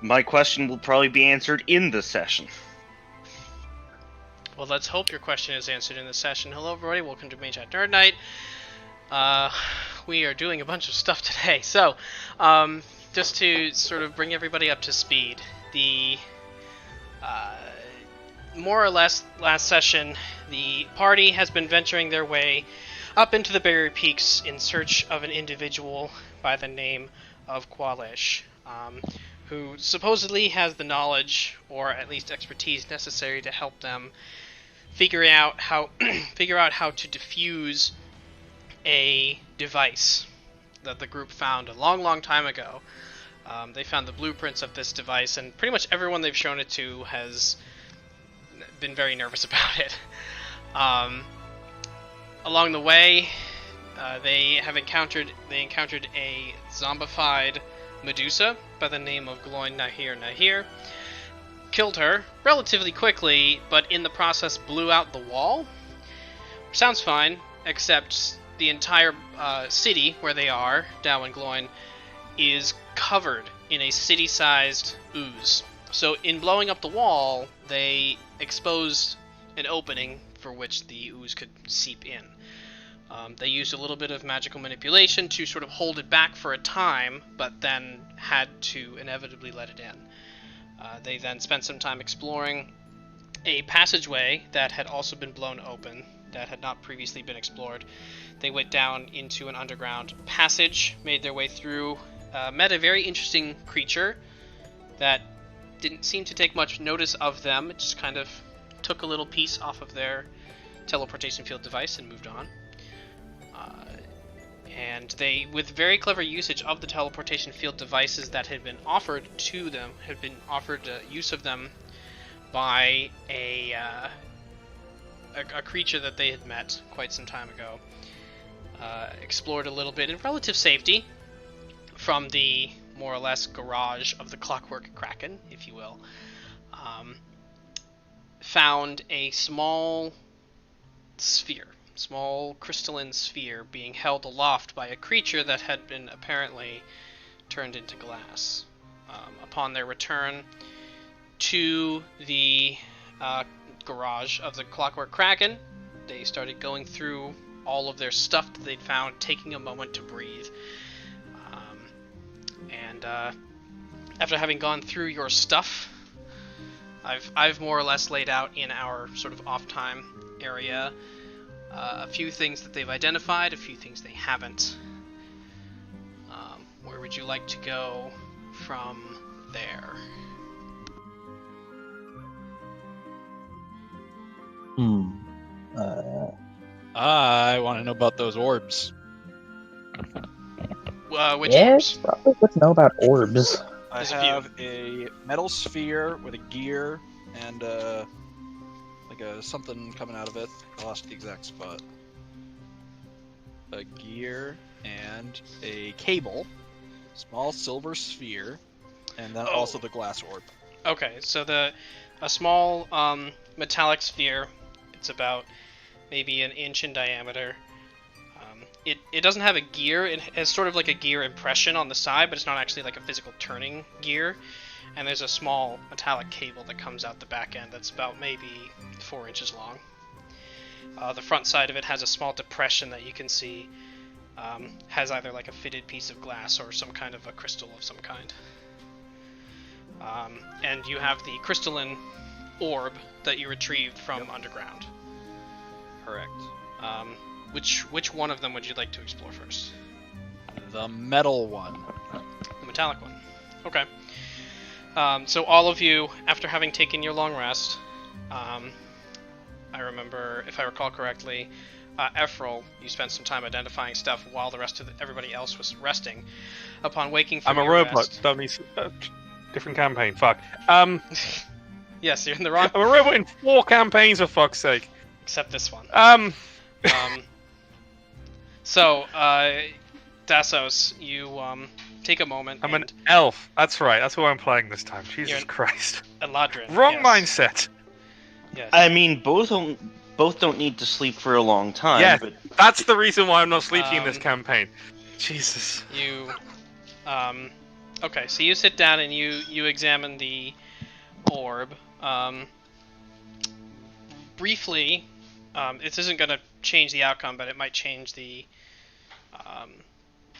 My question will probably be answered in the session. Well, let's hope your question is answered in this session. Hello, everybody. Welcome to Mage at Nerd Night. We are doing a bunch of stuff today. So, just to sort of bring everybody up to speed, the more or less last session, the party has been venturing their way up into the Barrier Peaks in search of an individual by the name of Kwalish, who supposedly has the knowledge, or at least expertise, necessary to help them figure out how to defuse a device that the group found a long time ago. They found the blueprints of this device, and pretty much everyone they've shown it to has been very nervous about it. Along the way, they encountered a zombified Medusa by the name of Gloin Nahir. Killed her relatively quickly, but in the process blew out the wall. Sounds fine, except the entire city where they are, Dow and Gloin, is covered in a city-sized ooze. So in blowing up the wall, they exposed an opening for which the ooze could seep in. They used a little bit of magical manipulation to sort of hold it back for a time, but then had to inevitably let it in. They then spent some time exploring a passageway that had also been blown open, that had not previously been explored. They went down into an underground passage, made their way through, met a very interesting creature that didn't seem to take much notice of them. It just kind of took a little piece off of their teleportation field device and moved on. And they, with very clever usage of the teleportation field devices that had been offered to them, had been offered use of them by a creature that they had met quite some time ago, explored a little bit in relative safety from the more or less garage of the Clockwork Kraken, if you will. Found a small crystalline sphere being held aloft by a creature that had been apparently turned into glass. Upon their return to the garage of the Clockwork Kraken, they started going through all of their stuff that they'd found, taking a moment to breathe. And after having gone through your stuff, I've more or less laid out in our sort of off-time area a few things that they've identified, a few things they haven't. Where would you like to go from there? I want to know about those orbs. Which orbs? Probably let's know about orbs. I have a metal sphere with a gear and like a something coming out of it. I lost the exact spot. A gear and a cable, small silver sphere, and then also the glass orb. Okay, so a small metallic sphere. It's about maybe an inch in diameter. It doesn't have a gear. It has sort of like a gear impression on the side, but it's not actually like a physical turning gear. And there's a small metallic cable that comes out the back end that's about maybe 4 inches long. The front side of it has a small depression that you can see has either like a fitted piece of glass or some kind of a crystal of some kind. And you have the crystalline orb that you retrieved from underground. Correct. Which one of them would you like to explore first? The metal one. The metallic one. Okay. So all of you, after having taken your long rest, I remember, if I recall correctly, Efferil, you spent some time identifying stuff while the rest of everybody else was resting. Upon waking from I'm a your robot. rest... Don't need different campaign. Fuck. Yes, you're in the wrong... I'm a robot in 4 campaigns, for fuck's sake. Except this one. So, Dásos, you take a moment. I'm an elf. That's right. That's what I'm playing this time. Jesus Christ. Eladrin. Wrong yes. mindset. Yes. I mean, both don't need to sleep for a long time. Yeah, but that's the reason why I'm not sleeping in this campaign. Jesus. You Okay, so you sit down and you examine the orb. Briefly, this isn't going to change the outcome, but it might change the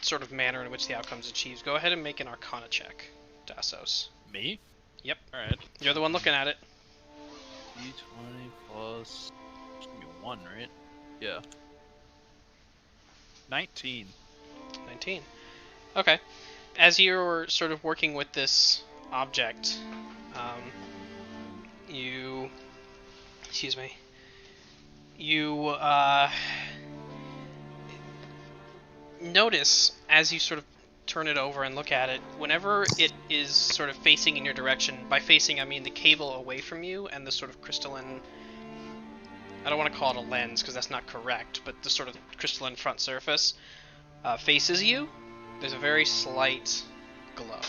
sort of manner in which the outcome's achieved. Go ahead and make an Arcana check, Dásos. Me? Yep. Alright. You're the one looking at it. D20 plus... Just give me 1, right? Yeah. 19. 19. Okay. As you're sort of working with this object, you... Excuse me. You, notice, as you sort of turn it over and look at it, whenever it is sort of facing in your direction, by facing I mean the cable away from you and the sort of crystalline... I don't want to call it a lens, because that's not correct, but the sort of crystalline front surface faces you, there's a very slight glow.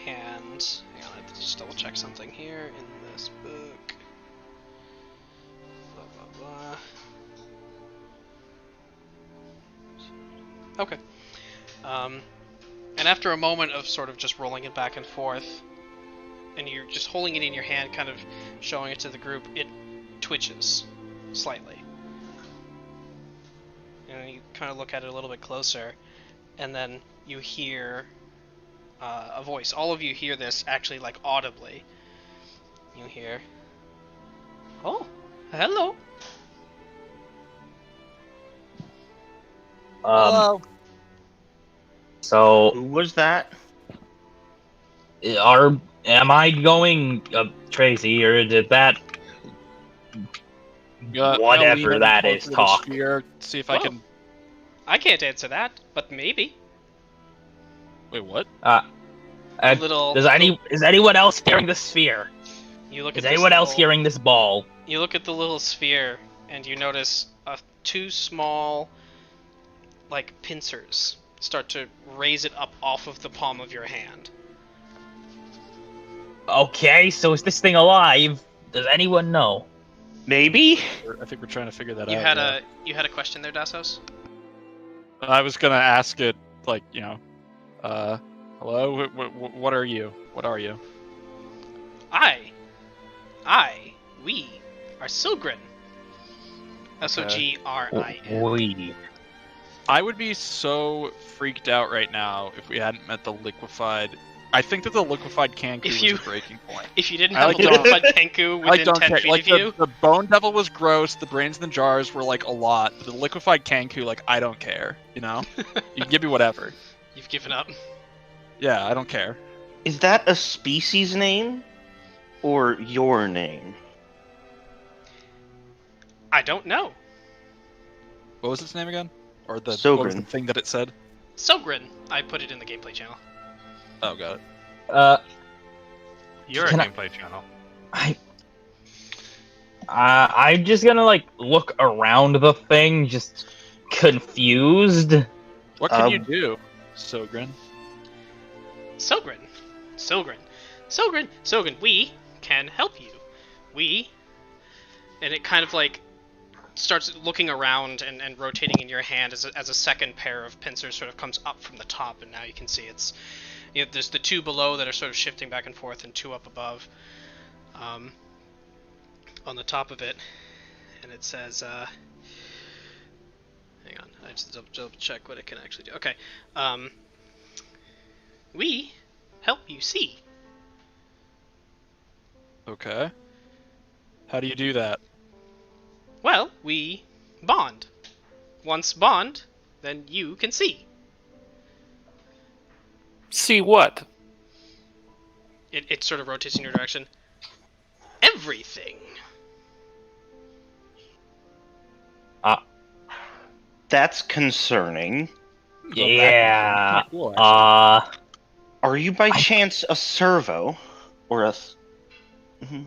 And hang on, I have to just double check something here in this book. Blah blah blah. Okay. And after a moment of sort of just rolling it back and forth, and you're just holding it in your hand, kind of showing it to the group, it twitches slightly. And you kind of look at it a little bit closer, and then you hear a voice. All of you hear this actually, like, audibly. You hear, "Oh, hello." Hello. So, Who was that? am I going, Tracy, or did that, whatever that is, talk? Sphere, see if I Well, can... I can't answer that, but maybe. Wait, what? Little. Is anyone else hearing the sphere? You look Is at this anyone else little- hearing this ball? You look at the little sphere, and you notice two small, like, pincers start to raise it up off of the palm of your hand. Okay, so is this thing alive? Does anyone know? Maybe? I think we're trying to figure that You out. had a question there, Dásos? I was gonna ask it, like, you know, hello? What are you? What are you? We are Silgrin. Sogrin. We. I would be so freaked out right now if we hadn't met the liquefied... I think that the liquefied Kanku was a breaking point. If you didn't I have like a liquefied Kenku I within don't 10 care. feet Like, of you, the Bone Devil was gross, the brains in the jars were, like, a lot. The liquefied Kanku, like, I don't care, you know? You can give me whatever. you've given up. Yeah, I don't care. Is that a species name? Or your name? I don't know. What was its name again? Or the, Sogrin. what was the thing that it said? Sogrin. I put it in the gameplay channel. Oh, got it. You're a Can I- gameplay channel. I'm just gonna, like, look around the thing, just confused. What can you do, Sogrin? Sogrin, we can help you. And it kind of, like, starts looking around and rotating in your hand as a second pair of pincers sort of comes up from the top, and now you can see it's... You know, there's the two below that are sort of shifting back and forth, and two up above on the top of it. And it says, hang on, I just double check what it can actually do. Okay, we help you see. Okay. How do you do that? Well, we bond. Once bond, then you can see. See what? It sort of rotates in your direction. Everything. That's concerning. Yeah. Cool, actually. Are you by chance a servo? Or a... I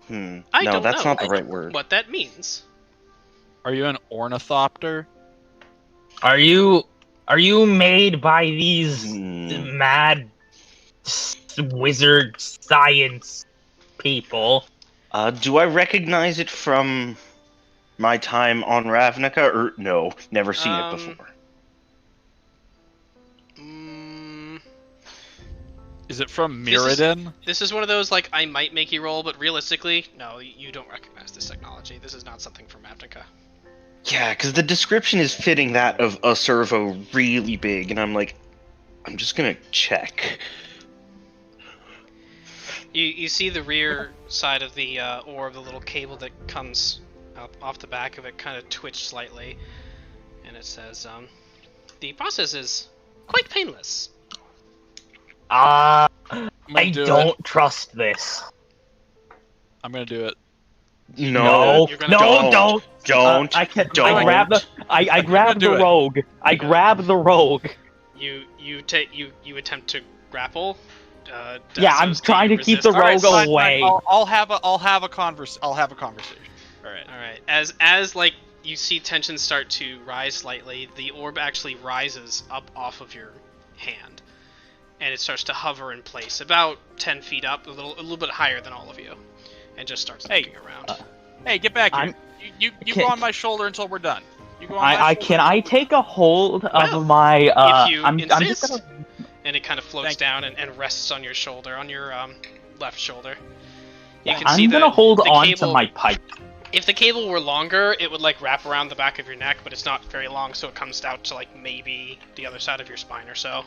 No, don't that's know not the right word. what that means. Are you an ornithopter? Are you made by these Hmm. mad wizard science people? Do I recognize it from My time on Ravnica, or no, never seen it before. Is it from Mirrodin? This is one of those, like, I might make you roll, but realistically, no, you don't recognize this technology. This is not something from Ravnica. Yeah, because the description is fitting that of a servo really big, and I'm like, I'm just gonna check. You see the rear side of the orb, the little cable that comes off the back of it kind of twitch slightly, and it says, the process is quite painless. I don't trust this. I'm gonna do it. No, don't. I grab the do it. rogue. I grab the rogue. You attempt to grapple. Yeah, I'm Dásos, trying to keep the rogue fine, away. fine. I'll have a conversation. All right. As like you see tension start to rise slightly, the orb actually rises up off of your hand, and it starts to hover in place, about 10 feet up, a little bit higher than all of you, and just starts looking around. Hey, get back here. You go on my shoulder until we're done. You go on Can I take a hold of my? If you I'm insist, just gonna. And it kind of floats down and rests on your shoulder, on your left shoulder. I'm gonna hold on to my pipe. If the cable were longer, it would like wrap around the back of your neck, but it's not very long, so it comes out to like maybe the other side of your spine or so,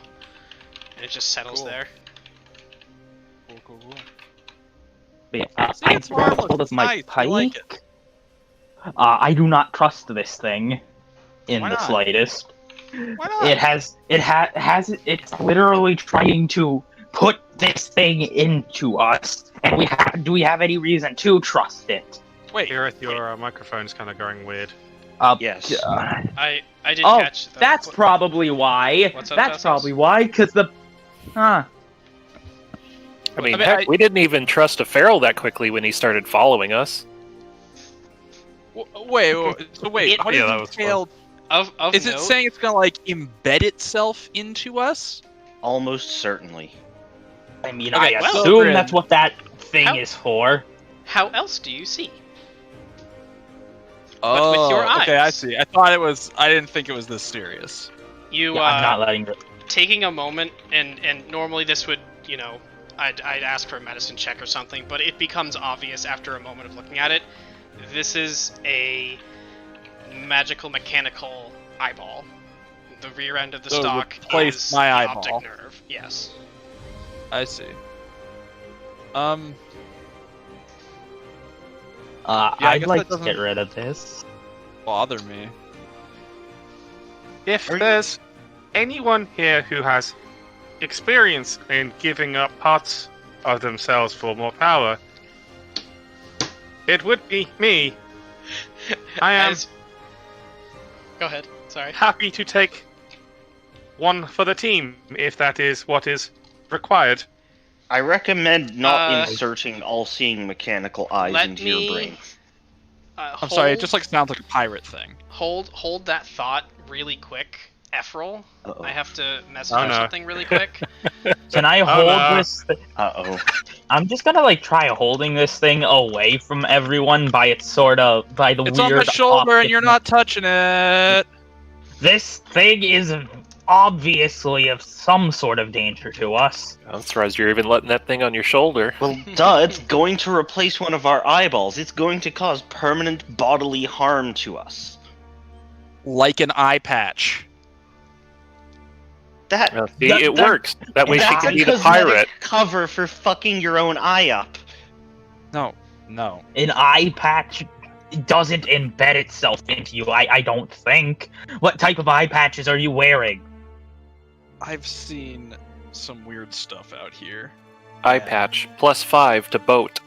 and it just settles there. Cool. Yeah, See, I it's grab harmless. hold of It's my nice. I pike. like it. I do not trust this thing in Why the not? slightest. Why not? It's literally trying to put this thing into us, and do we have any reason to trust it? Wait. Gareth, your microphone's kind of going weird. Yes. I did catch that. That's probably why. What's up, That's Dásos? probably why, because the... Huh. I mean, heck, we didn't even trust Efferil that quickly when he started following us. Wait. So wait. How Yeah, did that you was fail? Of Is it note, saying it's gonna like embed itself into us? Almost certainly. I mean, Okay, I well, assume Grin. that's what that thing How- is for. how else do you see? Oh, with your okay, I eyes. see. I didn't think it was this serious. You Yeah, I'm not letting it... taking a moment, and normally this would, I'd ask for a medicine check or something, but it becomes obvious after a moment of looking at it. This is a magical mechanical eyeball. The rear end of the So stalk replace is my the eyeball. optic nerve. Yes. I see. Uh, I I'd guess like that to doesn't- get rid of this. Bother me. If there's anyone here who has experience in giving up parts of themselves for more power, it would be me. I am Go ahead. Sorry. happy to take one for the team, if that is what is required. I recommend not inserting all-seeing mechanical eyes let into me- your brain. I'm sorry. It just like sounds like a pirate thing. Hold that thought really quick, Efferil. Uh-oh. I have to message Oh, you no. something really quick. Can I hold no. this? Uh-oh. I'm just gonna like try holding this thing away from everyone by its by the It's weird. on my shoulder, and optic you're not touching it. This thing is obviously of some sort of danger to us. I'm surprised you're even letting that thing on your shoulder. Well, duh, it's going to replace one of our eyeballs. It's going to cause permanent bodily harm to us. Like an eye patch. That, See, that- it that- works. That way she that's can a be the cosmetic pirate. cover for fucking your own eye up. No. An eye patch doesn't embed itself into you. I don't think. What type of eye patches are you wearing? I've seen some weird stuff out here. Eye patch, +5 to boat.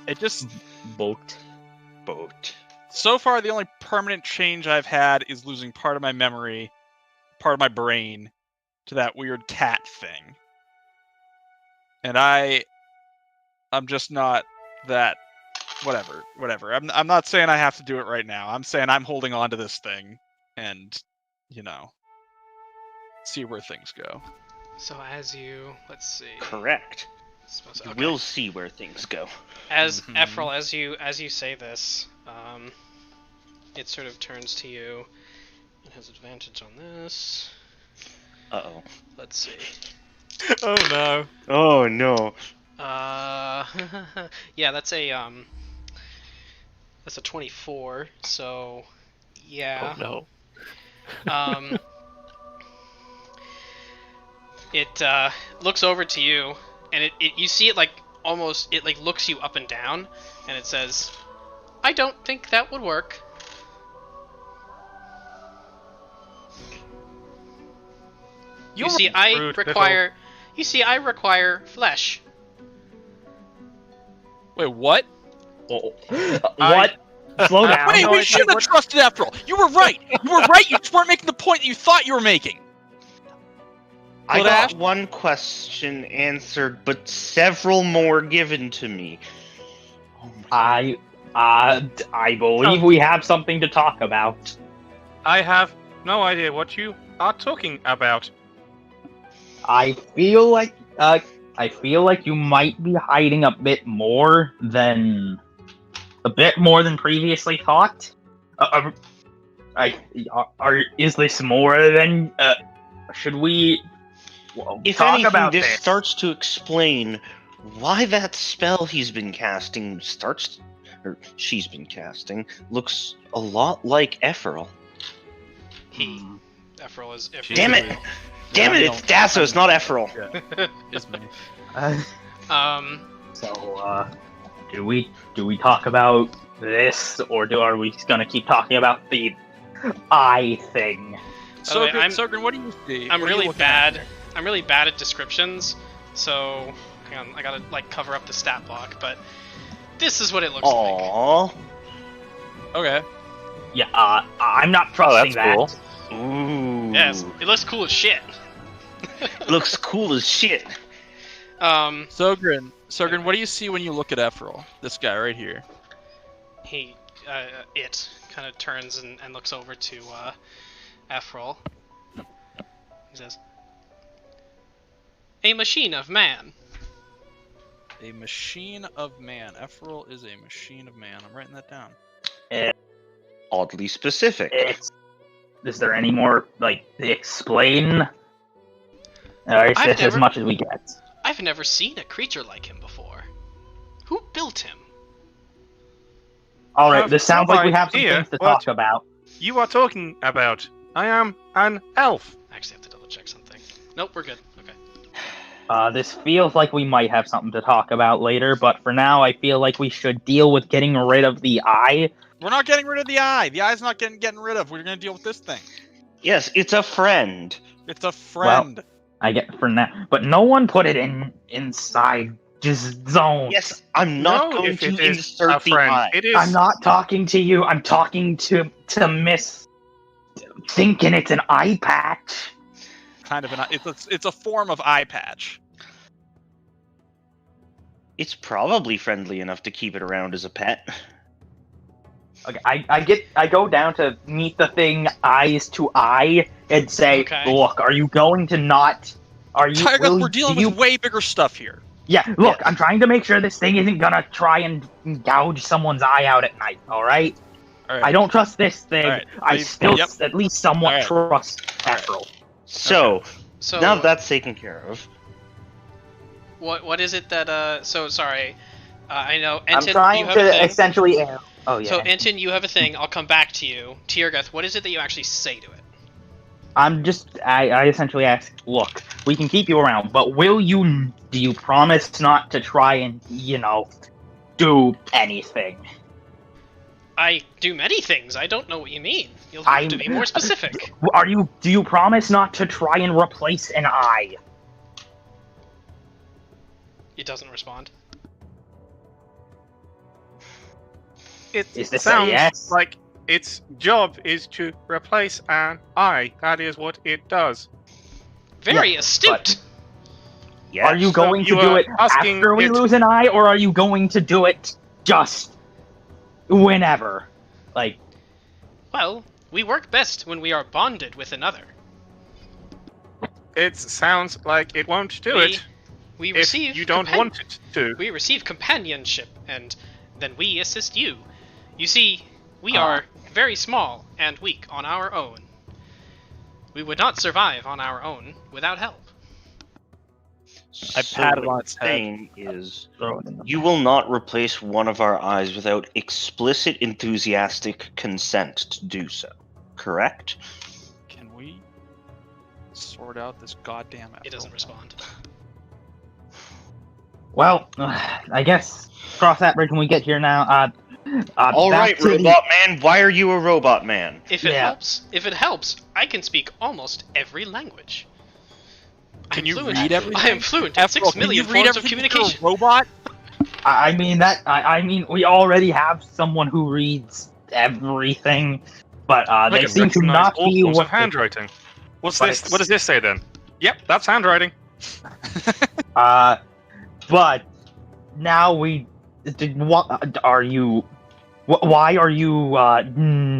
It just Boat. so far the only permanent change I've had is losing part of my memory, part of my brain, to that weird cat thing. And I'm just not that. Whatever. I'm not saying I have to do it right now. I'm saying I'm holding on to this thing, and see where things go. So as you, let's see. Correct. Suppose- You okay. will see where things go. As Mhm. Efferil, as you say this, it sort of turns to you. It has advantage on this. Uh-oh. Let's see. Oh no. Oh, no. Yeah, that's a 24. So, yeah. Oh no. It looks over to you, and it you see it like almost it like looks you up and down, and it says, "I don't think that would work." You see, I require flesh. Wait, what? What? Slow down. Wait, we should have trusted Efferil. You were right. You were right. You just weren't making the point that you thought you were making. I got Kledash? one question answered, but several more given to me. Oh my I believe we have something to talk about. I have no idea what you are talking about. I feel like you might be hiding a bit more than previously thought. Is this more than? Should we If talk anything, about this this? starts to explain why that spell she's been casting looks a lot like Efferil. Efferil is. Damn it! Damn it! It's Dásos, not Efferil. It's me. So, do we talk about this, or are we gonna keep talking about the eye thing? So, way, Sogren, what do you see? I'm What are you really looking at? bad. I'm really bad at descriptions, so hang on. I gotta like cover up the stat block, but this is what it looks like. Aww. Okay. Yeah, I'm not trusting that. Cool. Ooh. Yes, it looks cool as shit. Looks cool as shit. Sogren, what do you see when you look at Efferil? This guy right here. He kind of turns and looks over to Efferil. He says, "A machine of man." A machine of man. Efferil is a machine of man. I'm writing that down. Oddly specific. Is there any more, explain? Or is this as much as we get? I've never seen a creature like him before. Who built him? Alright, this sounds like we have some idea things to what talk about. You are talking about. I am an elf. I actually have to double check something. Nope, we're good. Okay. This feels like we might have something to talk about later, but for now I feel like we should deal with getting rid of the eye. We're not getting rid of the eye. The eye's not getting rid of. We're gonna deal with this thing. Yes, it's a friend. It's a friend. I get for now, but no one put it inside just zone. Yes, I'm not No, going if to it is insert a the friend, eye. it is. I'm not talking to you. I'm talking to Miss thinking it's an eye patch. Kind of it's a form of eye patch. It's probably friendly enough to keep it around as a pet. Okay, I go down to meet the thing eyes to eye and say, Okay. "Look, are you going to not? Are you? Tyorrgeth, we're dealing with way bigger stuff here. Yeah, look, I'm trying to make sure this thing isn't gonna try and gouge someone's eye out at night. All right? All right. I don't trust this thing. All right, I please- still yep. at least somewhat All right. trust Efferil. So, So now that that's taken care of, what is it that so sorry. I know Enten, I'm trying you have a to thing. essentially. Oh yeah. So Enten, you have a thing. I'll come back to you. Tyorrgeth, what is it that you actually say to it? I essentially ask, look, we can keep you around, but do you promise not to try and, do anything? I do many things. I don't know what you mean. You'll have to be more specific. Do you promise not to try and replace an eye? It doesn't respond. It Is this a sounds yes? like its job is to replace an eye. That is what it does. Very Yeah, astute. yes. Are you going you to do are it asking after we it- lose an eye, or are you going to do it just whenever? Well, we work best when we are bonded with another. It sounds like it won't do it We if receive you don't want it to. We receive companionship, and then we assist you. You see, We are very small and weak on our own. We would not survive on our own without help. I So pat it what on you're its head. saying is Throw it in the- you will not replace one of our eyes without explicit enthusiastic consent to do so. Correct? Can we sort out this goddamn? It doesn't respond. Well, I guess cross that bridge when we get here now. All back right, to the- robot man. Why are you a robot man? If it Yeah. helps, I can speak almost every language. Can you fluent. read everything? I am fluent in 6 million forms of communication. Robot? I mean, we already have someone who reads everything, but I they can seem to recognize not all be forms what of handwriting. What's But this? it's- What does this say then? Yep, that's handwriting. But now what are you? Why are you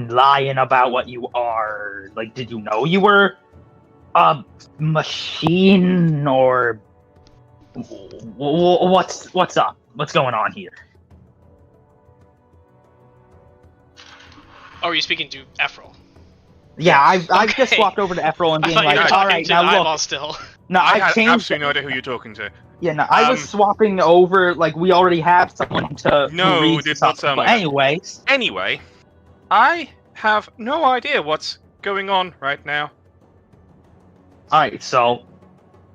lying about what you are? Like, did you know you were a machine, or what's up? What's going on here? Oh, are you speaking to Efferil? Yeah, I've just Okay. swapped over to Efferil and I being thought you were like, all talking right, to now Eyeball look. still. No, I I've had changed. absolutely no idea who you're talking to. Yeah, no, I was swapping over. Like, we already have someone to. No, who reads it did stuff. not sound But like that. anyways, Anyway, I have no idea what's going on right now. all right. So,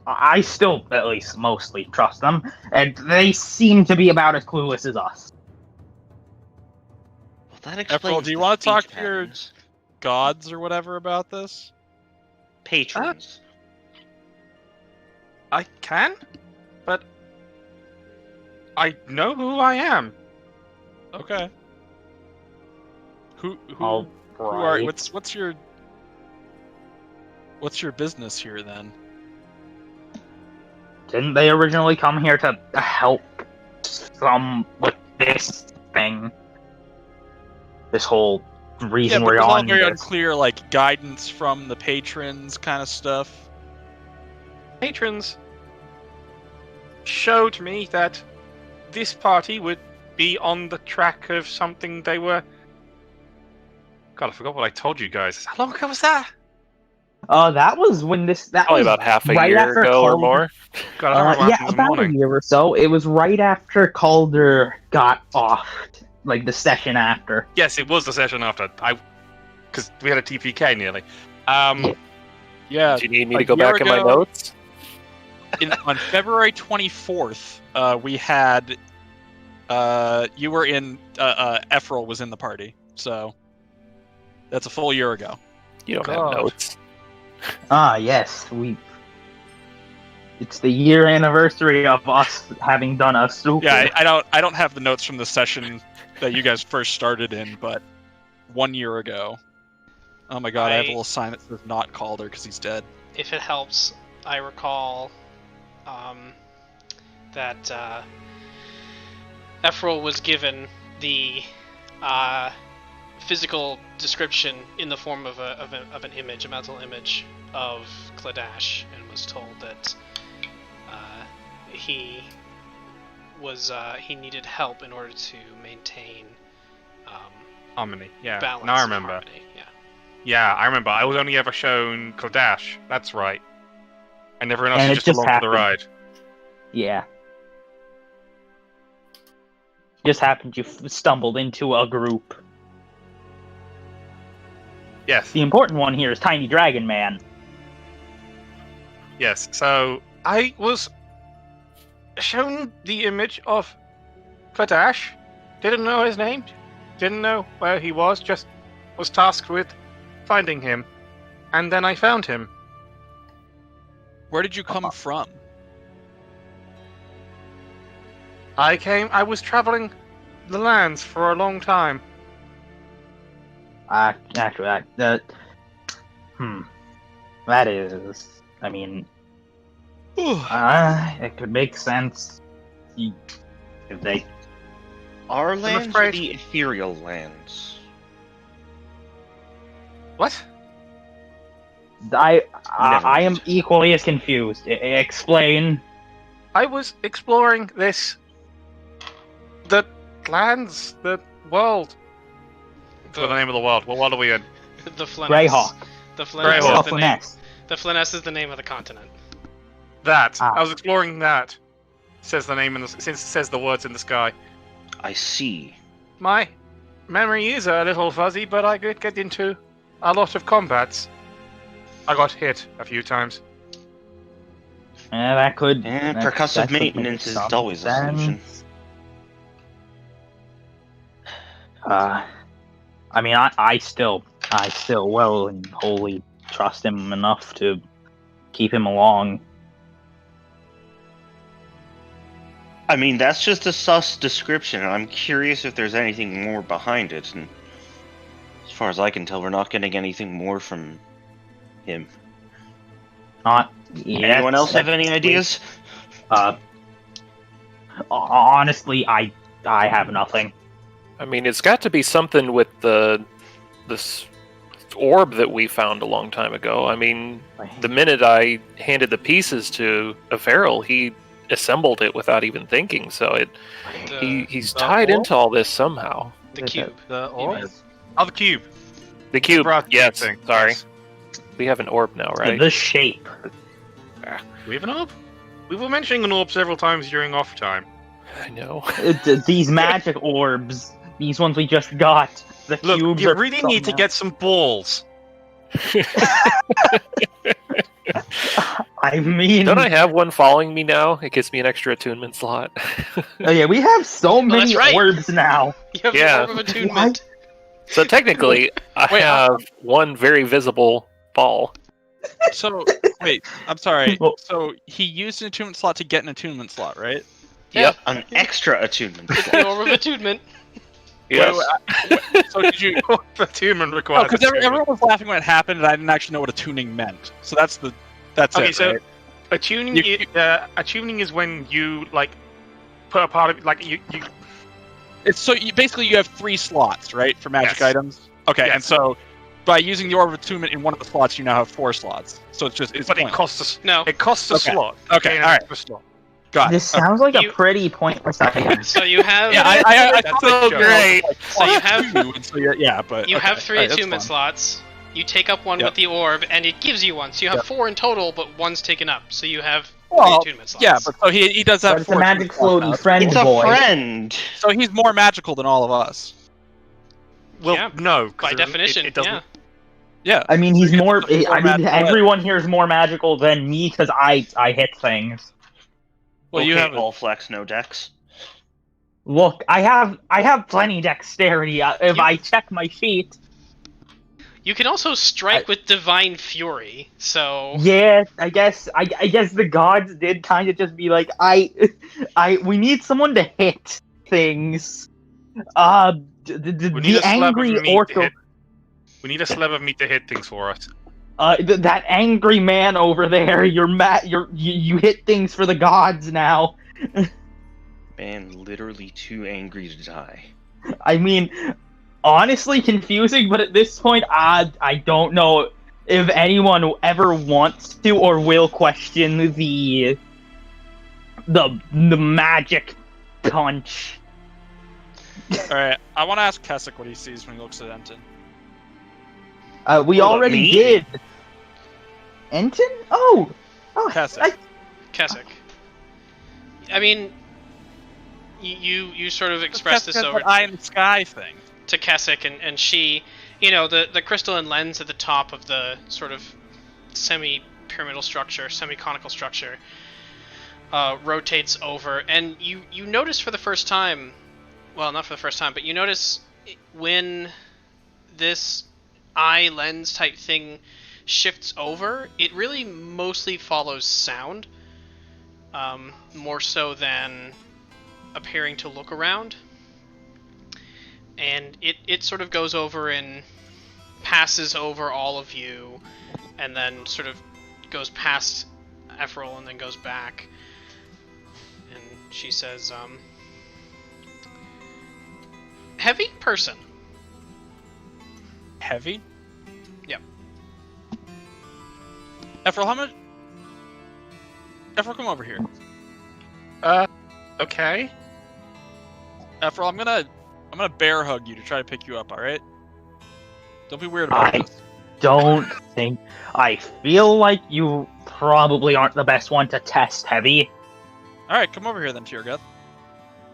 I still, at least, mostly trust them, and they seem to be about as clueless as us. Well, that explains. do you the want to talk speech to your- patterns. Gods or whatever about this? Patrons? I can, but I know who I am. Okay. Who All are right. what's your business here then? Didn't they originally come here to help some with this thing? This whole reason but we're it was all on very this. unclear, like guidance from the patrons kind of stuff. Patrons showed me that this party would be on the track of something they were. God, I forgot what I told you guys. How long ago was that? That was when that Probably was about half a right year after ago or Calder- more. God, I don't remember what yeah, happened this about morning. a year or so. It was right after Calder got off, like the session after. Yes, it was the session after. Because we had a TPK nearly. Yeah, Do you need me to like go a year back in my ago- notes? on February 24th, we had you were in Efferil was in the party, so that's a full year ago. You don't God. have notes. Yes, it's the year anniversary of us having done a super. Yeah, I don't have the notes from the session that you guys first started in, but 1 year ago. Oh my god, I have a little sign that says not Calder because he's dead. If it helps, I recall that Efferil was given the physical description in the form of an image, a mental image of Kledash, and was told that he needed help in order to maintain Harmony. Yeah. balance. Now I and remember. harmony. Yeah. Yeah, I remember. I was only ever shown Kledash. That's right. And everyone else And is it just just along for the happened. ride. Yeah. Just happened you stumbled into a group. Yes. The important one here is Tiny Dragon Man. Yes. So I was shown the image of Kledash. Didn't know his name. Didn't know where he was. Just was tasked with finding him. And then I found him. Where did you come from? I was traveling the lands for a long time. Actually, that is, I mean, it could make sense if they. Our lands are afraid- the ethereal lands. What? I Never am mind. equally as confused. Explain. I was exploring the lands, the world, for the name of the world. What world are we in? The Flyness. Greyhawk. The Flyness Greyhawk. is the name. Flyness. The Flyness is the name of the continent. That. Ah. I was exploring that. Says the name in the since it says the words in the sky. I see. My memory is a little fuzzy, but I did get into a lot of combats. I got hit a few times. Yeah, that could. And that- percussive that could make maintenance is some always a solution. sense. I mean, I still well and wholly trust him enough to keep him along. I mean, that's just a sus description, and I'm curious if there's anything more behind it. And as far as I can tell, we're not getting anything more from him. Not yet. Anyone else have any ideas? Honestly, I have nothing. I mean, it's got to be something with this orb that we found a long time ago. I mean, the minute I handed the pieces to Efferil, he assembled it without even thinking. So he's the tied orb? into all this somehow. The cube. The You orb? mean. Oh, the cube. The cube. Brought the Yes. thing. Sorry. Yes. We have an orb now, right? The shape. Do we have an orb? We were mentioning an orb several times during off time. I know. These magic orbs. These ones we just got. The Look, cubes you are really need to something get some balls. I mean, Don't I have one following me now? It gives me an extra attunement slot. oh yeah, we have so many that's right. orbs now. You have Yeah. the Orb of Attunement. So technically, I Wait, have one very visible ball. So, wait, I'm sorry. Well- So, he used an attunement slot to get an attunement slot, right? Yep. An extra attunement. It's the Orb of Attunement. Yes. So, did you. Attunement Oh, required. because everyone was laughing when it happened, and I didn't actually know what attuning meant. So, that's Okay, it. so Right? attuning, attuning is when you like put a part of you. It's so basically you have 3 slots, right, for magic Yes. items. Okay, Yes. and so by using the orb of attunement in one of the slots, you now have 4 slots. So it's But it pointless. costs No. a Okay. slot. Okay, Gain an alright. extra slot. Got it. This sounds like You- a pretty pointless idea. So you have Yeah, I That's thought so it was great. like So you plus have- 2, and so yeah, but you okay. have 3 Alright, that's attunement fine. slots. You take up one Yep. with the orb, and it gives you one. So you have Yep. 4 in total, but one's taken up. So you have 3 Well, attunement slots. yeah, but so he does have But it's a 4 magic attunement slots floaty now. friend It's a boy. friend! So he's more magical than all of us. Well, Yeah, no, 'cause by it- definition, it doesn't. yeah. Yeah. I mean, he's So more. you're more I mean, magical than- everyone here is more magical than me because I hit things. Well, Okay, you have all flex, no dex. Look, I have plenty dexterity. If You- I check my sheet, You can also strike with Divine Fury. So yeah, I guess the gods did kind of just be like, we need someone to hit things. We need The a slab of angry meat to orc. hit. We need a slab of meat to hit things for us. That angry man over there. You hit things for the gods now. Man, literally too angry to die. I mean, honestly confusing, but at this point, I don't know if anyone ever wants to or will question the magic punch. Alright, I want to ask Keswick what he sees when he looks at Enten. We What about already me? did. Enten? Oh, Keswick. Keswick. I mean, you sort of expressed this Keswick has over that eye in the sky thing. to Keswick, and she, the crystalline lens at the top of the sort of semi-pyramidal structure, semi-conical structure, rotates over, and you notice for the first time, well, not for the first time, but you notice when this eye lens type thing shifts over, it really mostly follows sound, more so than appearing to look around. And it sort of goes over and passes over all of you, and then sort of goes past Efferil and then goes back. And she says, heavy person. Heavy? Yep. Efferil, how much? Efferil, come over here. Okay. Efferil, I'm gonna bear hug you to try to pick you up, alright? Don't be weird about I this. don't think. I feel like you probably aren't the best one to test heavy. Alright, come over here then, Tyorrgeth.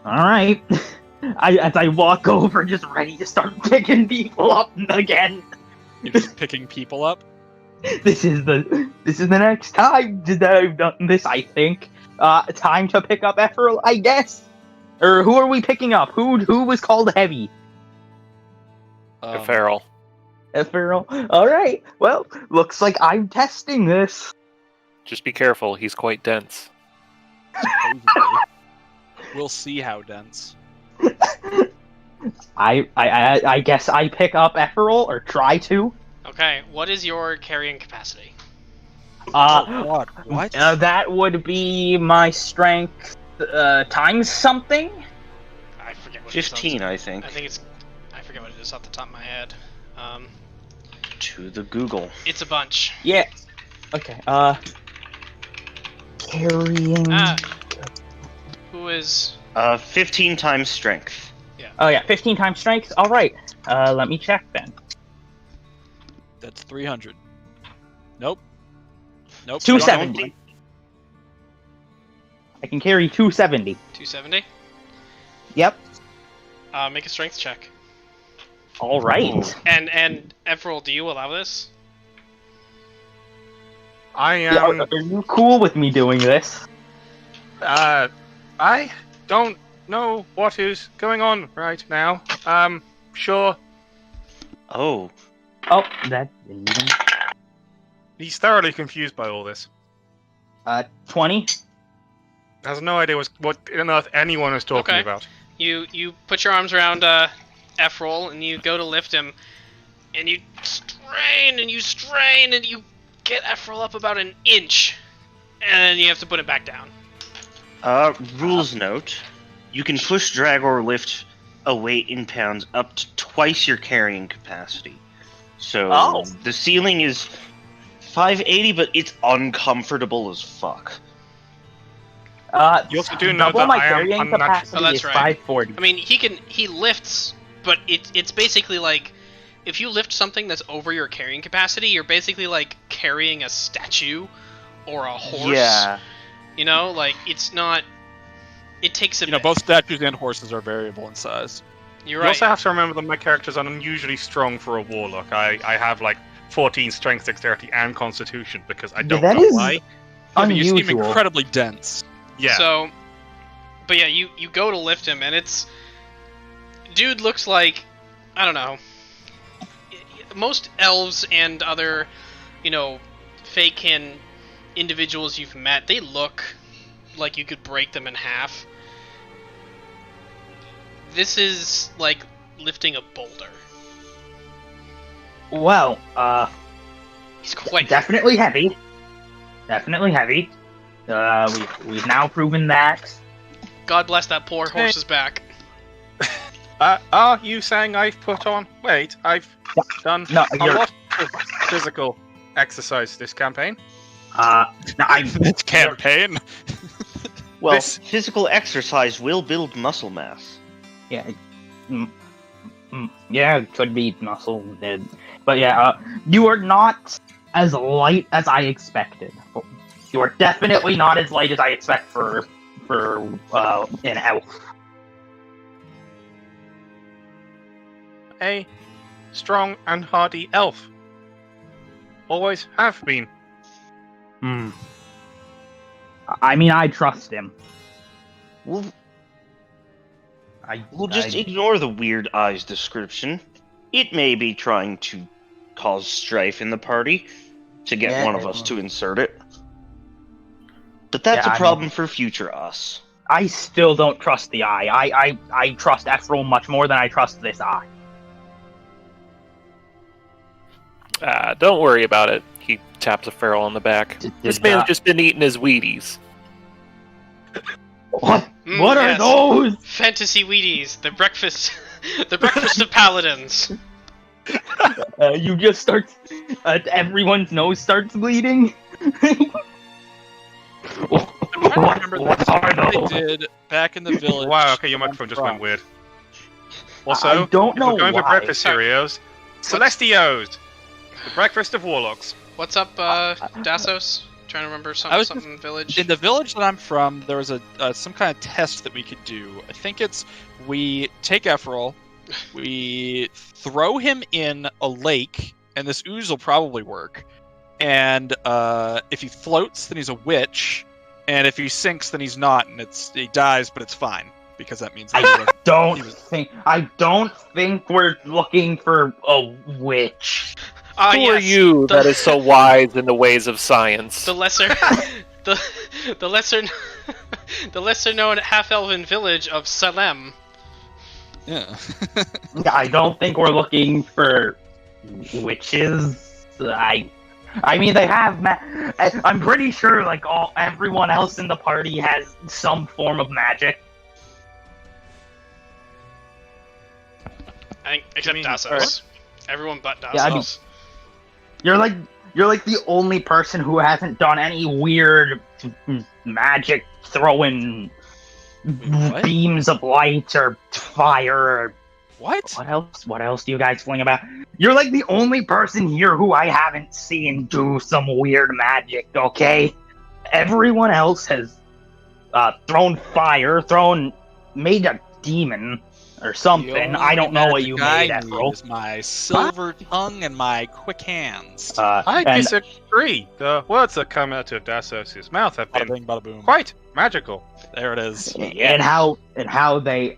Alright. As I walk over, just ready to start picking people up again. You're just picking people up. This is the next time that I've done this, I think. Time to pick up Efferil, I guess. Or who are we picking up? Who was called heavy? Efferil. Efferil. Alright, well, looks like I'm testing this. Just be careful, he's quite dense. Supposedly. We'll see how dense. I guess I pick up Efferil, or try to. Okay, what is your carrying capacity? God, what? That would be my strength times something. I forget what it is. 15, I think. I think it's. I forget what it is off the top of my head. To the Google. It's a bunch. Yeah. Okay. Carrying. Who is? 15 times strength. Oh yeah, 15 times strength. All right. Let me check then. That's 300. Nope. Nope. 270. I can carry 270. 270. Yep. Make a strength check. All right. And Efferil, do you allow this? I Yeah, am. are you cool with me doing this? I don't know what is going on right now. Sure. Oh, Oh, that. He's thoroughly confused by all this. 20. Has no idea what on earth anyone is talking Okay. about. You put your arms around Efferil and you go to lift him, and you strain and you strain and you get Efferil up about an inch, and then you have to put it back down. rules note, you can push, drag, or lift a weight in pounds up to twice your carrying capacity. So the ceiling is 580, but it's uncomfortable as fuck. You also do know double that my I am carrying unnatural. capacity Oh, that's is right. 540. I mean, he lifts, but it's basically like, if you lift something that's over your carrying capacity, you're basically like carrying a statue or a horse. Yeah. You know, like it's not. It takes a. You know, both statues and horses are variable in size. You're You right. also have to remember that my character's unusually strong for a warlock. I have like 14 strength, dexterity, and constitution because I don't that know is why. Yeah, but you seem unusual. incredibly dense. Yeah. So, but yeah, you go to lift him, and it's. Dude looks like, I don't know. Most elves and other, fake-kin individuals you've met, they look like you could break them in half. This is like lifting a boulder. Well, He's quite definitely heavy. Definitely heavy. We've now proven that. God bless that poor horse's back. Are you saying I've put on weight? I've done No, a you're- lot of physical exercise this campaign. No, This campaign. Well, This- physical exercise will build muscle mass. yeah, yeah, it could be muscle, but yeah, you are not as light as I expected. You are definitely not as light as I expect for an elf. A strong and hardy elf. Always have been. I mean, I trust him. We'll just ignore the weird eyes description. It may be trying to cause strife in the party to get one of us to insert it. But that's Yeah, a problem for future us. I still don't trust the eye. I trust Efferil much more than I trust this eye. Don't worry about it. He taps Efferil on the back. This man's just been eating his Wheaties. What? What are Yes. those? Fantasy Wheaties, the breakfast, the breakfast of paladins. You just start. Everyone's nose starts bleeding. what are They those? did back in the village. Wow, okay, your microphone just went weird. Also, I don't know if we're going for why. breakfast cereals, Celestios! The breakfast of warlocks. What's up, Dásos? Trying to remember something village. In the village that I'm from, there was some kind of test that we could do. I think it's we take Efferil, we throw him in a lake, and this ooze will probably work. And if he floats, then he's a witch, and if he sinks, then he's not, and he dies, but it's fine because that means I don't think we're looking for a witch. Who are you that is so wise in the ways of science? The lesser, the lesser known half-elven village of Salem. Yeah. I don't think we're looking for witches. I mean, they have. I'm pretty sure, like everyone else in the party has some form of magic. Except Dásos. Everyone but Dásos. Yeah, I mean, you're like the only person who hasn't done any weird magic throwing beams of light or fire or what? What else do you guys fling about? You're like the only person here who I haven't seen do some weird magic, okay? Everyone else has thrown fire, made a demon or something. I don't know what you made, Efferil. Is my silver tongue and my quick hands. I disagree. The words that come out of Dásos' mouth have been Bada bing, bada boom. quite magical. There it is. And how they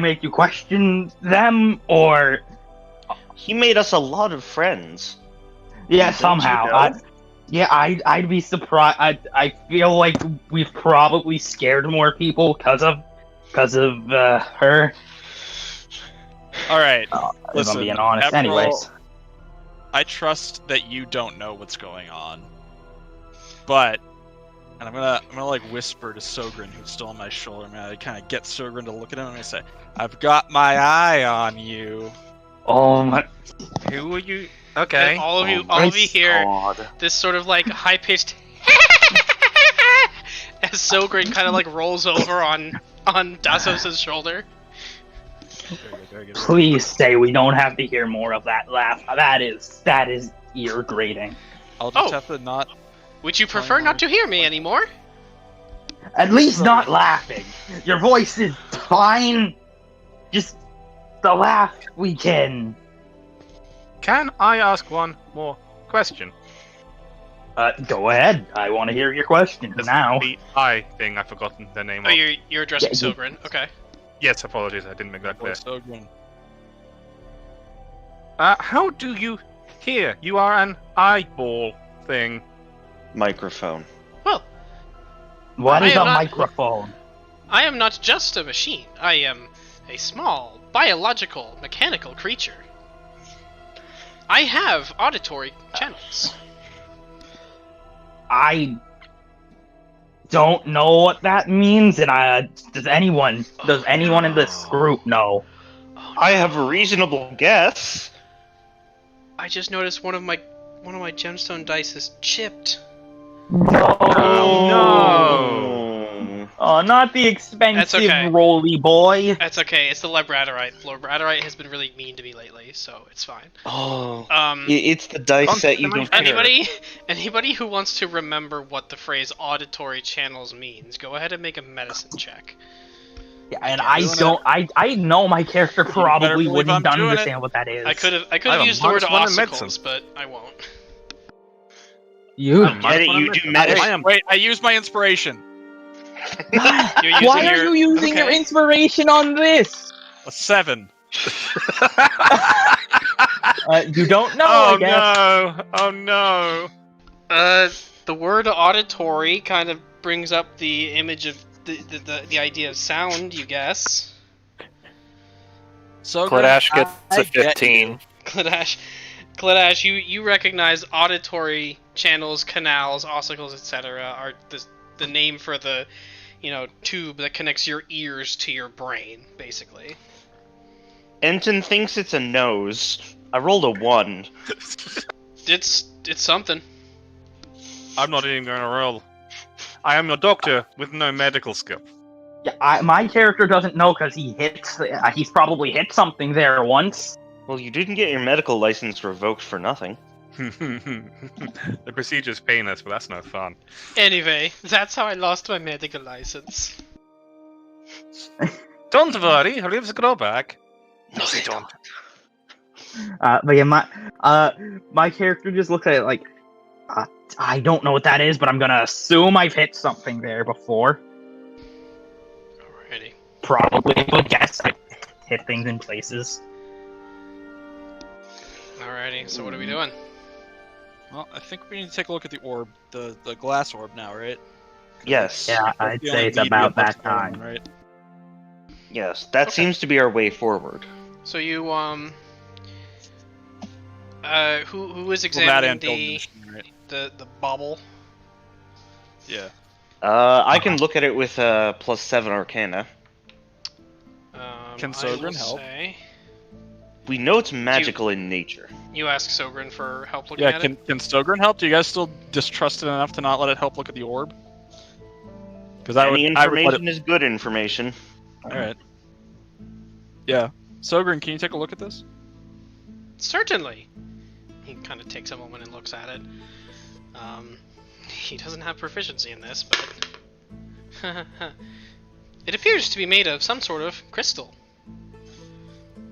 make you question them, or He made us a lot of friends. yeah, somehow. I'd be surprised. I feel like we've probably scared more people because of her. All right. If I'm being honest, Efferil, anyways. I trust that you don't know what's going on, but I'm gonna like whisper to Sogrin, who's still on my shoulder. I'm gonna kind of get Sogrin to look at him. I'm gonna say, "I've got my eye on you." Oh my! Who are you? Okay. And all of you hear this sort of like high-pitched as Sogrin kind of like rolls over on Dásos' shoulder. Very good. Please say we don't have to hear more of that laugh. That is ear grating. I'll just have to not. Would you prefer not to hear me anymore? At least not laughing. Your voice is fine. Just the laugh we can. Can I ask one more question? Go ahead. I want to hear your question now. The I thing, I've forgotten the name Oh, of. you're addressing Yeah, Sogrin. Okay. Yes, apologies, I didn't make that clear. Sogrin. How do you hear? You are an eyeball thing. Microphone. Well, What I is am a not- microphone? I am not just a machine. I am a small, biological, mechanical creature. I have auditory channels. I don't know what that means, and does anyone in this group know? I have a reasonable guess. I just noticed one of my gemstone dice is chipped. No! Oh, not the expensive okay. roly boy. That's okay. It's the labradorite. Labradorite has been really mean to me lately, so it's fine. Oh, Um, it's the dice that you don't care. anybody who wants to remember what the phrase auditory channels means, go ahead and make a medicine check. Yeah, and I know my character probably believe wouldn't I'm doing understand what that is. I could I have have used the word -1 in obstacles, medicine. but I won't. You. Get it? You do medicine. Wait, I used my inspiration. You're using Why are you using your okay. inspiration on this? A 7. You don't know, Oh I guess. no! Oh no! The word auditory kind of brings up the image of the idea of sound, you guess. So Kledash gets a 15. Kledash, you recognize auditory channels, canals, ossicles, etc. are the name for the, tube that connects your ears to your brain, basically. Enten thinks it's a nose. I rolled a 1. It's something. I'm not even going to roll. I am a doctor with no medical skill. Yeah, my character doesn't know because he's probably hit something there once. Well, you didn't get your medical license revoked for nothing. The procedure's painless, but that's no fun. Anyway, that's how I lost my medical license. Don't worry, lives grow back. No, they don't. But yeah, my character just looks at it like, I don't know what that is, but I'm gonna assume I've hit something there before. Alrighty. Probably would guess I hit things in places. Alrighty, so what are we doing? Well, I think we need to take a look at the orb, the glass orb now, right? Yes. Yeah, That's I'd the say only it's medium about that's that going, time. right? Yes, that Okay. seems to be our way forward. So you who is Well, that examining and build the machine, right? the bauble? Yeah. I can look at it with +7 Arcana. Can I Sogren will help? say- We know it's magical in nature. You ask Sogren for help looking Yeah, at can Sogren help? Do you guys still distrust it enough to not let it help look at the orb? Because Any information is good information. Alright. Yeah. Sogren, can you take a look at this? Certainly. He kind of takes a moment and looks at it. He doesn't have proficiency in this, but it appears to be made of some sort of crystal.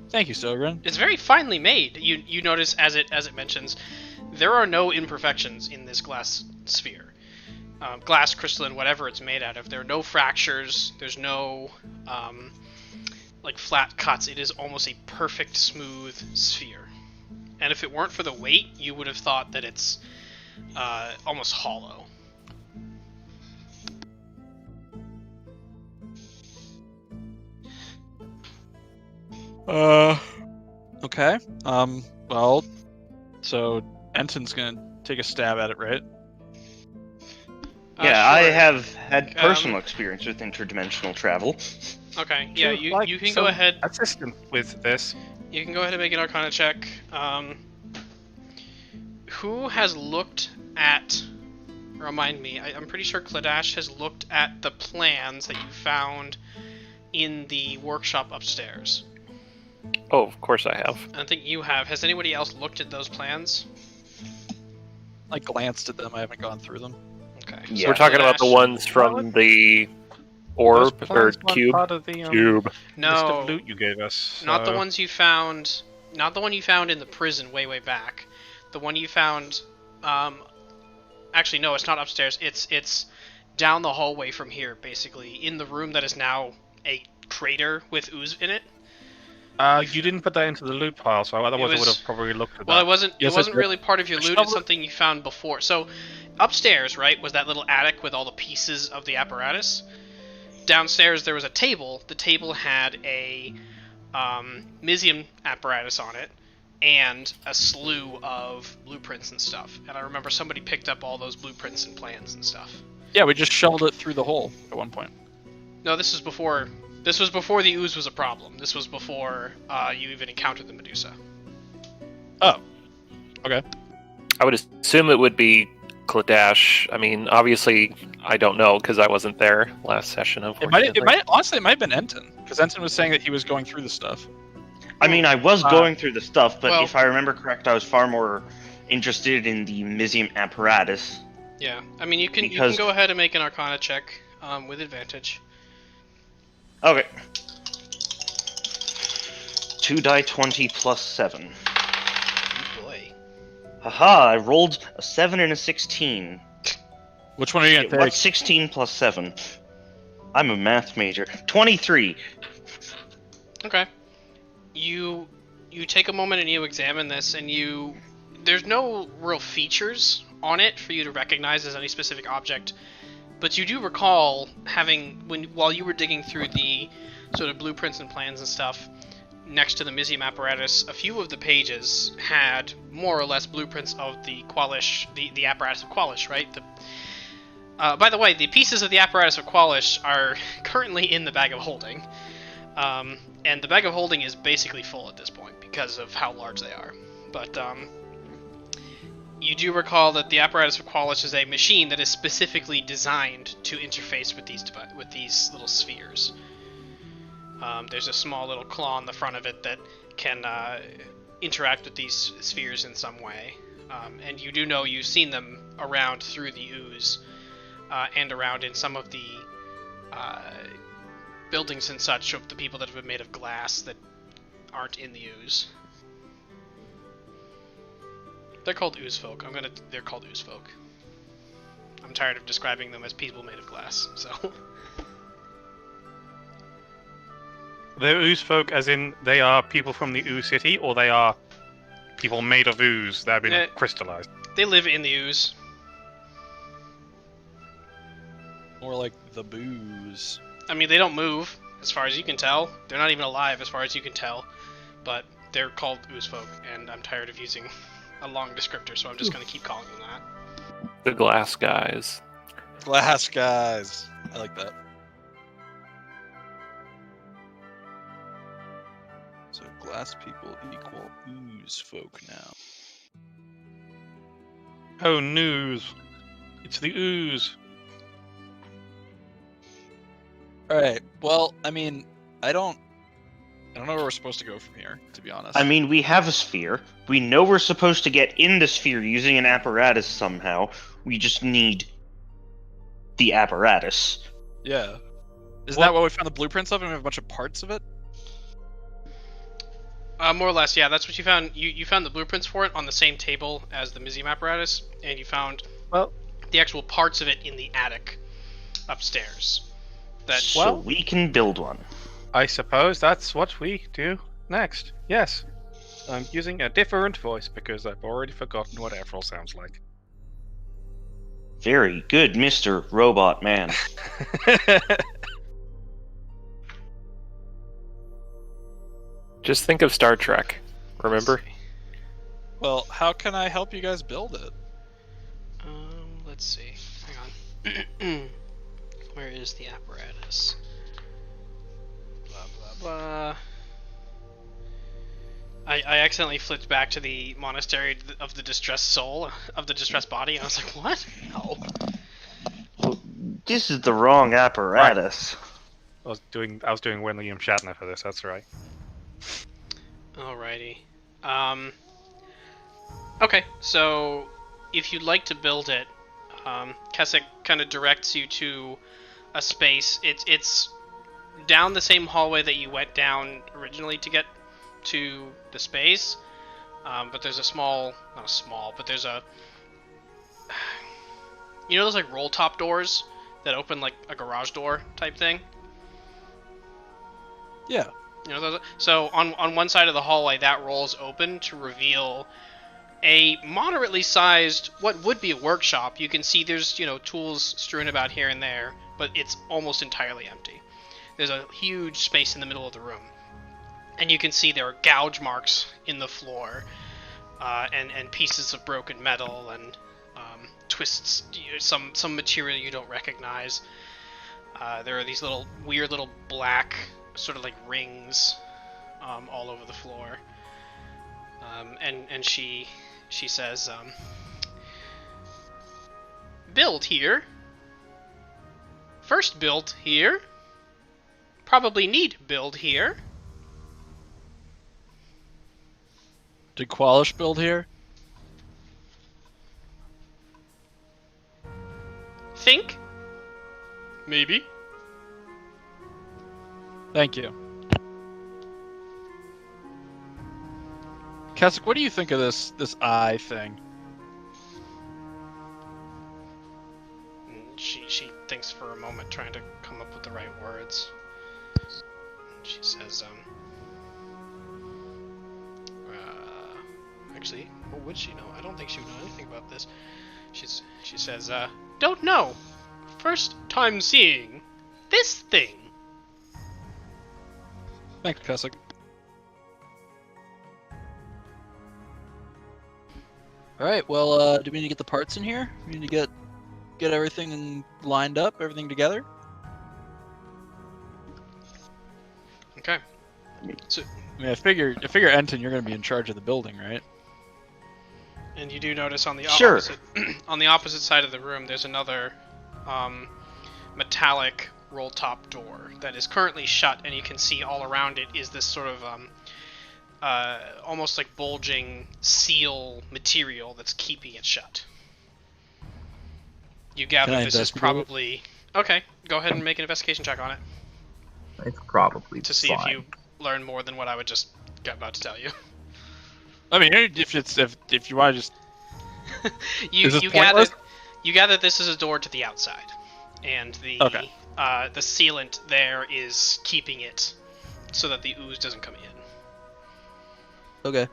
Thank you, Sogren. It's very finely made. You notice as it mentions, there are no imperfections in this glass sphere, glass, crystalline, whatever it's made out of. There are no fractures. There's no like flat cuts. It is almost a perfect smooth sphere. And if it weren't for the weight, you would have thought that it's almost hollow. Okay. Well, so Enten's gonna take a stab at it, right? Yeah, I Sure. have had personal experience with interdimensional travel. Okay, yeah, Would like you can some go ahead. Assistant with this. You can go ahead and make an Arcana check. Who has looked at? Remind me. I'm pretty sure Kledash has looked at the plans that you found in the workshop upstairs. Oh, of course I have. I think you have. Has anybody else looked at those plans? I glanced at them. I haven't gone through them. Okay. Yeah. So we're talking about the Kledash- ones from the orb Those or plans weren't cube. Part of the, Cube. list No, of loot you gave us. not the so- ones you found. Not the one you found in the prison way back. The one you found. Actually, no, it's not upstairs. It's down the hallway from here, basically, in the room that is now a crater with ooze in it. You didn't put that into the loot pile, so otherwise I was- would have probably looked at Well, that. it wasn't. Yes, it wasn't I- really part of your I loot. It's shoveled- something you found before. So, upstairs, right, was that little attic with all the pieces of the apparatus. Downstairs, there was a table. The table had a Mizium apparatus on it, and a slew of blueprints and stuff. And I remember somebody picked up all those blueprints and plans and stuff. Yeah, we just shoveled it through the hole at one point. No, this was before. This was before the ooze was a problem. This was before you even encountered the Medusa. Oh. Okay. I would assume it would be Kledash. I mean, obviously, I don't know because I wasn't there last session. It might honestly it might have been Enten, because Enten was saying that he was going through the stuff. I mean, I was going through the stuff, but well- if I remember correct, I was far more interested in the Mizium apparatus. Yeah, I mean, you can Because- go ahead and make an Arcana check with advantage. Okay. 2 die 20 plus 7. Oh boy. Haha, I rolled a 7 and a 16. Which one are you gonna take? What's 16 plus 7? I'm a math major. 23. Okay. You take a moment and you examine this, and there's no real features on it for you to recognize as any specific object, but you do recall having while you were digging through the sort of blueprints and plans and stuff next to the Mizium apparatus, a few of the pages had more or less blueprints of the Kwalish, the apparatus of Kwalish, right? By the way, the pieces of the apparatus of Kwalish are currently in the bag of holding. And the bag of holding is basically full at this point because of how large they are. But you do recall that the apparatus of Kwalish is a machine that is specifically designed to interface with these little spheres. There's a small little claw on the front of it that can interact with these spheres in some way. And you do know you've seen them around through the ooze, and around in some of the buildings and such of the people that have been made of glass that aren't in the ooze. They're called ooze folk. They're called ooze folk. I'm tired of describing them as people made of glass, so. They're ooze folk as in they are people from the ooze city, or they are people made of ooze that have been crystallized? They live in the ooze. More like the booze. I mean, they don't move, as far as you can tell. They're not even alive, as far as you can tell. But they're called ooze folk, and I'm tired of using a long descriptor, so I'm just going to keep calling them that. The glass guys. Glass guys. I like that. So glass people equal ooze folk now. Oh, news. It's the ooze. Alright, well, I mean, I don't know where we're supposed to go from here, to be honest. I mean, we have a sphere. We know we're supposed to get in the sphere using an apparatus somehow. We just need the apparatus. Yeah. Isn't that what we found the blueprints of, and we have a bunch of parts of it? More or less, yeah. That's what you found. You found the blueprints for it on the same table as the museum apparatus, and you found the actual parts of it in the attic upstairs. So we can build one. I suppose that's what we do next. Yes. I'm using a different voice because I've already forgotten what Efferil sounds like. Very good, Mr. Robot Man. Just think of Star Trek. Remember? Well, how can I help you guys build it? Let's see. Hang on. Where is the apparatus? Blah, blah, blah. I accidentally flipped back to the monastery of the distressed soul, of the distressed body, and I was like, what? No. Well, this is the wrong apparatus. I was doing William Shatner for this, that's right. Alrighty. Okay, so if you'd like to build it, Keswick kind of directs you to a space. It's down the same hallway that you went down originally to get to the space, but there's there's a, you know those like roll top doors that open like a garage door type thing? Yeah. You know, so on one side of the hallway that rolls open to reveal a moderately sized, what would be a workshop. You can see there's, tools strewn about here and there, but it's almost entirely empty. There's a huge space in the middle of the room. And you can see there are gouge marks in the floor, and pieces of broken metal, and twists, some material you don't recognize. There are these weird little black, sort of like rings, all over the floor. And she says, build here. First built here. Probably need build here. Did Kwalish build here? Think? Maybe. Thank you. Keswick, what do you think of this eye thing? She thinks for a moment, trying to come up with the right words. She says, actually, or would she know? I don't think she would know anything about this. She says, don't know. First time seeing this thing. Thanks, Keswick. Alright, well, do we need to get the parts in here? We need to get everything lined up, everything together? Okay. So, I mean, I figure Enten, you're gonna be in charge of the building, right? and you do notice on the Sure. opposite on the opposite side of the room, there's another metallic roll top door that is currently shut, and you can see all around it is this sort of almost like bulging seal material that's keeping it shut. You gather Can I this is investigate probably... Okay, go ahead and make an investigation check on it. It's probably To see fine. if you learn more than what I would just get about to tell you. I mean, if you want to just you this gather this is a door to the outside, and the Okay. the sealant there is keeping it so that the ooze doesn't come in. Okay.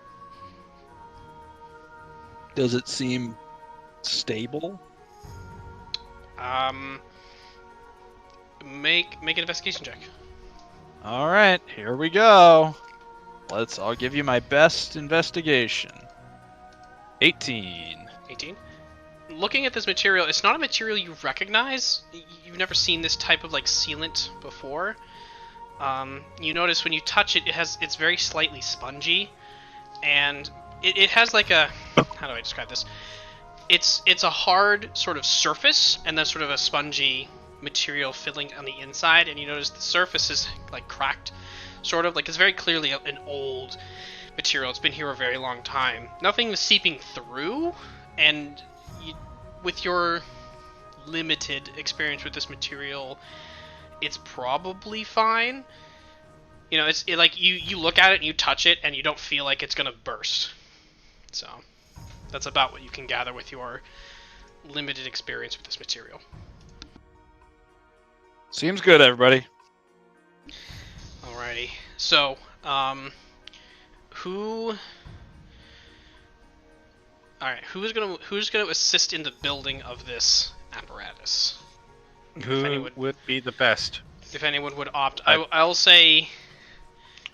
Does it seem stable? Make an investigation check. All right, here we go. I'll give you my best investigation. 18. 18. Looking at this material, it's not a material you recognize. You've never seen this type of like sealant before. You notice when you touch it, it's very slightly spongy, and it has like a, how do I describe this? It's a hard sort of surface and then sort of a spongy material filling on the inside, and you notice the surface is like cracked, sort of like it's very clearly an old material. It's been here a very long time. Nothing is seeping through, and with your limited experience with this material, it's probably fine. You know, like you look at it and you touch it and you don't feel like it's gonna burst. So that's about what you can gather with your limited experience with this material. Seems good, everybody. Alrighty. So, who's gonna assist in the building of this apparatus? who would be the best? If anyone would opt, I'll say.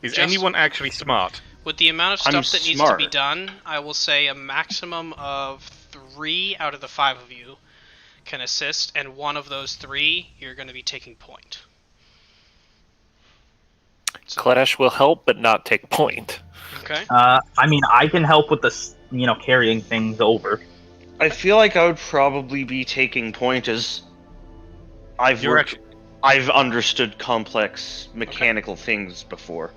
Is Just- anyone actually smart? With the amount of I'm stuff that needs to be smart. done, I will say a maximum of 3 out of the 5 of you can assist, and one of those 3 you're going to be taking point. So, Kledash will help, but not take point. okay. I mean, I can help with this, carrying things over. I feel like I would probably be taking point as You're I've understood complex mechanical things before.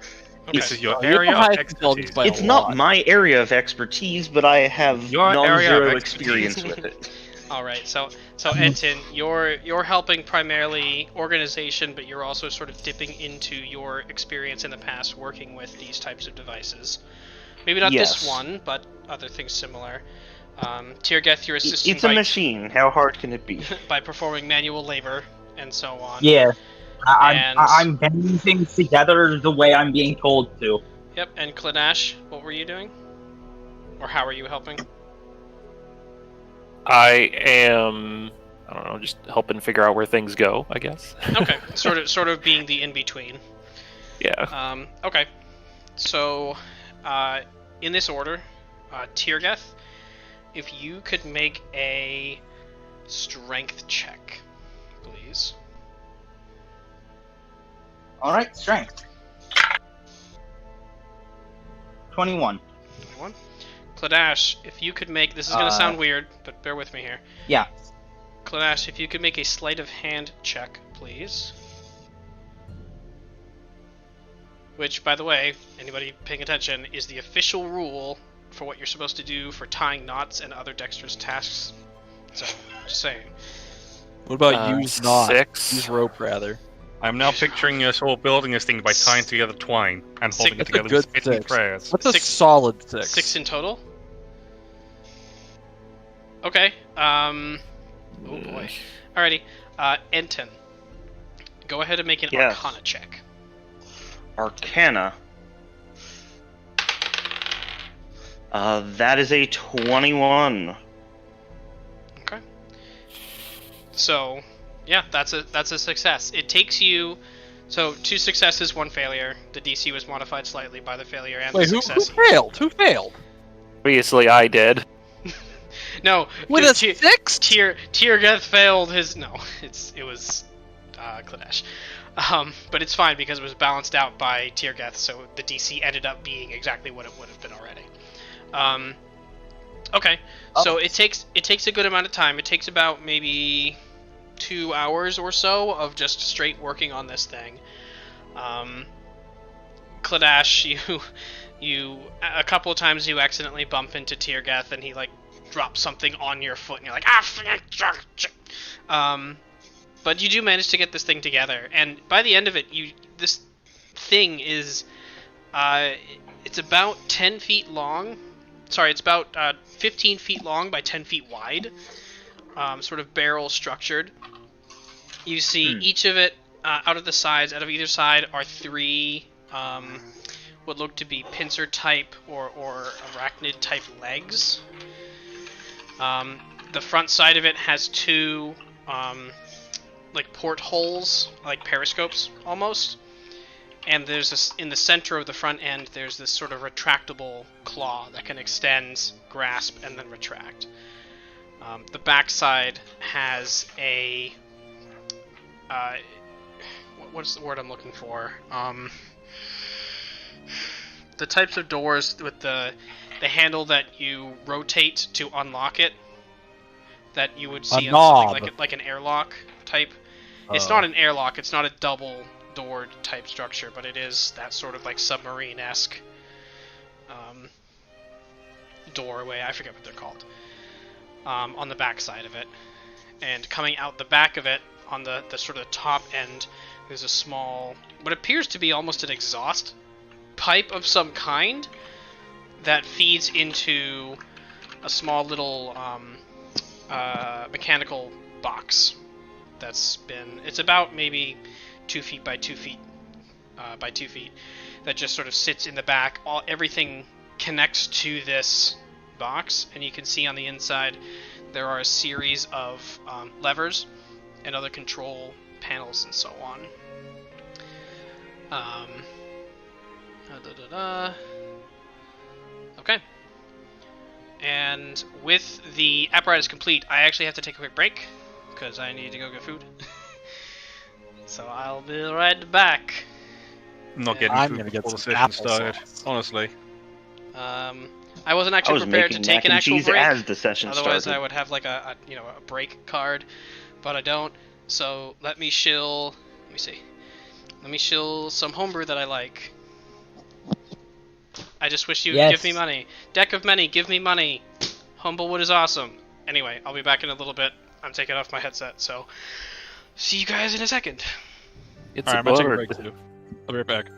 Okay. This is your You have area the of highest buildings expertise. by a It's not lot. my area of expertise, but I have Your area of non-zero expertise. experience with it. All right. So Enten, you're helping primarily organization, but you're also sort of dipping into your experience in the past working with these types of devices. Maybe not this Yes. one, but other things similar. Tyorrgeth, you're assisting It's a machine. How hard can it be? by performing manual labor and so on. Yeah, And- I'm getting things together the way I'm being told to. Yep, and Kledash, what were you doing? Or how are you helping? I am, I don't know, just helping figure out where things go, I guess. Okay, sort of being the in-between. Yeah. Okay. So, in this order, Tyorrgeth, if you could make a strength check, please. Alright, strength. 21. 21. Kledash, if you could make... This is going to sound weird, but bear with me here. Yeah. Kledash, if you could make a sleight of hand check, please. Which, by the way, anybody paying attention, is the official rule for what you're supposed to do for tying knots and other dexterous tasks. So, just saying. What about use knot? 6. Use rope, rather. I'm now picturing us all building this thing by tying together twine and holding it That's a together good with spitting 6. prayers. What's a 6 solid 6? 6 in total? Okay, oh boy. Alrighty, Enten. Go ahead and make an Yes. Arcana check. Arcana. That is a 21. Okay. So, yeah, that's a success. It takes you... So, 2 successes, 1 failure. The DC was modified slightly by the failure and Wait, the who success. failed? Who failed? Obviously, I did. No, With a 6? Tyorrgeth failed his... No, it was Kledash. But it's fine because it was balanced out by Tyorrgeth, so the DC ended up being exactly what it would have been already. Okay, so it takes a good amount of time. It takes about maybe 2 hours or so of just straight working on this thing. Kledash, A couple of times you accidentally bump into Tyorrgeth and he like drops something on your foot and you're like, but you do manage to get this thing together, and by the end of it, this thing is, it's about 10 feet long. Sorry, it's about 15 feet long by 10 feet wide, sort of barrel structured. You see each of it, out of either side, are 3 what look to be pincer type or arachnid type legs. The front side of it has 2 like portholes, like periscopes almost. And there's this, in the center of the front end, there's this sort of retractable claw that can extend, grasp, and then retract. The back side has a what's the word I'm looking for? The types of doors with the handle that you rotate to unlock it, that you would see on something like an airlock type. It's not an airlock. It's not a double doored type structure, but it is that sort of like submarine-esque doorway. I forget what they're called. On the back side of it, and coming out the back of it on the sort of top end, there's a small, what appears to be almost an exhaust pipe of some kind that feeds into a small little mechanical box it's about maybe 2 feet by 2 feet by 2 feet, that just sort of sits in the back. Everything connects to this box, and you can see on the inside there are a series of levers and other control panels and so on. Okay. And with the apparatus complete, I actually have to take a quick break because I need to go get food. So I'll be right back. I'm not getting I'm food gonna get before the some session started, applesauce. honestly. I wasn't actually prepared to take an actual break. As the session Otherwise, started. I would have like a break card, but I don't. So let me shill. Let me see. Let me shill some homebrew that I like. I just wish you would give me money. Deck of many, give me money. Humblewood is awesome. Anyway, I'll be back in a little bit. I'm taking off my headset, so see you guys in a second. It's Alright, a I'm gonna take a bird. break too. I'll be right back.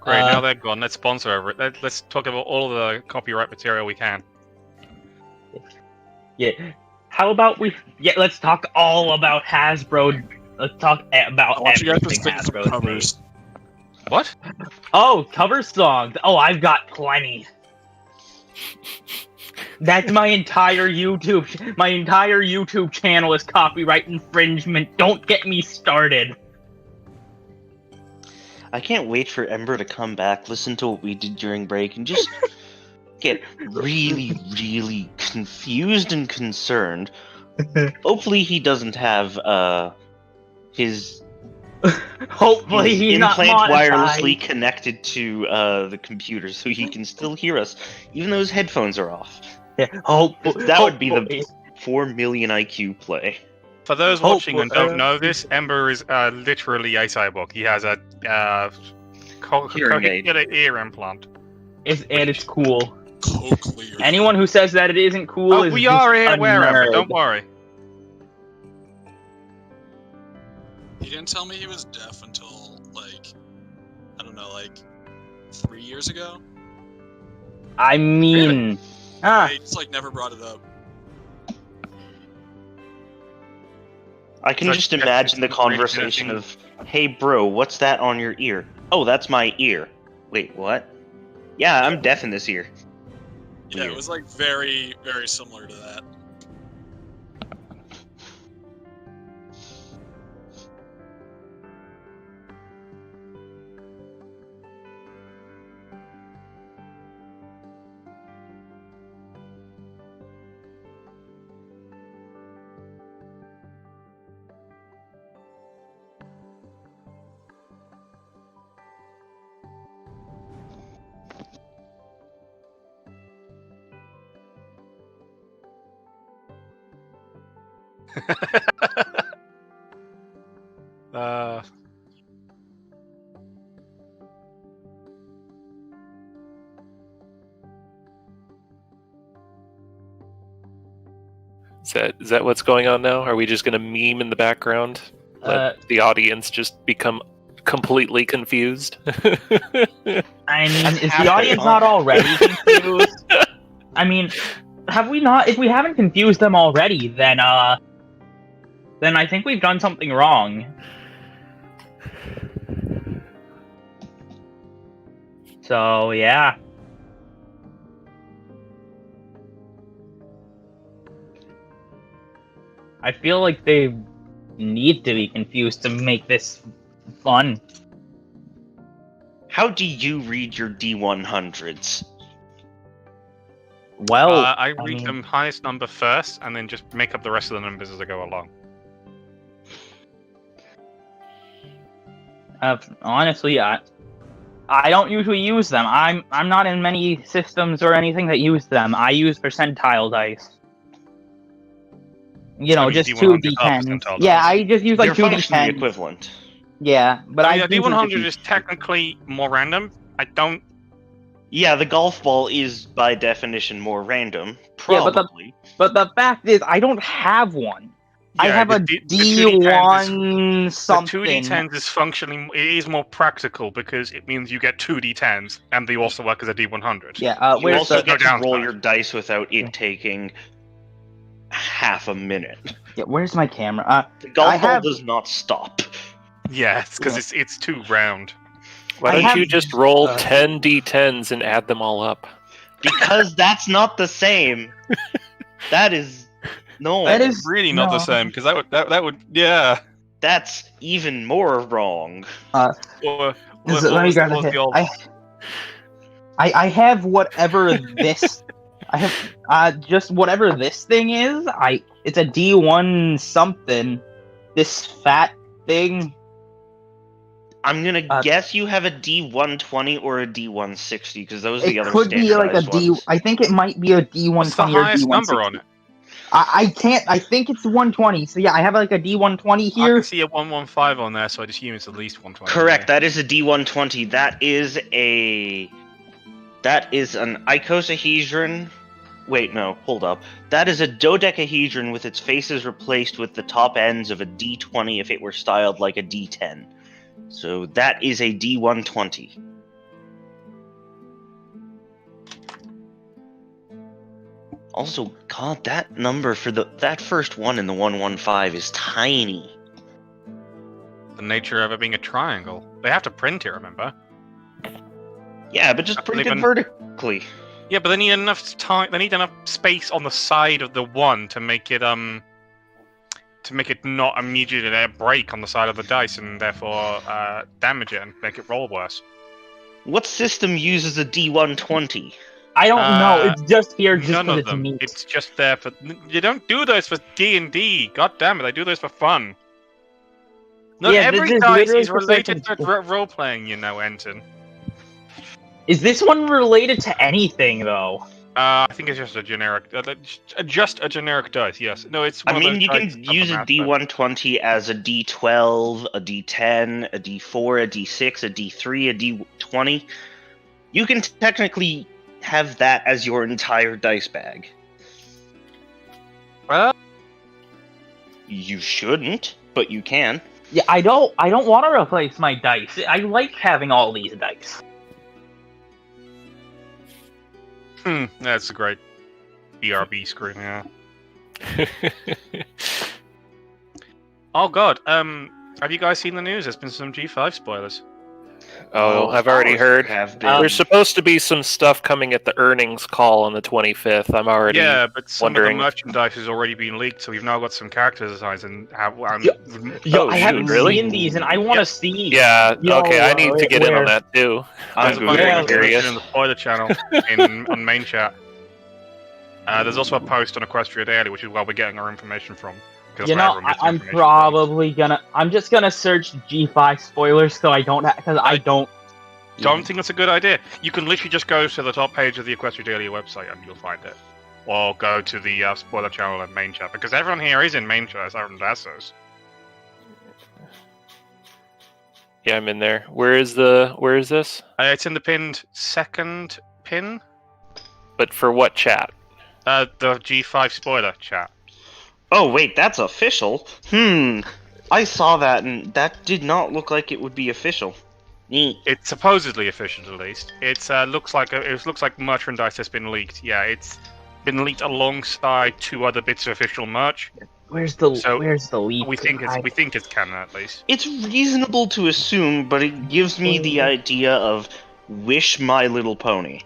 Great, now they're gone. Let's sponsor over it. Let's talk about all the copyright material we can. Yeah. How about let's talk all about Hasbro. Let's talk about I want you guys to everything sing some Hasbro's covers. made. What? Oh, cover songs. Oh, I've got plenty. That's my entire YouTube. My entire YouTube channel is copyright infringement. Don't get me started. I can't wait for Ember to come back, listen to what we did during break, and just get really, really confused and concerned. Hopefully he doesn't have his Hopefully he's not implant monetized. wirelessly connected to the computer so he can still hear us, even though his headphones are off. Yeah, That would be the 4 million IQ play. For those watching and Hopefully- don't know this, Ember is literally a cyborg. He has a Hearing aid. cochlear ear implant. It's cool. Cochlear. Anyone who says that it isn't cool Oh, is we just are a aware of it, nerd. don't worry. He didn't tell me he was deaf until, like, I don't know, like, 3 years ago? I mean, He just, like, never brought it up. I can So just that's imagine the just really conversation interesting. of, "Hey bro, what's that on your ear?" "Oh, that's my ear." "Wait, what?" "Yeah, I'm deaf in this ear." Yeah, Weird. it was, like, very, very similar to that. Is that what's going on now? Are we just going to meme in the background? Let the audience just become completely confused? I mean, is the audience not already confused? I mean, have we not? If we haven't confused them already, then I think we've done something wrong. So, yeah. I feel like they need to be confused to make this fun. How do you read your D100s? Well, I read them highest number first, and then just make up the rest of the numbers as I go along. Honestly, I don't usually use them. I'm not in many systems or anything that use them. I use percentile dice. You know, just 2d10. Yeah, I just use like 2d10 equivalent. Yeah, but I D100 is technically more random. I don't. Yeah, the golf ball is by definition more random. Probably. Yeah, but the fact is, I don't have one. Yeah, I have a D1 something. The 2d10s is functionally, it is more practical because it means you get 2d10s and they also work as a D100. Yeah, you also get to roll your dice without it taking half a minute. Yeah, where's my camera? The golf ball does not stop. Yeah, it's because it's too round. Why don't you just roll 10 d10s and add them all up? Because that's not the same. That is really not the same. Because that would yeah. That's even more wrong. Let me grab the I have whatever this. I have just whatever this thing is. It's a D1 something. This fat thing. I'm gonna guess you have a D120 or a D160 because those are the other. It could be like a D. Ones. I think it might be a D120 What's the or highest D160. number on it? I can't. I think it's 120. So yeah, I have like a D120 here. I can see a 115 on there, so I'd assume it's at least 120. Correct. That is a D120. That is an icosahedron. Wait, no, hold up. That is a dodecahedron with its faces replaced with the top ends of a D20 if it were styled like a D10. So that is a D120. Also, God, that number for that first one in the 115 is tiny. The nature of it being a triangle. They have to print it, remember? Yeah, but just print it vertically. Yeah, but they need enough time. They need enough space on the side of the one to make it not immediately break on the side of the dice and therefore damage it and make it roll worse. What system uses a D120? I don't know. It's just here just none of it's them. neat. It's just there for. You don't do those for D&D. God damn it! I do those for fun. Not every dice is related to role playing, you know, Enten. Is this one related to anything though? I think it's just a generic, dice. Yes. No, it's. I mean, you can use a D120 as a D12, a D10, a D4, a D6, a D3, a D20. You can technically have that as your entire dice bag. Well, you shouldn't, but you can. Yeah, I don't want to replace my dice. I like having all these dice. That's a great BRB screen, yeah. Oh god, have you guys seen the news? There's been some G5 spoilers. Oh, I've already heard. There's supposed to be some stuff coming at the earnings call on the 25th. I'm already but some of the merchandise has already been leaked, so we've now got some character designs and I haven't seen these, and I want to see. Yeah, okay, I need to get in on that too. There's a bunch of information in the spoiler channel on main chat. There's also a post on Equestria Daily, which is where we're getting our information from. You know, I'm probably gonna. I'm just gonna search G5 spoilers so I don't. Because I don't. Don't think that's a good idea. You can literally just go to the top page of the Equestria Daily website and you'll find it. Or go to the spoiler channel and main chat, because everyone here is in main chat, aside from Dásos. Yeah, I'm in there. Where is this? It's in the pinned second pin. But for what chat? The G5 spoiler chat. Oh wait, that's official. I saw that, and that did not look like it would be official. Neat. It's supposedly official, at least. It looks like merchandise has been leaked. Yeah, it's been leaked alongside 2 other bits of official merch. Where's the leak? We think it's canon, at least. It's reasonable to assume, but it gives me the idea of Wish My Little Pony.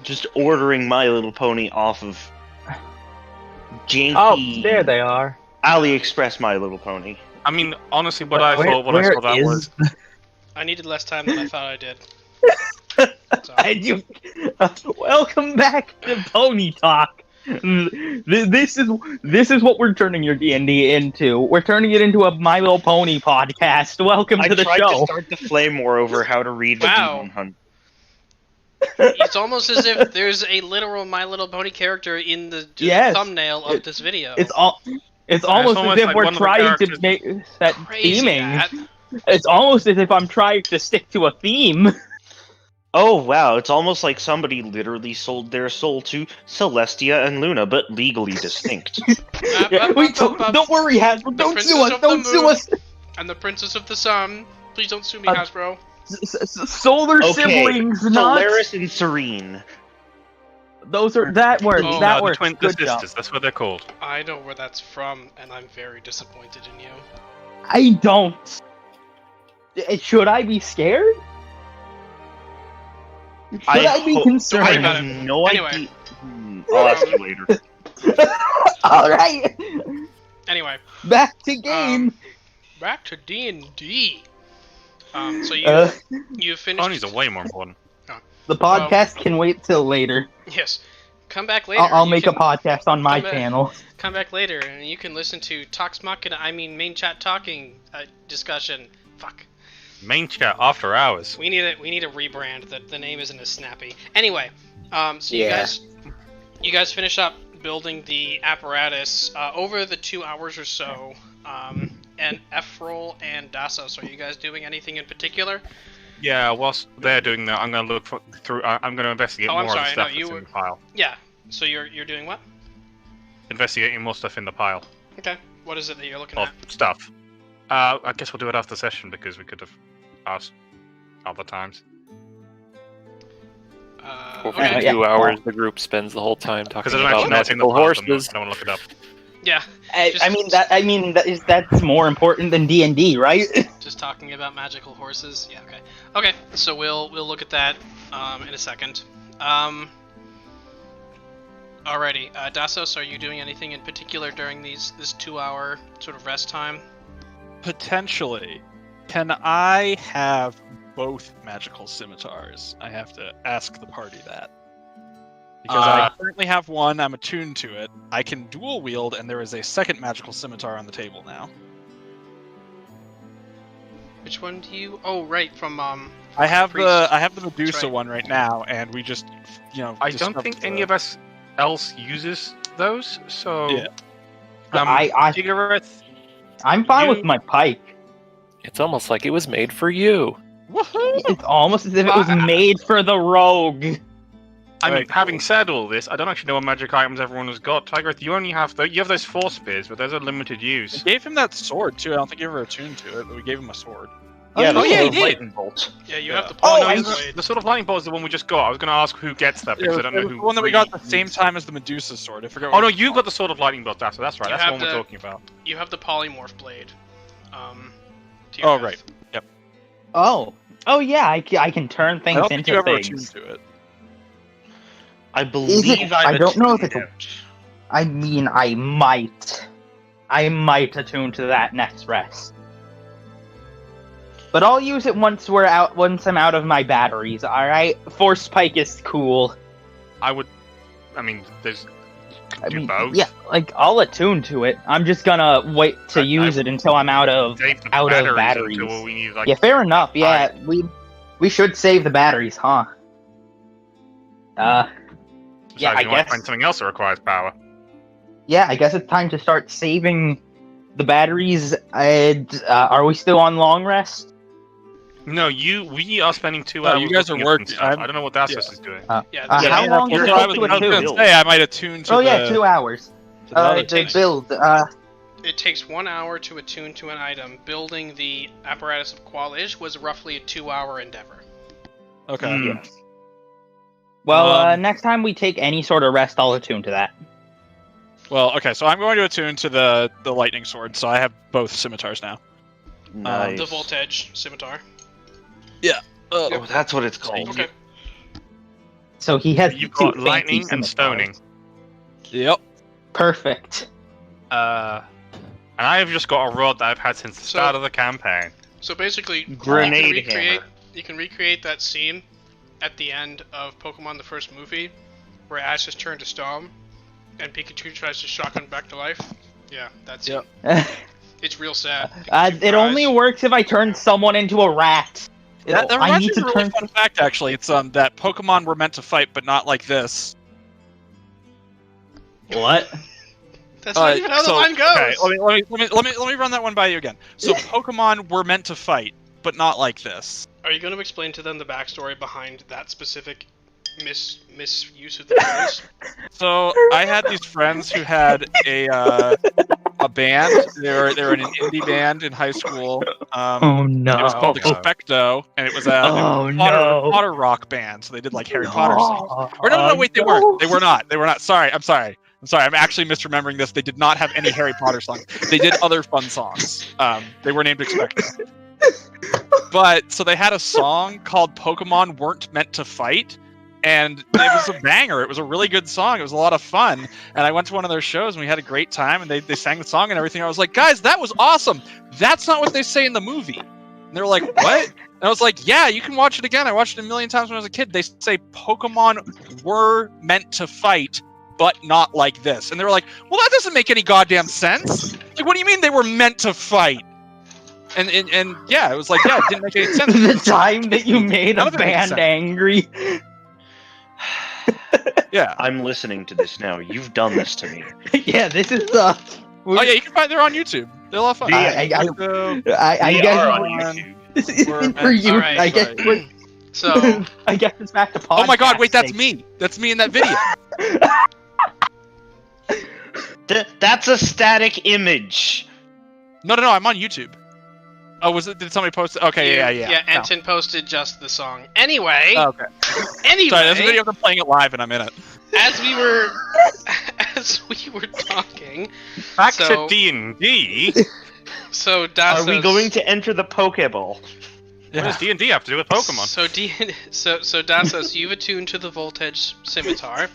Just ordering My Little Pony off of janky... Oh, there they are. AliExpress My Little Pony. I mean, honestly, what I thought when I saw that was... I needed less time than I thought I did. So. Welcome back to Pony Talk. This is what we're turning your D&D into. We're turning it into a My Little Pony podcast. Welcome to the show. I tried to start the flame war over how to read the Demon Hunt. It's almost as if there's a literal My Little Pony character in the thumbnail of this video. It's almost as if we're trying to make that theming. It's almost as if I'm trying to stick to a theme. Oh wow, it's almost like somebody literally sold their soul to Celestia and Luna, but legally distinct. Don't worry, Hasbro, don't sue us! And the Princess of the Sun. Please don't sue me, Hasbro. Solar siblings, not... Solaris and Serene. That works, that works. The twin sisters, that's what they're called. I know where that's from, and I'm very disappointed in you. I don't. Should I be scared? Should I be concerned? I have no idea. I'll ask you later. Alright. Anyway. Back to game. Back to D&D. So you finished... Ponies are way more important. The podcast can wait till later. Yes. Come back later. I'll make a podcast on my channel. Come back later, and you can listen to Talks Machina, main chat talking discussion. Fuck. Main chat after hours. We need a rebrand. The name isn't as snappy. Anyway, so you guys finish up building the apparatus over the 2 hours or so. And Efferil and Dásos, are you guys doing anything in particular? Yeah, whilst they're doing that, I'm going to look through. I'm going to investigate more of the stuff that's in the pile. Yeah. So you're doing what? Investigating more stuff in the pile. Okay. What is it that you're looking at? Stuff. I guess we'll do it after session because we could have asked other times. For 2 hours, the group spends the whole time talking about magical horses. I don't want to look it up. Yeah. That's more important than D&D, right? Just talking about magical horses. Yeah. Okay. Okay. So we'll look at that in a second. Alrighty. Dásos, are you doing anything in particular during this 2 hour sort of rest time? Potentially. Can I have both magical scimitars? I have to ask the party that. Because I currently have one, I'm attuned to it. I can dual wield, and there is a second magical scimitar on the table now. Which one do you? Oh, right, from I have the Medusa one right now, and we just I don't think any of us else uses those, so yeah. Tyorrgeth, I'm fine with my pike. It's almost like it was made for you. Woohoo! It's almost as if it was made for the rogue. I mean, having said all this, I don't actually know what magic items everyone has got. Tyorrgeth, you only have you have those 4 spears, but those are limited use. We gave him that sword too. I don't think he ever attuned to it, but we gave him a sword. Yeah, he did. Lightning bolt. Yeah, you have the the sword of lightning bolt is the one we just got. I was going to ask who gets that because I don't know who. The one that we got at the same time as the Medusa sword. I forget. Oh no, you got the sword of lightning bolt. That's right. That's the one we're talking about. You have the polymorph blade. Oh right. Yep. Oh yeah, I can turn things I don't think into you ever things. attuned to it. I believe I don't know if it's. I mean, I might attune to that next rest. But I'll use it once I'm out of my batteries. All right, Force Pike is cool. There's. Both. Yeah, I'll attune to it. I'm just gonna wait to use it until I'm out of batteries. We need, yeah, fair enough. Yeah, we should save the batteries, huh? Yeah, I guess. Find something else that requires power. Yeah, I guess it's time to start saving the batteries. Are we still on long rest? No, we are spending 2 hours. You guys are working. I don't know what Dásos is doing. How long does it take to attune? I might attune to 2 hours. another takes- thing. build. It takes 1 hour to attune to an item. Building the apparatus of Kwalish was roughly a 2-hour endeavor. Okay. Well, next time we take any sort of rest, I'll attune to that. Well, okay, so I'm going to attune to the lightning sword, so I have both scimitars now. Nice. The Voltage Scimitar. Oh, that's what it's called. Okay. So he has You've two got lightning fancy and scimitars. stoning. Yep. Perfect. And I've just got a rod that I've had since the start of the campaign. So basically, Grenade hammer. You can recreate that scene at the end of Pokemon the first movie, where Ash is turned to stone, and Pikachu tries to shotgun back to life. Yeah, that's Yep. it's real sad. It Pikachu only cries. works if I turn someone into a rat. That I reminds need me to of a really turn. fun fact, actually. It's that Pokemon were meant to fight, but not like this. What? That's not even how the line goes. Okay, let me run that one by you again. So Pokemon were meant to fight, but not like this. Are you going to explain to them the backstory behind that specific misuse of the phrase? So I had these friends who had a band. They were in an indie band in high school. Oh no! It was called God. Expecto, and it was a Oh, no. Potter rock band. So they did like Harry Potter songs. Or no, wait, they weren't. They were not. Sorry, I'm sorry. I'm actually misremembering this. They did not have any Harry Potter songs. They did other fun songs. They were named Expecto. But so they had a song called "Pokemon Weren't Meant to Fight." And it was a banger. It was a really good song. It was a lot of fun. And I went to one of their shows and we had a great time. And they sang the song and everything. I was like, guys, that was awesome. That's not what they say in the movie. And they were like, what? And I was like, yeah, you can watch it again. I watched it a million times when I was a kid. They say Pokemon were meant to fight, but not like this. And they were like, well, that doesn't make any goddamn sense. Like, what do you mean they were meant to fight? And yeah, it was like, yeah, it didn't make any sense. The time that you made None a of it makes band sense. angry. Yeah. I'm listening to this now. You've done this to me. Yeah, this is Oh yeah, you can find. They're on YouTube. They're a lot of fun. I guess this isn't for you. Alright, I guess. So, I guess it's back to Oh my god, wait, that's podcasting. me. That's me in that video. That's a static image. No, I'm on YouTube. Oh, did somebody post it? Okay, yeah. Yeah, No. Enten posted just the song. Anyway, Oh, okay. anyway, Sorry, there's a video of them playing it live and I'm in it. as we were talking, Back So- to D&D. so Dásos, Are we going to enter the Pokeball? What does D&D have to do with Pokemon? So Dásos, you've attuned to the Voltage Scimitar.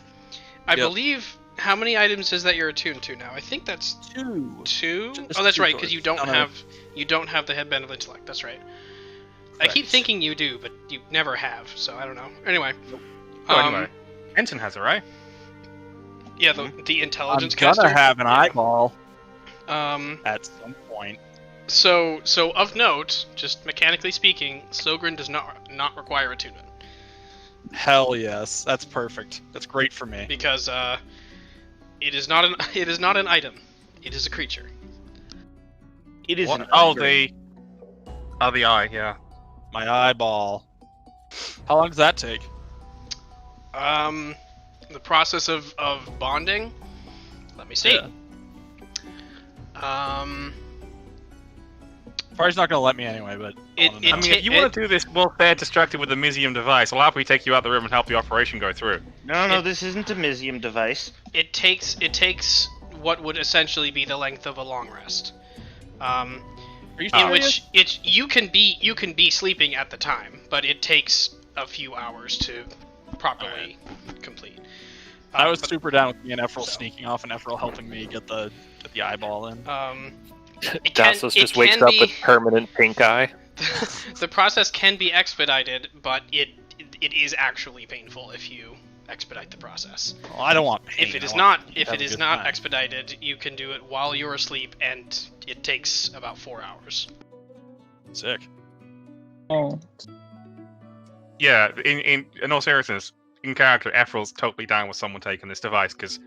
I Yep. believe. How many items is that you're attuned to now? I think that's 2. 2. Just Oh, that's 2 right, because you don't swords. have the headband of intellect. That's right. I Correct. keep thinking you do, but you never have. So I don't know. Anyway. Oh, anyway. Enten has it, right? Yeah, the I'm intelligence gonna caster. have an eyeball Um. at some point. So of note, just mechanically speaking, Sogren does not require attunement Hell yes, that's perfect. That's great for me. because it is not an item. It is a creature. It is What? an Oh, upgrade. the eye, yeah. My eyeball. How long does that take? The process of bonding. Let me see. Yeah. Probably not gonna let me anyway, but It- I it I mean, if you want to do this while they're distracted with the Mizium device, I'll happily take you out the room and help the operation go through. No, this isn't a Mizium device. It takes what would essentially be the length of a long rest. Are you In serious? which you can be sleeping at the time, but it takes a few hours to properly complete. I was But, super down with me and Efferil so. sneaking off and Efferil helping me get the eyeball in. Dásos just wakes up with permanent pink eye. The process can be expedited, but it is actually painful if you expedite the process. Well, I don't want pain. If it I is want not to have a good time. expedited, you can do it while you're asleep, and it takes about 4 hours. Sick. Oh. Yeah, in all seriousness, in character, Efferil's totally down with someone taking this device, because,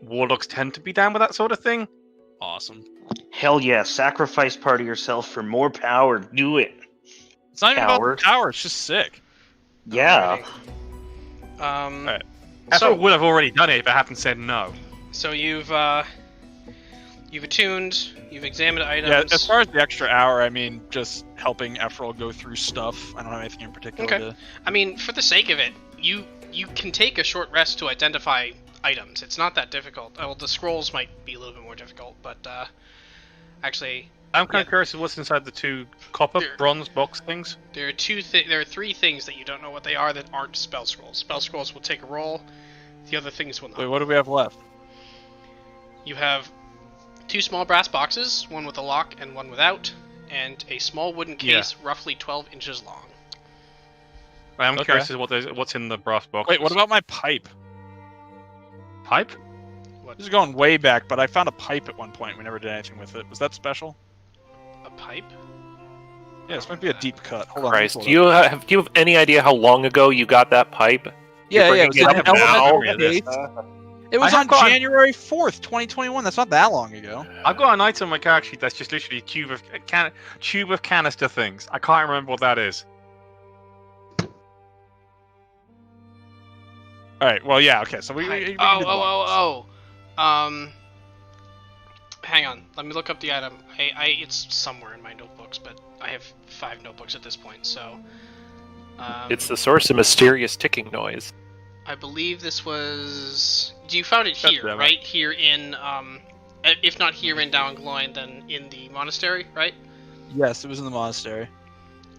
Warlocks tend to be down with that sort of thing. Awesome. Hell yeah, sacrifice part of yourself for more power. Do it. It's not even about Coward. the power. It's just sick. Yeah. Alright. Alright. Efferil So, would have already done it if I hadn't said no. So you've attuned, you've examined items. Yeah, as far as the extra hour, I mean, just helping Efferil go through stuff. I don't have anything in particular Okay. to... I mean, for the sake of it, you can take a short rest to identify items. It's not that difficult. Well, the scrolls might be a little bit more difficult, but actually, I'm kind of curious of what's inside the 2 copper bronze box things. there are there are 3 things that you don't know what they are that aren't spell scrolls. Spell scrolls will take a roll. The other things will not. Wait, what do we have left? You have 2 small brass boxes, one with a lock and one without, and a small wooden case roughly 12 inches long. I'm curious as what's in the brass box. Wait, what about my pipe? Pipe? What? This is going way back, but I found a pipe at one point. We never did anything with it. Was that special? A pipe? Yeah, this might be a deep cut. Hold on. Christ, do you have any idea how long ago you got that pipe? Yeah, You're it was bringing an it up now? elemental case. It was on January 4th, 2021. That's not that long ago. I've got an item on my character sheet that's just literally a tube of canister things. I can't remember what that is. All right. Well, yeah. Okay. So we did one. Hang on. Let me look up the item. It's somewhere in my notebooks, but I have 5 notebooks at this point, so. It's the source of mysterious ticking noise. I believe this was. You found it here, God damn it. right? Here in, if not here in Downgloin, then in the monastery, right? Yes, it was in the monastery.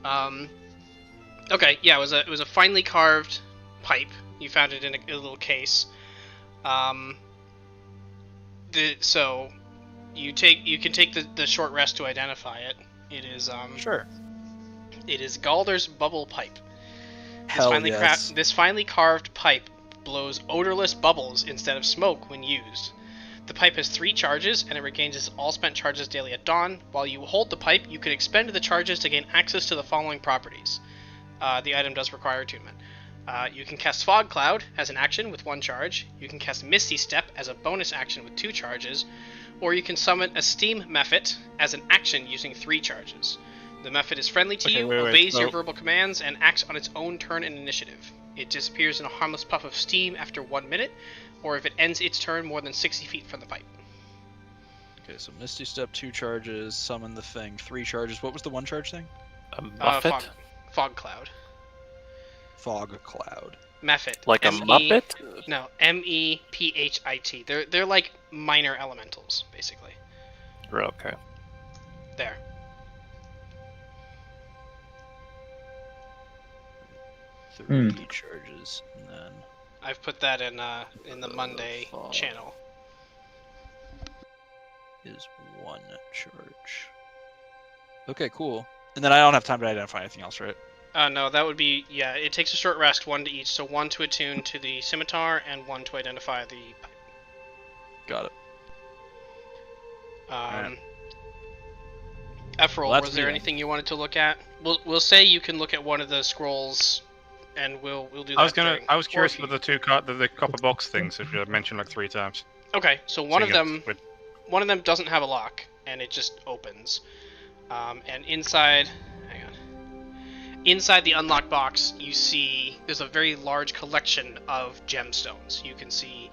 Okay, yeah, it was a finely carved pipe. You found it in a little case. So you can take the short rest to identify it. It is Sure. It is Galder's bubble pipe. Hell yes. This finely carved pipe blows odorless bubbles instead of smoke when used. The pipe has 3 charges, and it regains its all spent charges daily at dawn. While you hold the pipe, you can expend the charges to gain access to the following properties. The item does require attunement. You can cast Fog Cloud as an action with 1 charge. You can cast Misty Step as a bonus action with 2 charges. Or you can summon a Steam Mephit as an action using 3 charges. The Mephit is friendly to you, obeys your verbal commands, and acts on its own turn and initiative. It disappears in a harmless puff of steam after 1 minute, or if it ends its turn more than 60 feet from the pipe. Okay, so Misty Step, 2 charges, summon the thing, 3 charges. What was the 1 charge thing? A Muppet? Fog Cloud. Fog Cloud. Mephit. Like a Muppet? No, Mephit. They're like minor elementals, basically. Okay. There. Three charges, and then I've put that in the Monday channel. Is 1 charge. Okay, cool. And then I don't have time to identify anything else, right? No, that would be, yeah, it takes a short rest, 1 to each, so 1 to attune to the scimitar, and 1 to identify the pipe. Got it. Alright. Efferil, Well, was there anything you wanted to look at? We'll say you can look at one of the scrolls, and we'll do that. I was curious about the 2 the copper box things that you mentioned like 3 times. Okay, so one of them doesn't have a lock, and it just opens. And inside, hang on. Inside the unlocked box, you see there's a very large collection of gemstones. You can see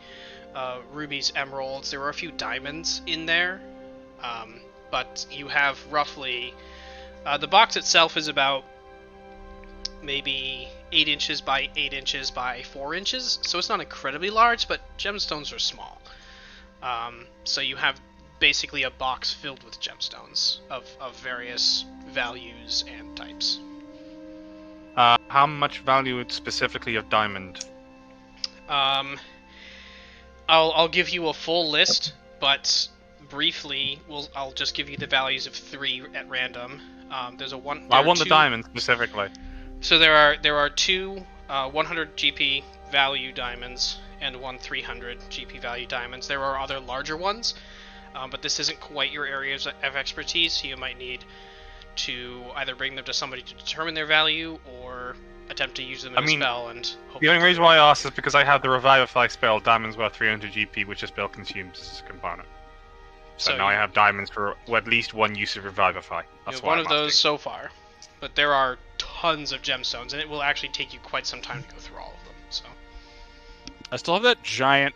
rubies, emeralds. There are a few diamonds in there, but you have roughly the box itself is about maybe 8 inches by 8 inches by 4 inches, so it's not incredibly large, but gemstones are small. So you have basically a box filled with gemstones of various values and types. How much value specifically of diamond? I'll give you a full list, but briefly, I'll just give you the values of 3 at random. There's a one. I want the diamond specifically. So there are 2 100 GP value diamonds and 1 300 GP value diamonds. There are other larger ones, but this isn't quite your area of expertise, so you might need to either bring them to somebody to determine their value or attempt to use them in a spell and hope. The only reason why I asked is because I have the Revivify spell, diamonds worth 300 GP, which a spell consumes as a component. So now I have diamonds for at least 1 use of Revivify. That's one of those so far, but there are tons of gemstones, and it will actually take you quite some time to go through all of them. So I still have that giant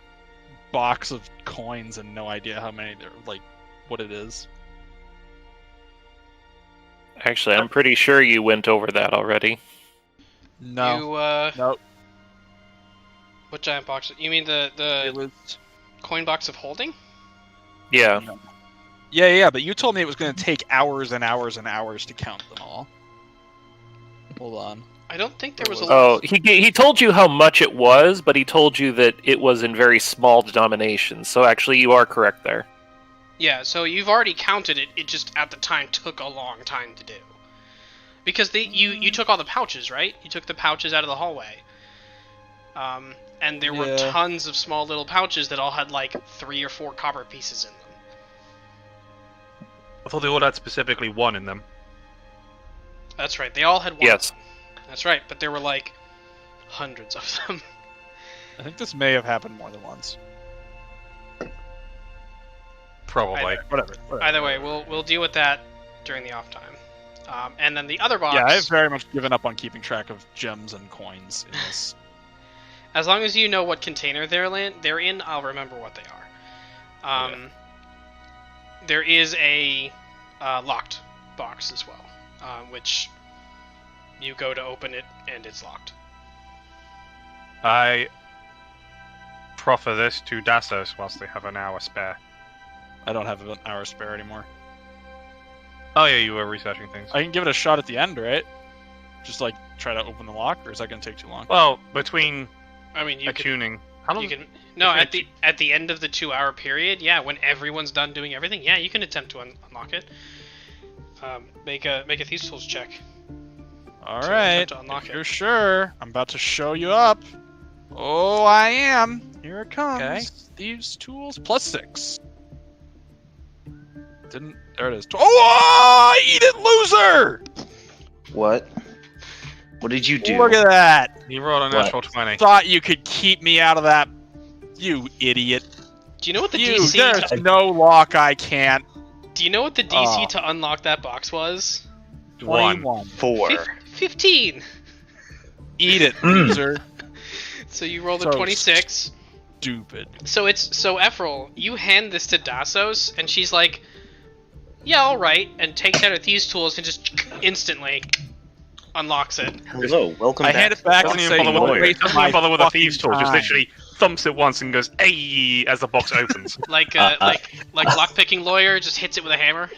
box of coins and no idea how many they're like, what it is. Actually, I'm pretty sure you went over that already. No. You, Nope. What giant box? You mean It the was. coin box of holding? Yeah. Yeah, but you told me it was going to take hours and hours and hours to count them all. Hold on. I don't think there was a Oh, he told you how much it was, but he told you that it was in very small denominations. So actually, you are correct there. Yeah, so you've already counted it. It just at the time took a long time to do. Because you took all the pouches, right? You took the pouches out of the hallway. And there were tons of small little pouches that all had like 3 or 4 copper pieces in them. I thought they all had specifically 1 in them. That's right. They all had one. Yes. That's right, but there were like hundreds of them. I think this may have happened more than once. Probably. Whatever. Either way, we'll deal with that during the off time. And then the other box. Yeah, I've very much given up on keeping track of gems and coins in this. As long as you know what container they're in, I'll remember what they are. There is a locked box as well, which you go to open it and it's locked. I proffer this to Dásos whilst they have an hour spare. I don't have an hour spare anymore. Oh yeah, you were researching things. I can give it a shot at the end, right? Just like try to open the lock, or is that going to take too long? Well, between I mean, you attuning. How long? You can no at the end of the 2-hour period. Yeah, when everyone's done doing everything. Yeah, you can attempt to unlock it. Make a Thieves Tools check. All to right, attempt to unlock if it. you're sure. I'm about to show you up. Oh, I am. Here it comes. Okay. Thieves Tools +6. Didn't. There it is. Oh, eat it, loser! What? What did you do? Look at that. You rolled a natural 20. Thought you could keep me out of that. You idiot. Do you know what the You, DC? there's no lock I can't. Do you know what the DC to unlock that box was? 21. 4. 15. Eat it, loser. So you rolled a So 26. Stupid. So Efferil, you hand this to Dásos, and she's like, "Yeah, all right," and takes out her Thieves Tools and just instantly unlocks it. Hello, welcome I back. hand it back Doesn't and even say, bother "Don't with, waste doesn't my even bother with a fucking thieves tool. Just time." literally thumps it once and goes "Ay" as the box opens. Like lockpicking lawyer just hits it with a hammer.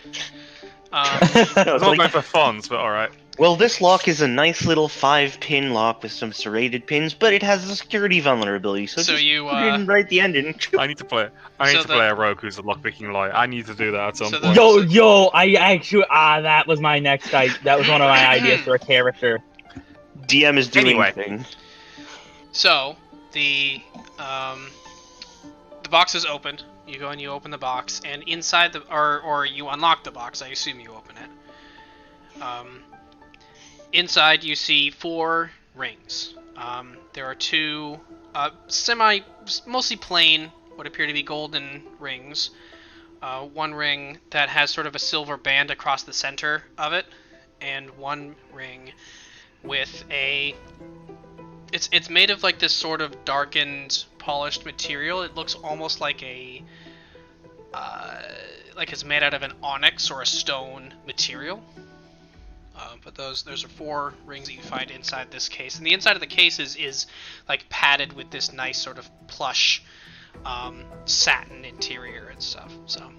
It's not going for funds, but all right. Well, this lock is a nice little 5-pin lock with some serrated pins, but it has a security vulnerability, so So just you, put it in right at the end and... I need to play. I need So to play a rogue who's a lockpicking lawyer. I need to do that at some So point. Yo, I actually, that was my next that was one of my ideas for a character. DM is doing Anyway. thing. So the box is opened. You go and you open the box, and inside the or you unlock the box. I assume you open it. Inside you see 4 rings. There are 2 mostly plain, what appear to be golden rings. One ring that has sort of a silver band across the center of it, and one ring with a... It's made of like this sort of darkened, polished material. It looks almost like a... like it's made out of an onyx or a stone material. But those are 4 rings that you find inside this case, and the inside of the case is like padded with this nice sort of plush satin interior and stuff. So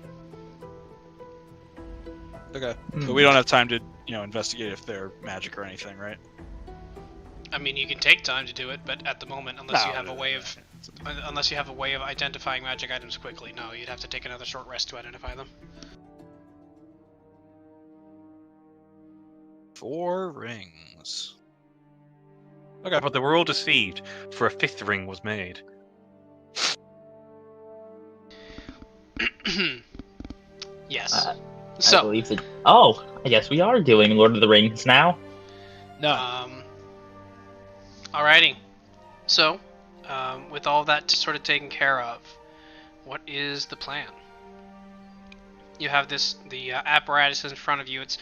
Okay. But we don't have time to, investigate if they're magic or anything, right? I mean, you can take time to do it, but at the moment, unless you have a way of identifying magic items quickly, no, you'd have to take another short rest to identify them. 4 rings. Okay, but they were all deceived, for a 5th ring was made. Yes. I So, believe that. Oh, I guess we are doing Lord of the Rings now. No. Alrighty. So, with all that sort of taken care of, what is the plan? You have the apparatus in front of you. It's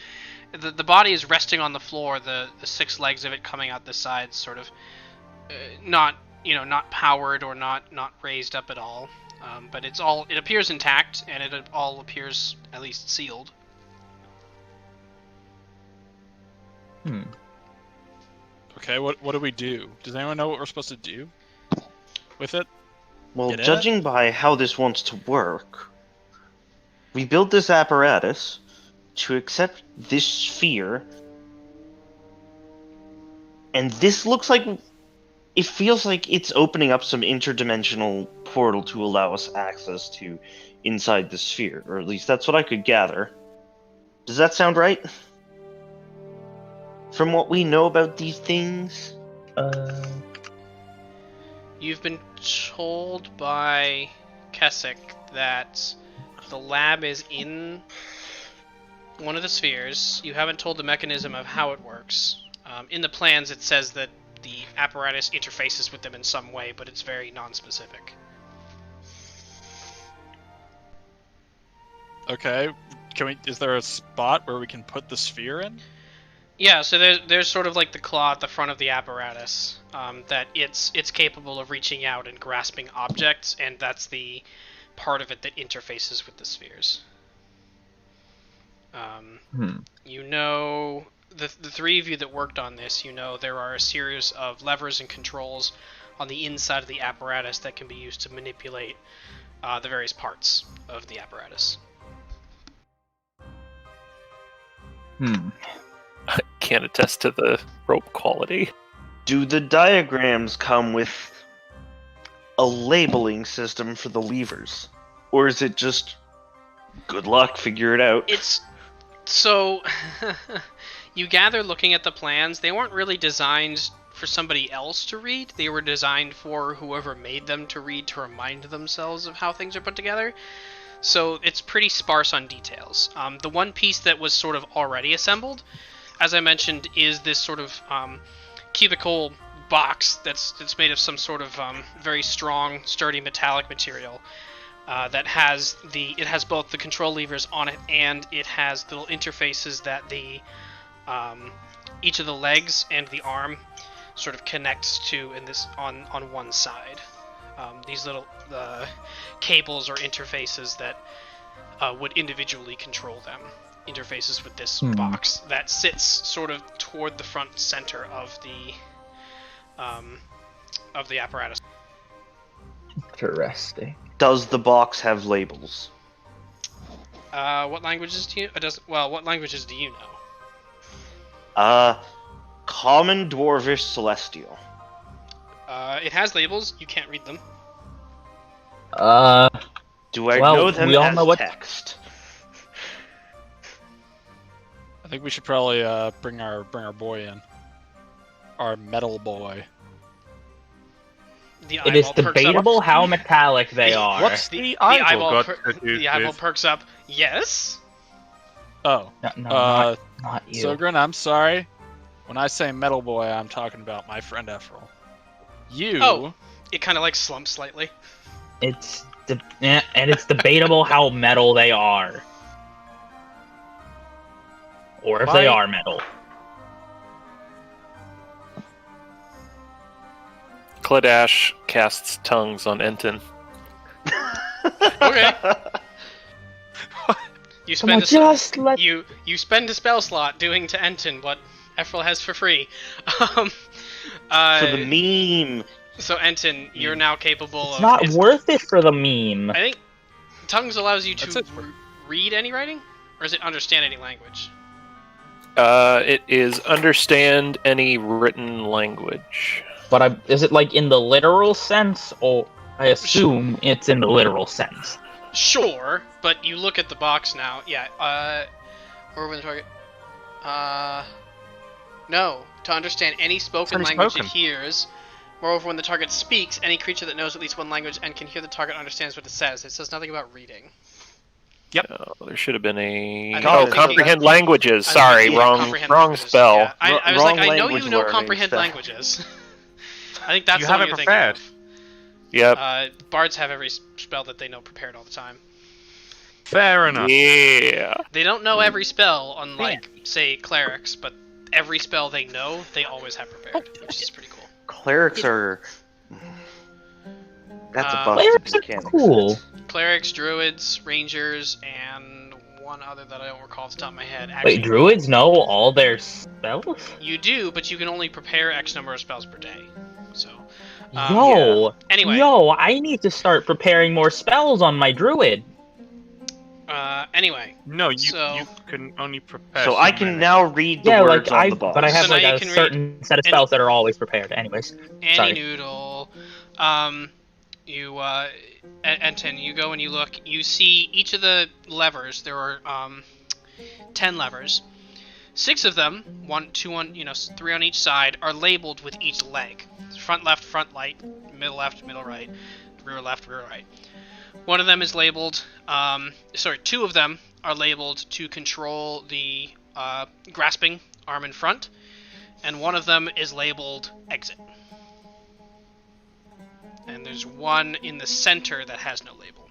the body is resting on the floor. The 6 legs of it coming out the sides, sort of not powered or not raised up at all. But it appears intact, and it all appears at least sealed. Okay, what do we do? Does anyone know what we're supposed to do with it? Well, Get it? judging by how this wants to work, we built this apparatus to accept this sphere, and this looks like... It feels like it's opening up some interdimensional portal to allow us access to inside the sphere, or at least that's what I could gather. Does that sound right? From what we know about these things? You've been told by Keswick that the lab is in one of the spheres. You haven't told the mechanism of how it works. In the plans, it says that the apparatus interfaces with them in some way, but it's very non-specific. Okay, is there a spot where we can put the sphere in? Yeah, so there's sort of like the claw at the front of the apparatus, that it's capable of reaching out and grasping objects, and that's the part of it that interfaces with the spheres. You know, the three of you that worked on this, you know there are a series of levers and controls on the inside of the apparatus that can be used to manipulate the various parts of the apparatus. I can't attest to the rope quality. Do the diagrams come with a labeling system for the levers? Or is it just, good luck, figure it out? It's... So... You gather looking at the plans, they weren't really designed for somebody else to read. They were designed for whoever made them to read to remind themselves of how things are put together. So it's pretty sparse on details. The one piece that was sort of already assembled, as I mentioned, is this sort of cubical box that's made of some sort of very strong, sturdy metallic material that has both the control levers on it, and it has little interfaces that the each of the legs and the arm sort of connects to in this on one side. These little cables or interfaces that would individually control them. Interfaces with this box that sits sort of toward the front center of the apparatus. Interesting. Does the box have labels? What languages do you? What languages do you know? Common, Dwarvish, Celestial. It has labels. You can't read them. Do I know them we all as know what... text? I think we should probably bring our boy in. Our metal boy. It is debatable how metallic they are. What's the eyeball? The eyeball perks up. Yes. Oh. No, not you. Sogren, I'm sorry. When I say metal boy, I'm talking about my friend Efferil. You. Oh. It kind of like slumps slightly. It's debatable how metal they are, or if they are metal. Kledash casts tongues on Enten. Okay. You spend you spend a spell slot doing to Enten what Efferil has for free. For the meme. So Enten, you're now capable It's not worth it for the meme. I think tongues allows you to read any writing, or does it understand any language? It is understand any written language. But is it like in the literal sense, or I assume it's in the literal sense? Sure, but you look at the box now. Yeah. Or when the target. No. To understand any spoken language it hears. Moreover, when the target speaks, any creature that knows at least one language and can hear the target understands what it says. It says nothing about reading. Yep. There should have been a... comprehend languages. Sorry, wrong spell. Yeah. I was like, I know you know comprehend languages. I think that's you the one have it you're prepared. thinking of. Yep. Bards have every spell that they know prepared all the time. Fair enough. Yeah. They don't know every spell, unlike, say, clerics, but every spell they know, they always have prepared, which is pretty cool. Clerics are... That's a Um, busted Clerics are mechanic. cool. Clerics, druids, rangers, and one other that I don't recall off the top of my head. Wait, druids know all their spells? You do, but you can only prepare X number of spells per day. So, Anyway, I need to start preparing more spells on my druid. Anyway. No, you So- can only prepare. So I can now read the Yeah, words like on the box. but I have So now like you a can read certain set of any- spells that are always prepared. Anyways, Annie Sorry. Noodle. Enten, you go and you look. You see each of the levers. There are 10 levers. 6 of them, 1, 2, 1, 3 on each side, are labeled with each leg. Front left, front right, middle left, middle right, rear left, rear right. One of them is labeled. 2 of them are labeled to control the grasping arm in front, and one of them is labeled exit. And there's one in the center that has no label.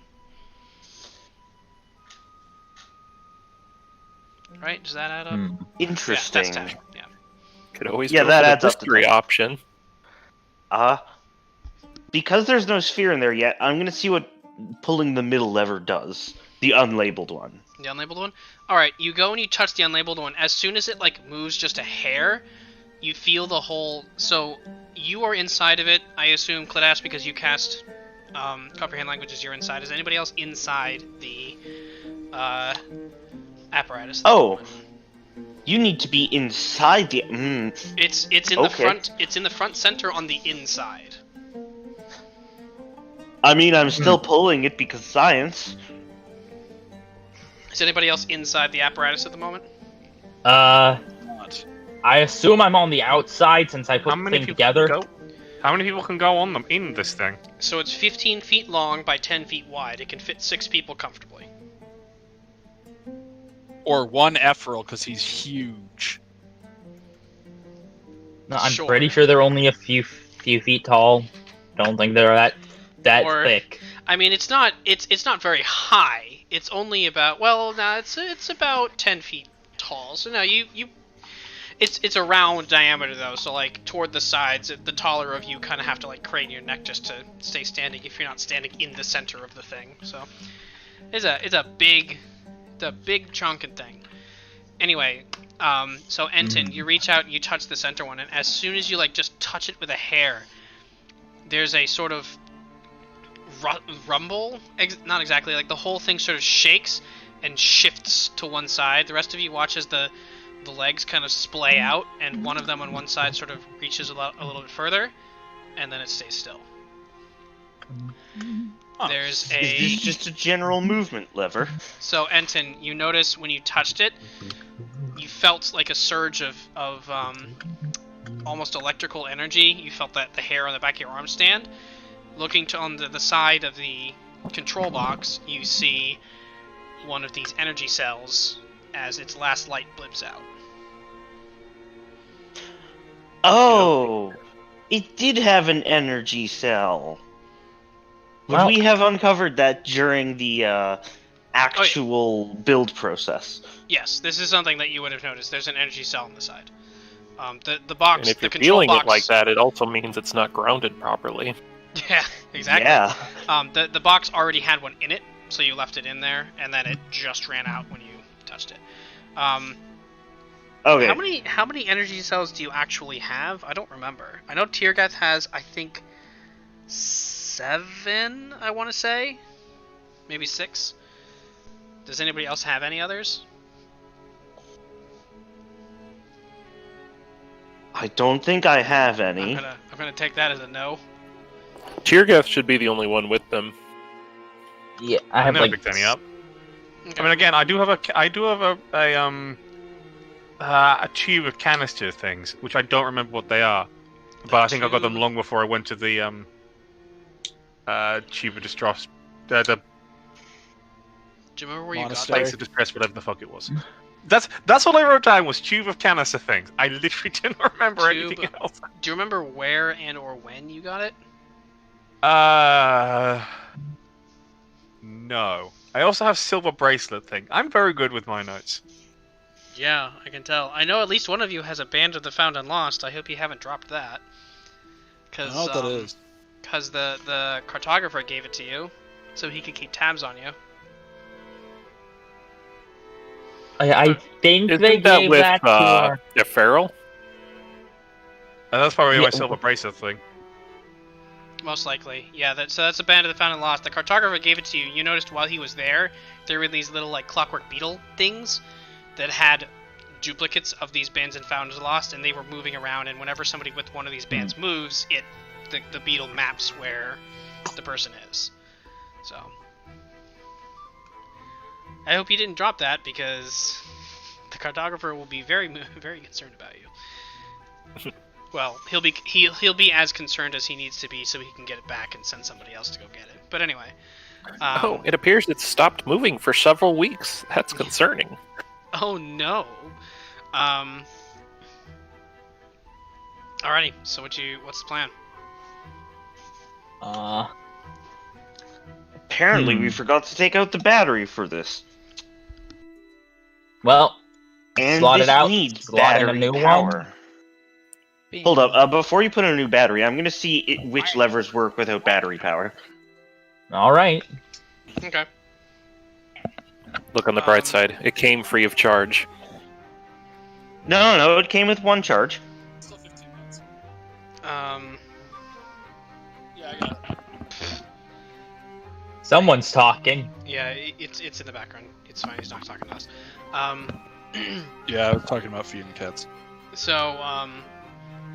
Right? Does that add up? Interesting. Yeah, that's 10. Yeah. Could always Yeah, go that for the adds up to mystery 10. option. Because there's no sphere in there yet, I'm gonna see what pulling the middle lever does. The unlabeled one. The unlabeled one? Alright, you go and you touch the unlabeled one. As soon as it, moves just a hair, you feel the whole... So, you are inside of it, I assume, Kledash, because you cast Comprehend Languages, you're inside. Is anybody else inside the apparatus? Oh! You need to be inside the... It's in the front. It's in the front center on the inside. I mean, I'm still pulling it because science. Is anybody else inside the apparatus at the moment? Not. I assume I'm on the outside since I put the thing together. How many people can go on them in this thing? So it's 15 feet long by 10 feet wide. It can fit 6 people comfortably. Or one Efferil, because he's huge. No, I'm Sure. pretty sure they're only a few feet tall. Don't think they're that Or- thick. I mean, it's not very high. It's only about it's about 10 feet tall. So no, it's a round diameter though. So toward the sides, the taller of you kind of have to crane your neck just to stay standing if you're not standing in the center of the thing. So it's a big chunkin' thing. Anyway, so Enten, you reach out and you touch the center one, and as soon as you just touch it with a hair, there's a sort of rumble, not exactly, the whole thing sort of shakes and shifts to one side. The rest of you watch as the legs kind of splay out, and one of them on one side sort of reaches a little bit further, and then it stays still. There's a... Is this just a general movement lever? So, Enten, you notice when you touched it, you felt a surge of almost electrical energy. You felt that the hair on the back of your arm stand. Looking on the side of the control box, you see one of these energy cells as its last light blips out. Oh! It did have an energy cell. Would Well- we have uncovered that during the actual build process? Yes, this is something that you would have noticed. There's an energy cell on the side. The box, And if the you're control feeling box... it like that, it also means it's not grounded properly. Yeah, exactly. Yeah. The box already had one in it, so you left it in there, and then it just ran out when you touched it. Okay. How many energy cells do you actually have? I don't remember. I know Tyorrgeth has, I think, 7, I want to say. Maybe 6. Does anybody else have any others? I don't think I have any. I'm gonna take that as a no. Tyorrgeth should be the only one with them. Yeah, I have never picked any up. Okay. I mean, again, I do have a tube of canister things, which I don't remember what they are, but I think I got them long before I went to the tube of distress, the Do you remember where you got Monastery. that? place of distress, whatever the fuck it was. That's all I wrote down was tube of canister things. I literally didn't remember Tube. anything else. Do you remember where and or when you got it? No. I also have silver bracelet thing. I'm very good with my notes. Yeah, I can tell. I know at least one of you has a Band of the Found and Lost. I hope you haven't dropped that. I don't know what that is. Because the cartographer gave it to you, so he could keep tabs on you. I think Isn't they that gave with that to our... Efferil? And that's probably Yeah. my silver bracelet thing. Most likely, yeah. So that's a band of the found and lost. The cartographer gave it to you. You noticed while he was there were these little like clockwork beetle things that had duplicates of these bands and found and lost, and they were moving around. And whenever somebody with one of these bands moves, the beetle maps where the person is. So I hope you didn't drop that, because the cartographer will be very very concerned about you. Well, he'll be as concerned as he needs to be, so he can get it back and send somebody else to go get it. But anyway. It appears it's stopped moving for several weeks. That's concerning. Oh no. Alrighty. So what's the plan? Apparently, we forgot to take out the battery for this. Well, And slot this it out. needs Slot in a battery new power. one. Hold up. Before you put in a new battery, I'm going to see which levers work without battery power. All right. Okay. Look on the bright side. It came free of charge. No, it came with one charge. Still 15 minutes. Yeah, I got it. Someone's talking. Yeah, it's in the background. It's fine. He's not talking to us. Yeah, I was talking about feeding cats. So,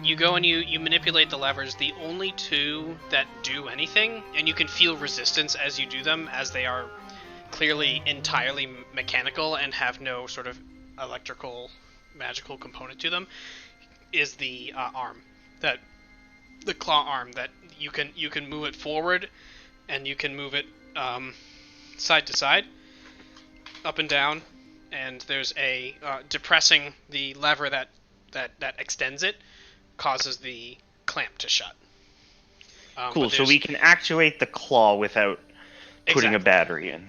you go and you manipulate the levers. The only two that do anything, and you can feel resistance as you do them, as they are clearly entirely mechanical and have no sort of electrical, magical component to them, is the arm. The claw arm that you can move it forward, and you can move it side to side, up and down, and there's a depressing the lever that extends it causes the clamp to shut. Cool, so we can actuate the claw without putting a battery in.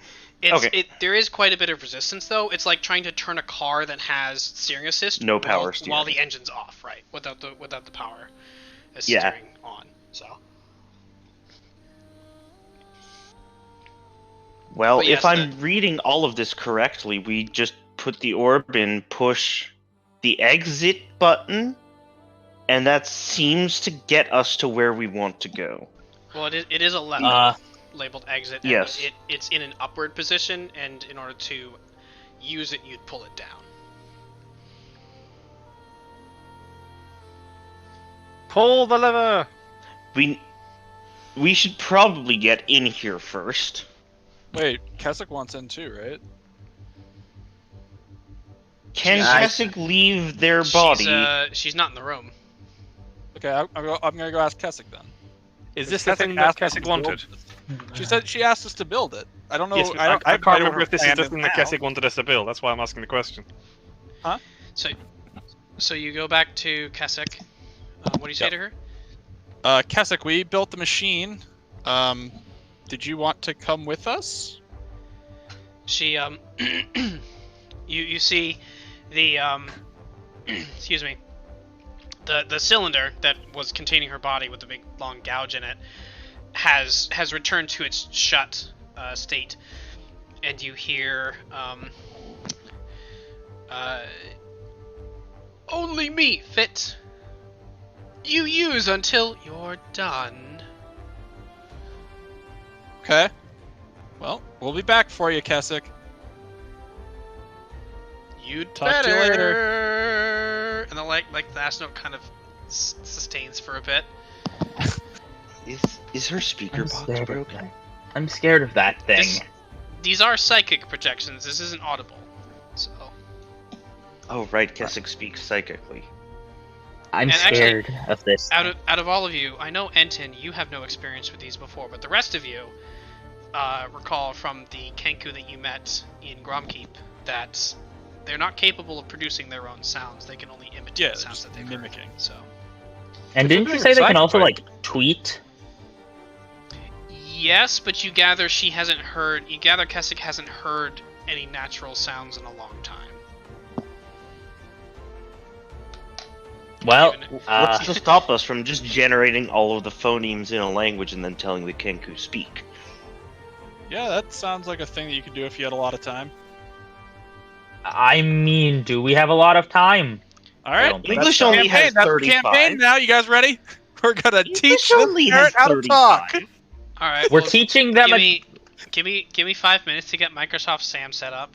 There is quite a bit of resistance, though. It's like trying to turn a car that has steering assist No power steering. while the engine's off, right? Without the power Yeah. steering on. So. Well, But yes, if I'm reading all of this correctly, we just put the orb in, push the exit button, and that seems to get us to where we want to go. Well, it is a lever labeled exit. And Yes. It's in an upward position, and in order to use it, you'd pull it down. Pull the lever! We should probably get in here first. Wait, Keswick wants in too, right? Can Nice. Keswick leave their body? She's not in the room. Okay, I'm gonna go ask Keswick then. Is this the Keswick thing that asked us Keswick to build wanted? it. She said she asked us to build it. I don't know. Yes, I can't remember if this is the thing that Keswick wanted us to build. That's why I'm asking the question. So you go back to Keswick. What do you say to her? Keswick, we built the machine. Did you want to come with us? She you see the excuse me, the cylinder that was containing her body with the big long gouge in it has returned to its shut state, and you hear only me fit. You use until you're done. Okay. Well, we'll be back for you, Keswick. You'd Talk to you better. later. And then like the last note kind of sustains for a bit. Is her speaker box broken? I'm scared of that thing. These are psychic projections. This isn't audible. So. Oh right, Keswick speaks psychically. I'm And actually, scared of this. Out of all of you, I know Enten, you have no experience with these before, but the rest of you recall from the Kenku that you met in Gromkeep that they're not capable of producing their own sounds. They can only imitate the sounds that they've mimicking. heard. So. And didn't you say they can also like tweet? Yes, but you gather Keswick hasn't heard any natural sounds in a long time. Well, What's to stop us from just generating all of the phonemes in a language and then telling the Kenku speak? Yeah, that sounds like a thing that you could do if you had a lot of time. I mean, do we have a lot of time? All right. Well, English That's only has that's 35. campaign now. You guys ready? We're gonna teach English this only parrot has how to talk. 35. All right. We're well, teaching them. Give me 5 minutes to get Microsoft Sam set up.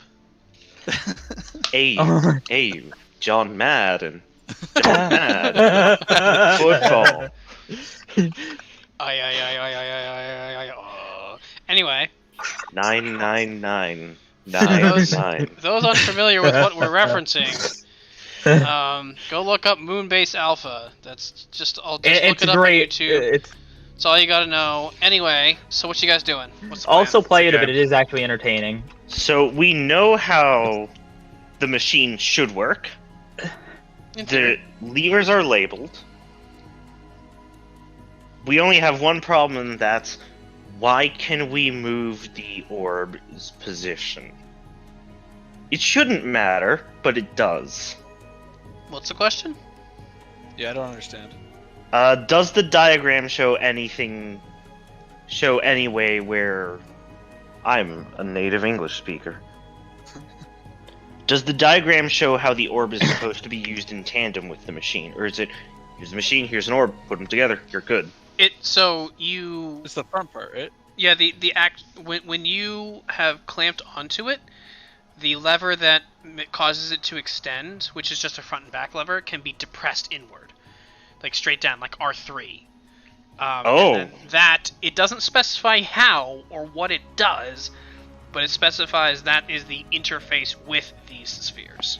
Hey, hey, John Madden. John Madden. Football. Anyway, 999. those unfamiliar with what we're referencing, go look up Moonbase Alpha. That's just look It's it up great. on YouTube. It's all you gotta know. Anyway, so what you guys doing? What's the plan? Also play it, Okay. but it is actually entertaining. So we know how the machine should work. The levers are labeled. We only have one problem, and that's why can we move the orb's position? It shouldn't matter, but it does. What's the question? Yeah, I don't understand. Does the diagram show any way where I'm a native English speaker? Does the diagram show how the orb is supposed to be used in tandem with the machine, or is it here's the machine, here's an orb, put them together, you're good? It's the front part, right? Yeah, the act when you have clamped onto it, the lever that causes it to extend, which is just a front and back lever, can be depressed inward, like straight down, like R3. And then that it doesn't specify how or what it does, but it specifies that is the interface with these spheres.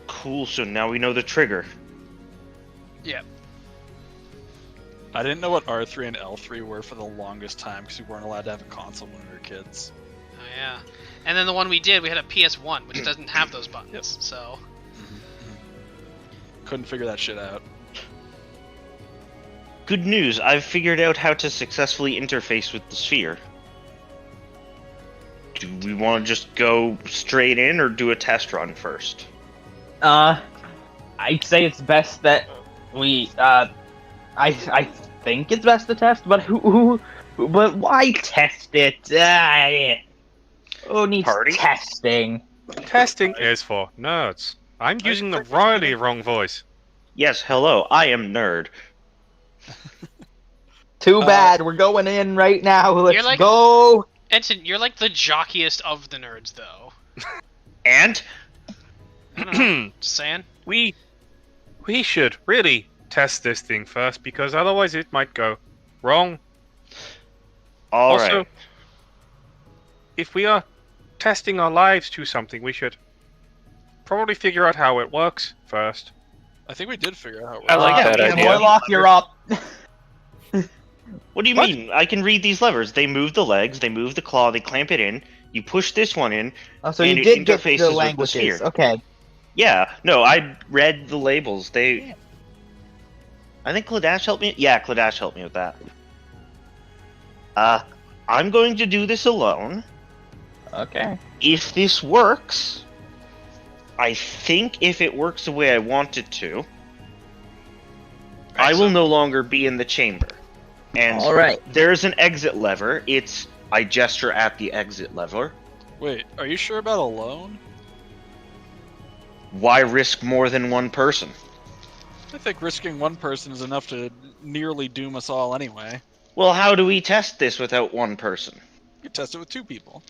Cool. So now we know the trigger. Yeah. I didn't know what R3 and L3 were for the longest time because we weren't allowed to have a console when we were kids. Oh yeah. And then the one we did, we had a PS1, which doesn't have those buttons. So. Couldn't figure that shit out. Good news. I've figured out how to successfully interface with the sphere. Do we want to just go straight in or do a test run first? I'd say it's best that we. I think it's best to test, but but why test it? Who needs Party? testing? Testing is for nerds. I'm using the really wrong voice. Yes, hello. I am Nerd. Too bad. We're going in right now. Let's You're like- go. Enten, you're like the jockiest of the nerds, though. And I don't know. Just saying. We should really test this thing first, because otherwise it might go wrong. all right. Also, if we are testing our lives to something, we should probably figure out how it works first. I think we did figure out how it I like works. that idea. Warlock, you're up. What do you mean? I can read these levers. They move the legs, they move the claw, they clamp it in. You push this one in. Oh, so And you it did get interfaces the with the languages. sphere. Okay. Yeah, no, I read the labels. I think Kledash helped me. Yeah, Kledash helped me with that. I'm going to do this alone. Okay. If this works, I think if it works the way I want it to, I will no longer be in the chamber. And All right. there's an exit lever. I gesture at the exit lever. Wait, are you sure about alone? Why risk more than one person? I think risking one person is enough to nearly doom us all anyway. Well, how do we test this without one person? You test it with two people.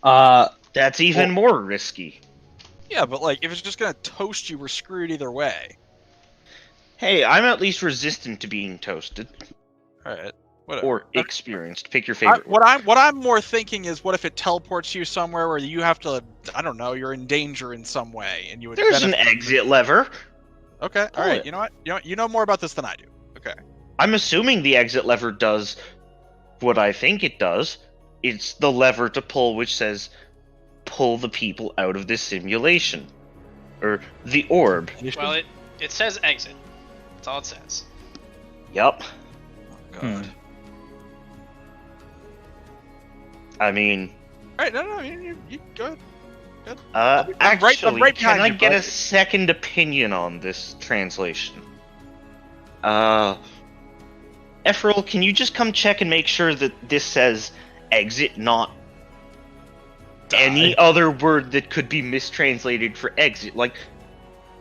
That's even more risky. Yeah, but like, if it's just gonna toast you, we're screwed either way. Hey, I'm at least resistant to being toasted. Alright, whatever. Or experienced. Pick your favorite. What I'm more thinking is, what if it teleports you somewhere where you have to, I don't know, you're in danger in some way, and you would. There's an benefit- exit lever. Okay, Pull alright. it. You know what? You know more about this than I do. Okay. I'm assuming the exit lever does what I think it does. It's the lever to pull which says, pull the people out of this simulation. Or the orb. Well, it says exit. That's all it says. Yup. God. I mean, Alright, no, you go ahead. I'm Actually, right can behind I you, get bud. a second opinion on this translation? Efferil, can you just come check and make sure that this says exit, not any other word that could be mistranslated for exit, like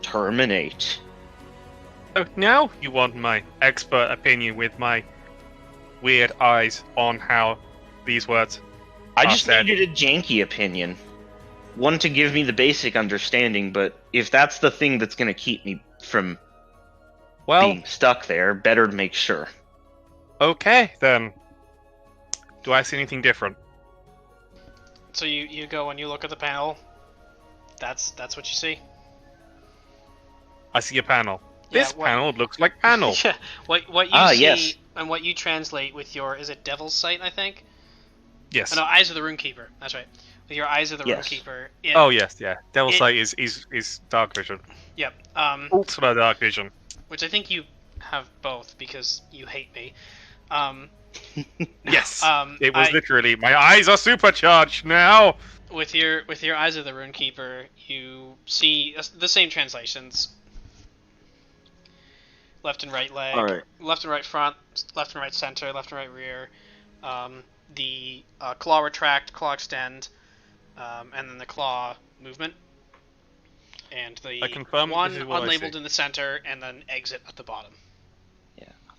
terminate? So now you want my expert opinion with my weird eyes on how these words I are just said. needed a janky opinion. One to give me the basic understanding, but if that's the thing that's going to keep me from Well, being stuck there, better to make sure. okay then. Do I see anything different? So you go and you look at the panel. That's what you see. I see a panel. Yeah, This panel looks like panel. Yeah, what you see yes. and what you translate with your, is it Devil's Sight, I think? Yes. Oh, no, Eyes of the Runekeeper. That's right. With your Eyes of the Yes. Runekeeper. Oh yes, yeah. Devil's it- Sight is dark vision. Yep. Ultra dark vision. Which I think you have both because you hate me. Yes. Um, It was I- literally my eyes are supercharged now. With your Eyes of the Runekeeper, you see the same translations. Left and right leg, Alright. left and right front, left and right center, left and right rear. The claw retract, claw extend, and then the claw movement. And the I confirm one this is what I unlabeled see. in the center, and then exit at the bottom.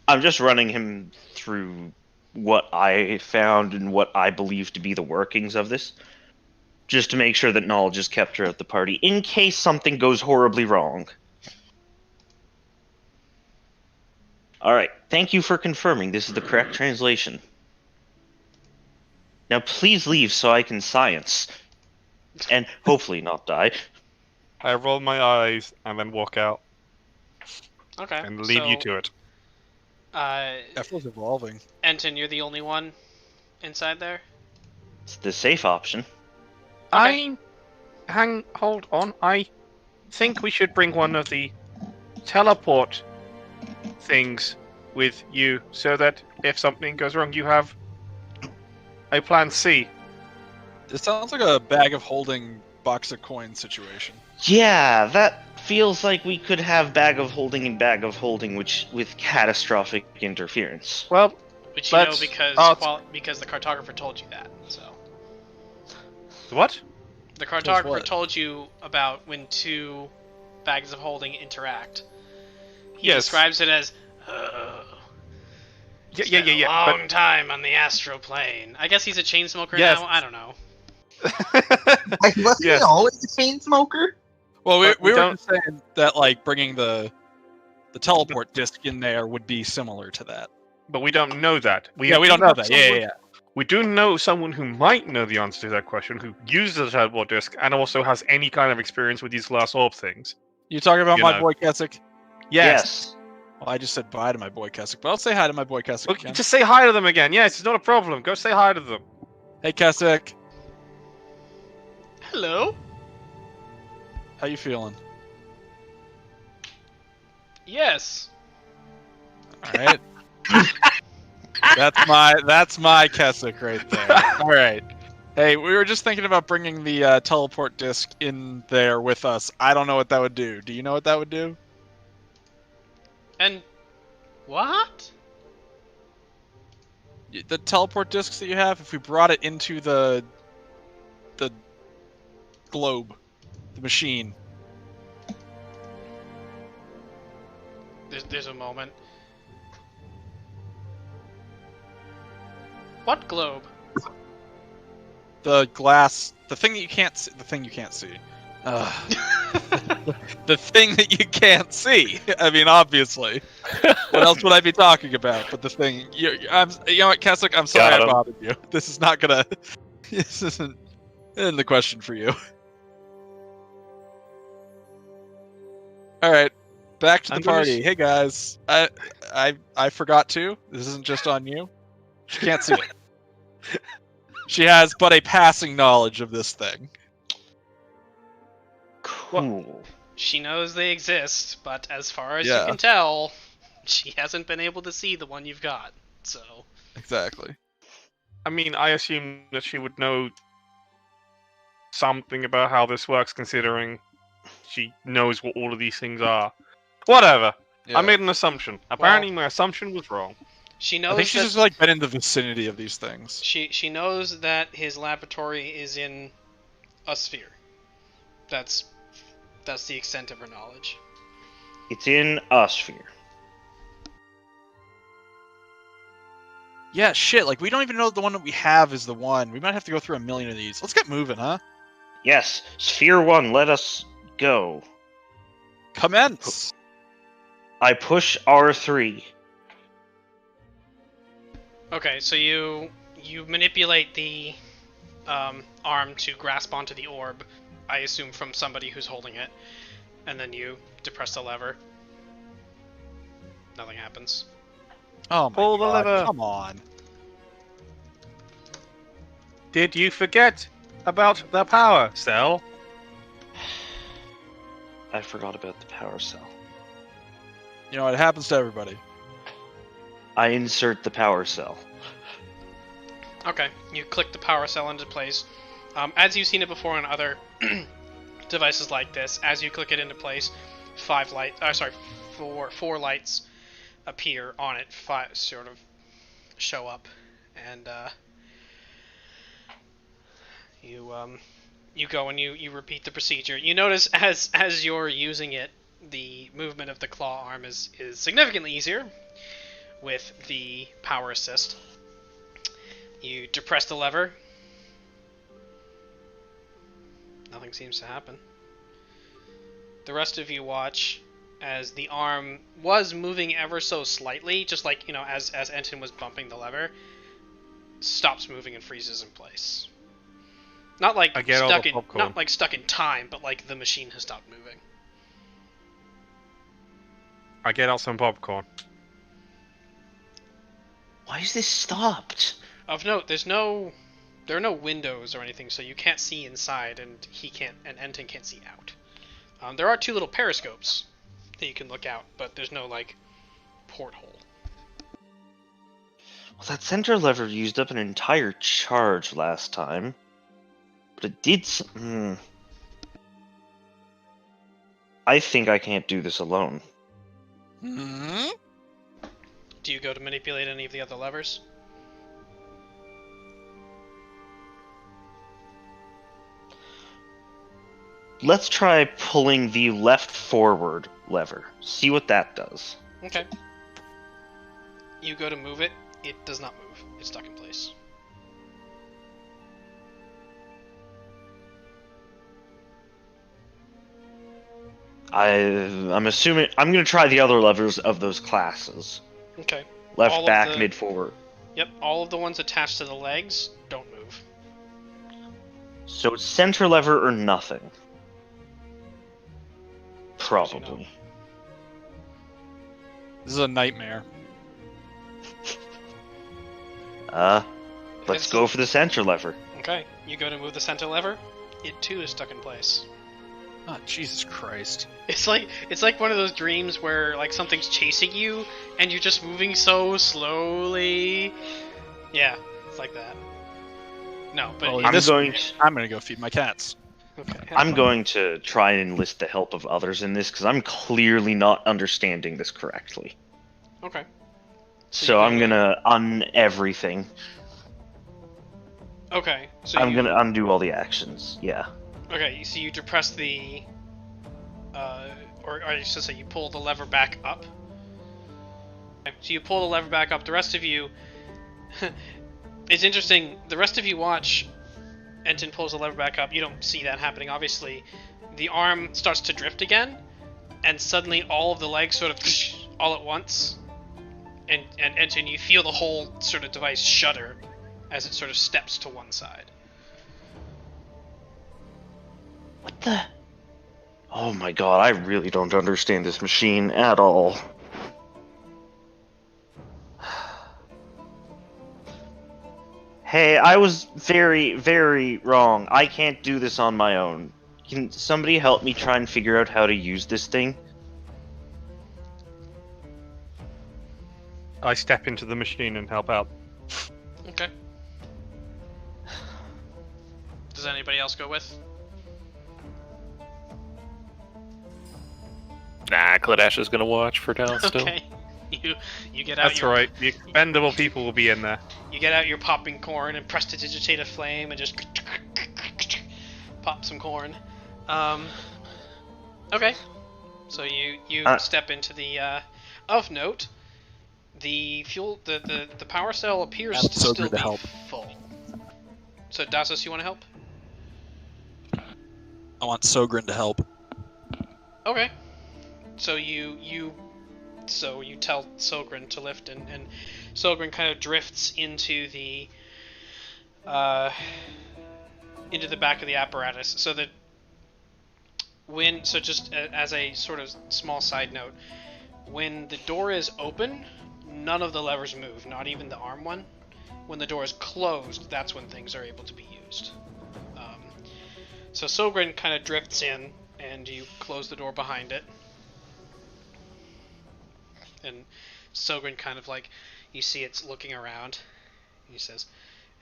I'm just running him through what I found and what I believe to be the workings of this, just to make sure that knowledge is kept throughout the party, in case something goes horribly wrong. Alright, thank you for confirming this is the correct translation. Now please leave so I can science. And hopefully not die. I roll my eyes and then walk out Okay. and leave you to it. Efferil's evolving. Enten, you're the only one inside there? It's the safe option. Hold on. I think we should bring one of the teleport things with you so that if something goes wrong, you have a plan C. It sounds like a bag of holding box of coins situation. Yeah, that feels like we could have bag of holding and bag of holding, which with catastrophic interference. Well, Which you know Let's- because the cartographer told you that. So what? the cartographer what? told you about when two bags of holding interact. He Yes. describes it as Yeah. long time on the astral plane. I guess he's a chain smoker Yes. now. I don't know. Like, wasn't Yes. he always a chain smoker? Well, we But we were don't- just saying that like bringing the teleport disc in there would be similar to that. But we don't know that. We don't know that. Someone- Yeah. We do know someone who might know the answer to that question, who uses the teleport disc and also has any kind of experience with these glass orb things. You talking about You my know. boy Keswick? Yes. Well, I just said bye to my boy Keswick, but I'll say hi to my boy Keswick Well, again. just say hi to them again. Yes, it's not a problem. Go say hi to them. Hey Keswick, Hello. how you feeling? Yes. All right. That's my Keswick right there. All right. Hey, we were just thinking about bringing the teleport disc in there with us. I don't know what that would do. Do you know what that would do? And what? The teleport discs that you have, if we brought it into the globe, the machine. There's a moment. What globe? The glass, the thing that you can't see. The thing you can't see. The thing that you can't see. I mean, obviously. What else would I be talking about? But the thing. You know what, Keswick? I'm sorry Got I him. bothered you. This is not gonna. This isn't in the question for you. All right, back to the I'm gonna party. Hey guys, I forgot to. This isn't just on you. She can't see it. She has but a passing knowledge of this thing. Cool. She knows they exist, but as far as Yeah. you can tell, she hasn't been able to see the one you've got. So Exactly. I mean, I assume that she would know something about how this works, considering she knows what all of these things are. Whatever. Yeah. I made an assumption. Apparently, my assumption was wrong. She I knows think she's just like been in the vicinity of these things. she knows that his laboratory is in a sphere. That's the extent of her knowledge. It's in a sphere. Yeah, shit. Like we don't even know the one that we have is the one. We might have to go through a million of these. Let's get moving, huh? Yes, Sphere 1, let us go. Commence. I push R3. Okay, so you manipulate the arm to grasp onto the orb, I assume from somebody who's holding it, and then you depress the lever. Nothing happens. Oh my Pull the god! lever. Come on. Did you forget about the power cell? I forgot about the power cell. You know, it happens to everybody. I insert the power cell. Okay, you click the power cell into place. As you've seen it before on other devices like this, as you click it into place, four lights appear on it, five sort of show up, and you go and you repeat the procedure. You notice as you're using it, the movement of the claw arm is significantly easier with the power assist. You depress the lever. Nothing seems to happen. The rest of you watch as the arm was moving ever so slightly, just like, as Enten was bumping the lever, stops moving and freezes in place. Not like stuck in time, but like the machine has stopped moving. I get out some popcorn. Why is this stopped? Of note, there are no windows or anything, so you can't see inside, and Enten can't see out. There are two little periscopes that you can look out, but there's no porthole. Well, that center lever used up an entire charge last time, but it did. I think I can't do this alone. Hmm? Do you go to manipulate any of the other levers? Let's try pulling the left forward lever. See what that does. Okay. You go to move it. It does not move. It's stuck in place. I'm assuming I'm going to try the other levers of those classes. Okay. Left, back, mid, forward. Yep, all of the ones attached to the legs don't move. So it's center lever or nothing. Probably. This is a nightmare. Let's go for the center lever. Okay, you go to move the center lever. It too is stuck in place. Oh, Jesus Christ. It's like one of those dreams where something's chasing you and you're just moving so slowly. Yeah, it's like that. No, but Well, I'm gonna go feed my cats. Okay. I'm going to try and enlist the help of others in this because I'm clearly not understanding this correctly. Okay. So I'm gonna everything. Okay. So I'm gonna undo all the actions. Yeah. Okay, so you depress the, or I should say you pull the lever back up. Okay, so you pull the lever back up. The rest of you, it's interesting. The rest of you watch. Enten pulls the lever back up. You don't see that happening, obviously. The arm starts to drift again, and suddenly all of the legs sort of all at once. And Enten, you feel the whole sort of device shudder as it sort of steps to one side. What the? Oh my god, I really don't understand this machine at all. Hey, I was very, very wrong. I can't do this on my own. Can somebody help me try and figure out how to use this thing? I step into the machine and help out. Okay. Does anybody else go with? Nah, Kledash is gonna watch for now still. Okay. You get out That's your right. The expendable people will be in there. you get out your popping corn and prestidigitate a flame and just pop some corn. Okay. So you step into the of note. The fuel the power cell appears That's to so still good to be help. full. So Dásos, you want to help? I want Sogrin to help. Okay. So you tell Sogrin to lift, and Sogrin kind of drifts into the back of the apparatus. So that just as a sort of small side note, when the door is open, none of the levers move, not even the arm one. When the door is closed, that's when things are able to be used. So Sogrin kind of drifts in, and you close the door behind it. And Sogrin kind of like, you see it's looking around. He says,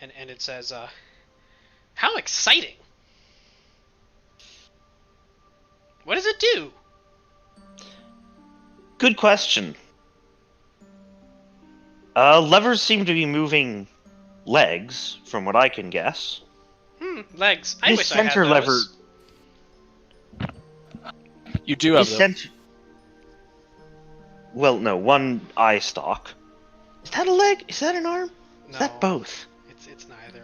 and it says, how exciting! What does it do? Good question. Levers seem to be moving legs, from what I can guess. Legs. I This wish I had center lever. those. You do have This them. center. Well, no, one eye stalk. Is that a leg? Is that an arm? No, Is that both? It's neither.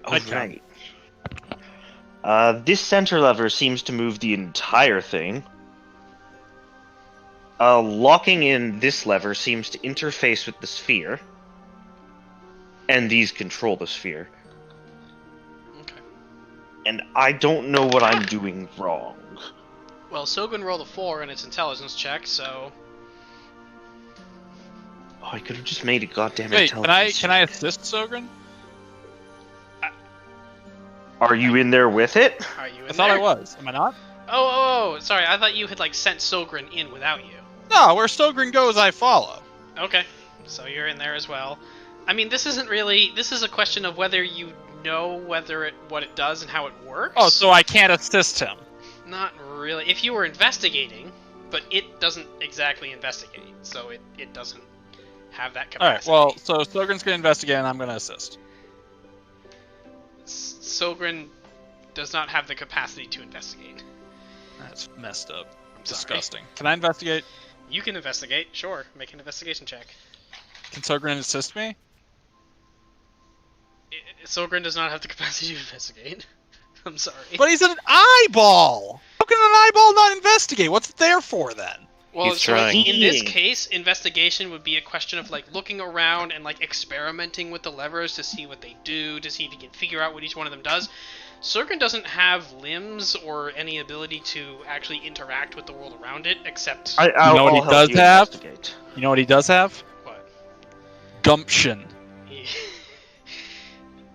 Oh, Okay. right. This center lever seems to move the entire thing. Locking in this lever seems to interface with the sphere. And these control the sphere. Okay. And I don't know what I'm doing wrong. Well, Sogrin rolled a 4 in its intelligence check, so Oh, I could have just made a goddamn Wait, intelligence can I check. assist Sogrin? Are you in there with it? are you in I thought there? I was. Am I not? Oh, sorry. I thought you had like sent Sogrin in without you. No, where Sogrin goes, I follow. Okay, so you're in there as well. I mean, this isn't really. This is a question of whether you know what it does and how it works. Oh, so I can't assist him. Not really. If you were investigating, but it doesn't exactly investigate, so it doesn't have that Alright, capacity. well, so Sogrin's gonna investigate and I'm gonna assist. Sogrin does not have the capacity to investigate. That's messed up. I'm sorry. Disgusting. Can I investigate? You can investigate, sure. Make an investigation check. Can Sogrin assist me? Sogrin does not have the capacity to investigate. I'm sorry. But he's an eyeball! How can an eyeball not investigate? What's it there for then? Well, He's so trying. in this case, investigation would be a question of like looking around and like experimenting with the levers to see what they do, to see if you can figure out what each one of them does. Sogrin doesn't have limbs or any ability to actually interact with the world around it, except You know what he does have? Investigate. You know what he does have? what? Gumption. He...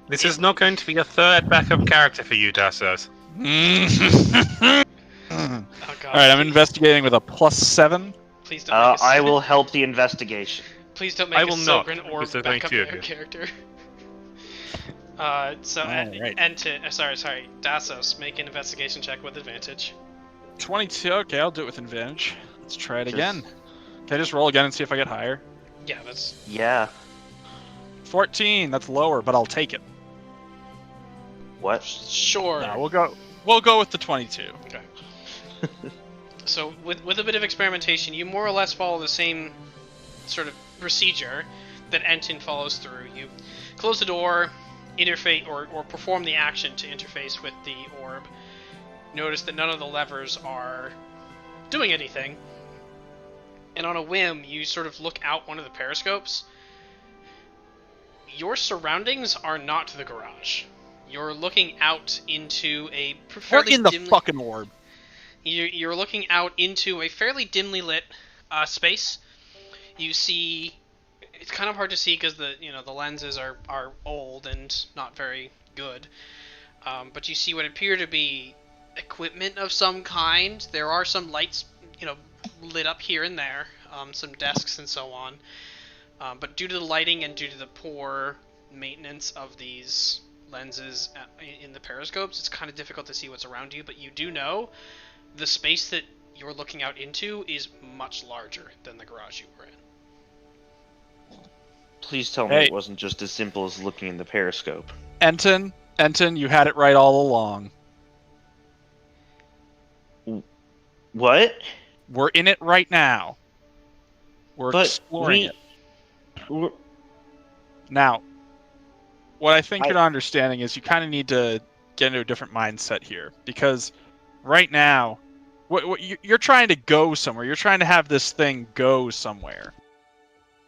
This is not going to be a third backup character for you, Dásos. Oh god. Alright, I'm investigating with a +7. Please don't make I will help the investigation. Please don't make I a will not, Sogrin or because there's only backup two of you. character. So Alright. sorry, Dásos, make an investigation check with advantage. 22. Okay, I'll do it with advantage. Let's try it Just- again. Can I just roll again and see if I get higher? Yeah, that's Yeah. 14. That's lower, but I'll take it. What? sure. No, we'll go with the 22. Okay. So with a bit of experimentation, you more or less follow the same sort of procedure that Enten follows through. You close the door, interface or perform the action to interface with the orb. Notice that none of the levers are doing anything. And on a whim, you sort of look out one of the periscopes. Your surroundings are not the garage. You're looking out into a We're fairly in the dimly... fucking orb. You're looking out into a fairly dimly lit space. You see, it's kind of hard to see because the lenses are old and not very good. But you see what appear to be equipment of some kind. There are some lights, lit up here and there, some desks and so on. But due to the lighting and due to the poor maintenance of these lenses in the periscopes, it's kind of difficult to see what's around you, but you do know the space that you're looking out into is much larger than the garage you were in. Please tell me it wasn't just as simple as looking in the periscope. Enten, you had it right all along. What? We're in it right now. We're exploring it. Now, what I think you're not understanding is you kind of need to get into a different mindset here. Because right now, you're trying to go somewhere. You're trying to have this thing go somewhere.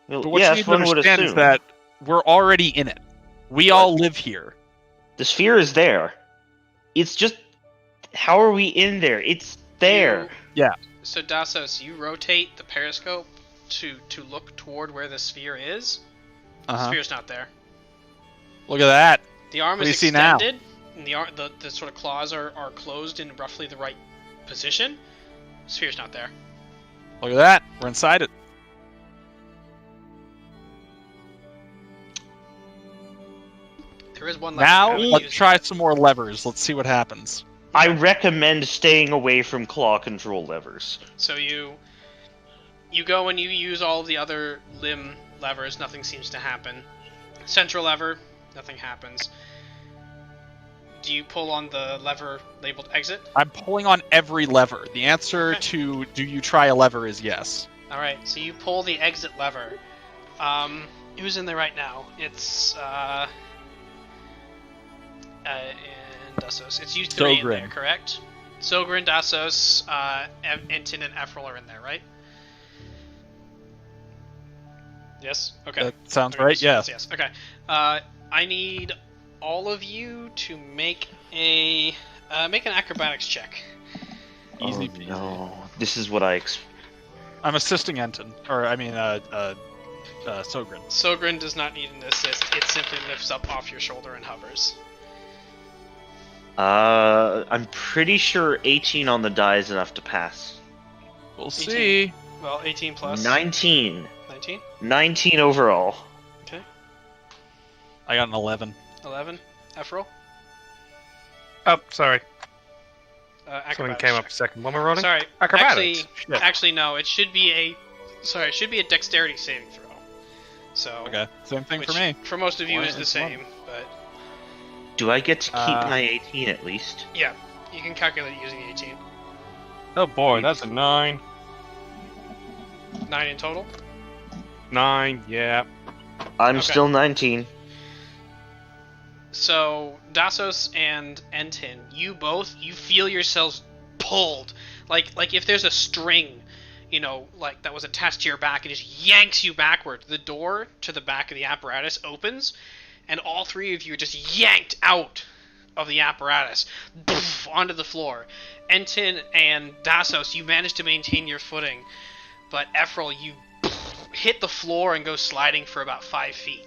Well, but what you need to understand is that we're already in it. We all live here. The sphere is there. It's just... How are we in there? It's there. Yeah. So, Dásos, you rotate the periscope to look toward where the sphere is. The sphere's not there. Look at that. The arm is extended, and the sort of claws are closed in roughly the right position. The sphere's not there. Look at that. We're inside it. There is one lever. Now, let's try some more levers. Let's see what happens. I recommend staying away from claw control levers. So you go and you use all the other limb levers, nothing seems to happen. Central lever, nothing happens. Do you pull on the lever labeled exit? I'm pulling on every lever. The answer to do you try a lever is yes. Alright, so you pull the exit lever. Who's in there right now? It's and Dásos. It's you three in there, correct? Sogrin, Dásos, Enten, and Efferil are in there, right? Yes? Okay. That sounds right, yeah. Yes. Okay. I need all of you to make an acrobatics check. Easy peasy. No. This is what I I'm assisting Enten. Or, I mean, Sogrin. Sogrin does not need an assist. It simply lifts up off your shoulder and hovers. I'm pretty sure 18 on the die is enough to pass. We'll 18. see. Well, 18 plus. 19. 19? 19 overall. Okay. I got an 11. 11. Efferil? Oh, sorry. Acrobatics Something came up check. second. When we're rolling? Sorry. Acrobatics. Actually, no. It should be a dexterity saving throw. So. Okay. Same thing for me. For most of you is the same, but. Do I get to keep my 18 at least? Yeah, you can calculate it using the 18. Oh boy, that's a 9. 9 in total? 9, yeah. I'm still 19. So, Dásos and Enten, you feel yourselves pulled. Like if there's a string, like that was attached to your back, it just yanks you backward. The door to the back of the apparatus opens, and all three of you are just yanked out of the apparatus, onto the floor. Enten and Dásos, you manage to maintain your footing, but Efferil, you hit the floor and go sliding for about 5 feet.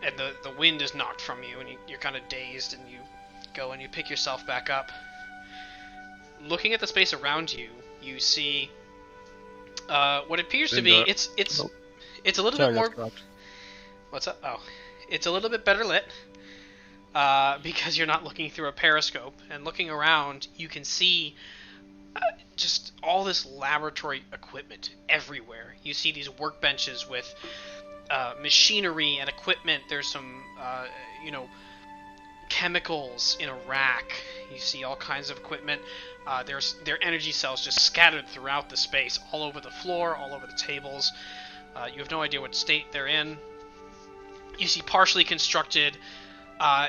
And the wind is knocked from you, and you're kind of dazed, and you go and you pick yourself back up. Looking at the space around you, you see what appears to be it's a little bit more. What's up? Oh. It's a little bit better lit, because you're not looking through a periscope. And looking around, you can see just all this laboratory equipment everywhere. You see these workbenches with machinery and equipment. There's some, chemicals in a rack. You see all kinds of equipment. There's their energy cells just scattered throughout the space, all over the floor, all over the tables. You have no idea what state they're in. You see partially constructed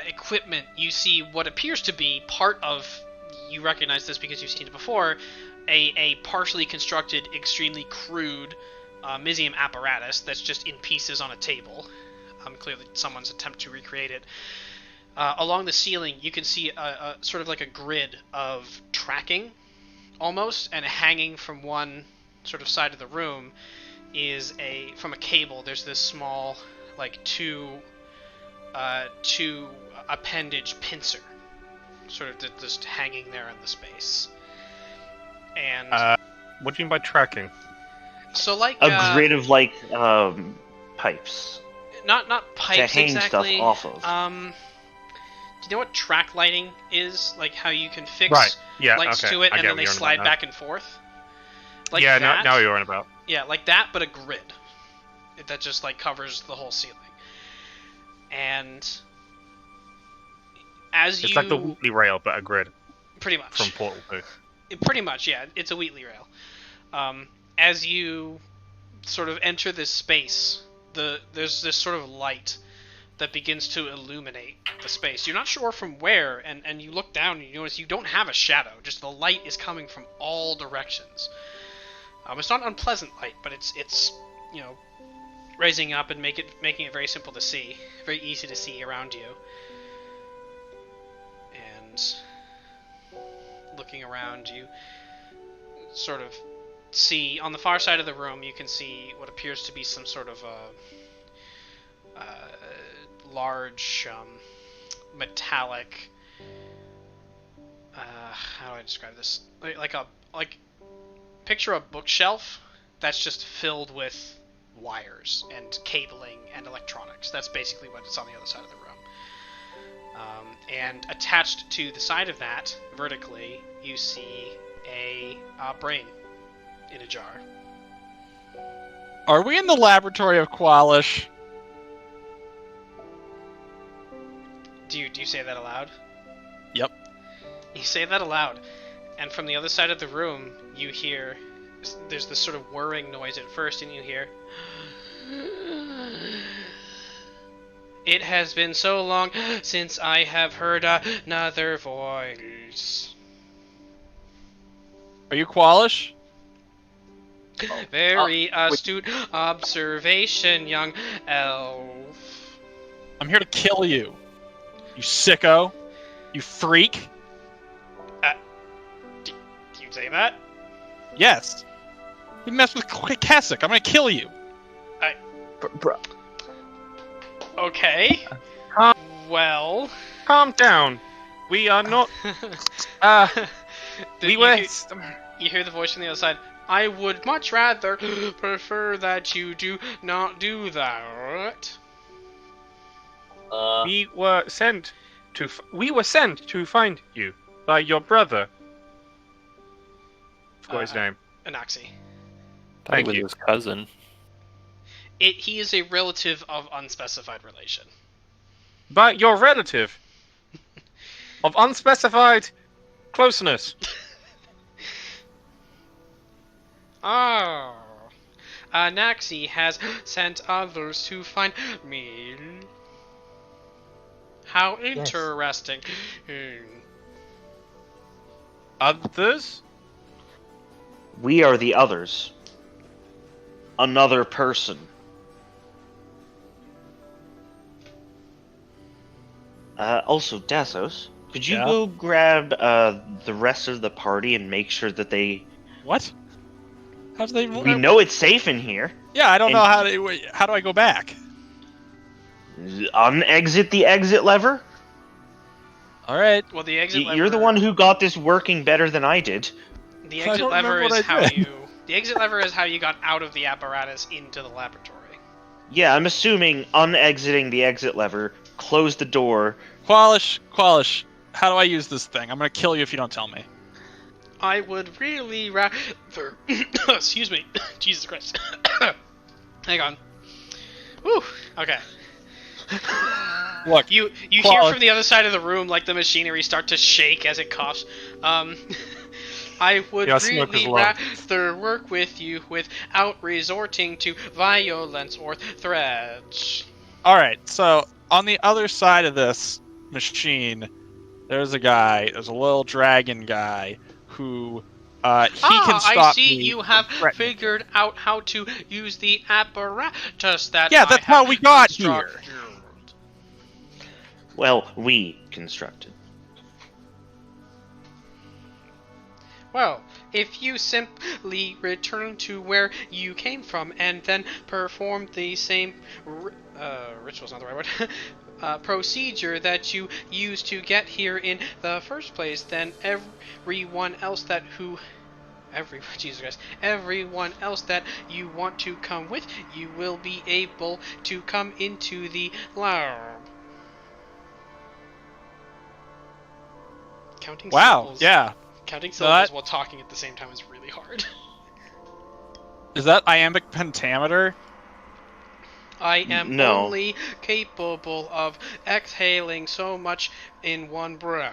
equipment. You see what appears to be part of, you recognize this because you've seen it before, a partially constructed, extremely crude Mizium apparatus that's just in pieces on a table. Clearly someone's attempt to recreate it. Along the ceiling, you can see a sort of like a grid of tracking, almost, and hanging from one sort of side of the room is from a cable. There's this small, like two appendage pincer, sort of just hanging there in the space. And what do you mean by tracking? so like A grid of pipes not pipes to hang exactly. stuff off of. you know what track lighting is? Like how you can fix Right. Yeah. lights okay. to it, I and get then what they you're on slide about now. back and forth. Like Yeah. that. Now you're on about. Yeah, like that, but a grid that just like covers the whole ceiling. And as It's like the Wheatley rail, but a grid pretty much from Portal 2. pretty much, yeah, it's a Wheatley rail. As you sort of enter this space, there's this sort of light that begins to illuminate the space. You're not sure from where, and you look down and you notice you don't have a shadow. Just the light is coming from all directions. It's not unpleasant light, but it's you know, raising up and making it very simple to see, very easy to see around you. And looking around, you sort of see on the far side of the room. You can see what appears to be some sort of large metallic. How do I describe this? Like picture a bookshelf that's just filled with wires and cabling and electronics. That's basically what's on the other side of the room. And attached to the side of that, vertically, you see a brain in a jar. Are we in the laboratory of Kwalish? Do you say that aloud? Yep. You say that aloud, and from the other side of the room, you hear... There's this sort of whirring noise at first, and you hear... It has been so long since I have heard another voice. Are you Kwalish? Very astute observation, young elf. I'm here to kill you. You sicko. You freak. Do you say that? Yes. You mess with Keswick. I'm gonna kill you. Okay. Well. Calm down. We are not. We were. You hear the voice from the other side. I would much rather prefer that you do not do that. We were sent to. We were sent to find you by your brother. Forgot his name. Anaxi. Thank was you. his cousin. He is a relative of unspecified relation. But your relative of unspecified closeness. Oh. Anaxi has sent others to find me. How interesting. Others? We are the others. Another person. Also, Dásos, could you go grab the rest of the party and make sure that they... What? How do they? We know it's safe in here. Yeah, I don't know how to. How do I go back? Unexit the exit lever. All right. Well, the exit lever... You're the one who got this working better than I did. The exit lever is how you... The exit lever is how you got out of the apparatus into the laboratory. Yeah, I'm assuming unexiting the exit lever, close the door. Kwalish, how do I use this thing? I'm gonna kill you if you don't tell me. I would really rather... Excuse me. Jesus Christ. Hang on. Whew. Okay. Look, you hear from the other side of the room like the machinery start to shake as it coughs. I would really rather work with you without resorting to violence or threats. Alright, so on the other side of this machine, there's a little dragon guy who he can stop I see me you have from threatening. figured out how to use the apparatus that Yeah, that's how we got constructed. here. Well, we constructed. Well, if you simply return to where you came from and then perform the same ritual's not the right word, procedure that you used to get here in the first place, then everyone else that you want to come with you will be able to come into the lab. Counting Wow. syllables. Yeah. Counting syllables while talking at the same time is really hard. Is that iambic pentameter? I am No. only capable of exhaling so much in one breath.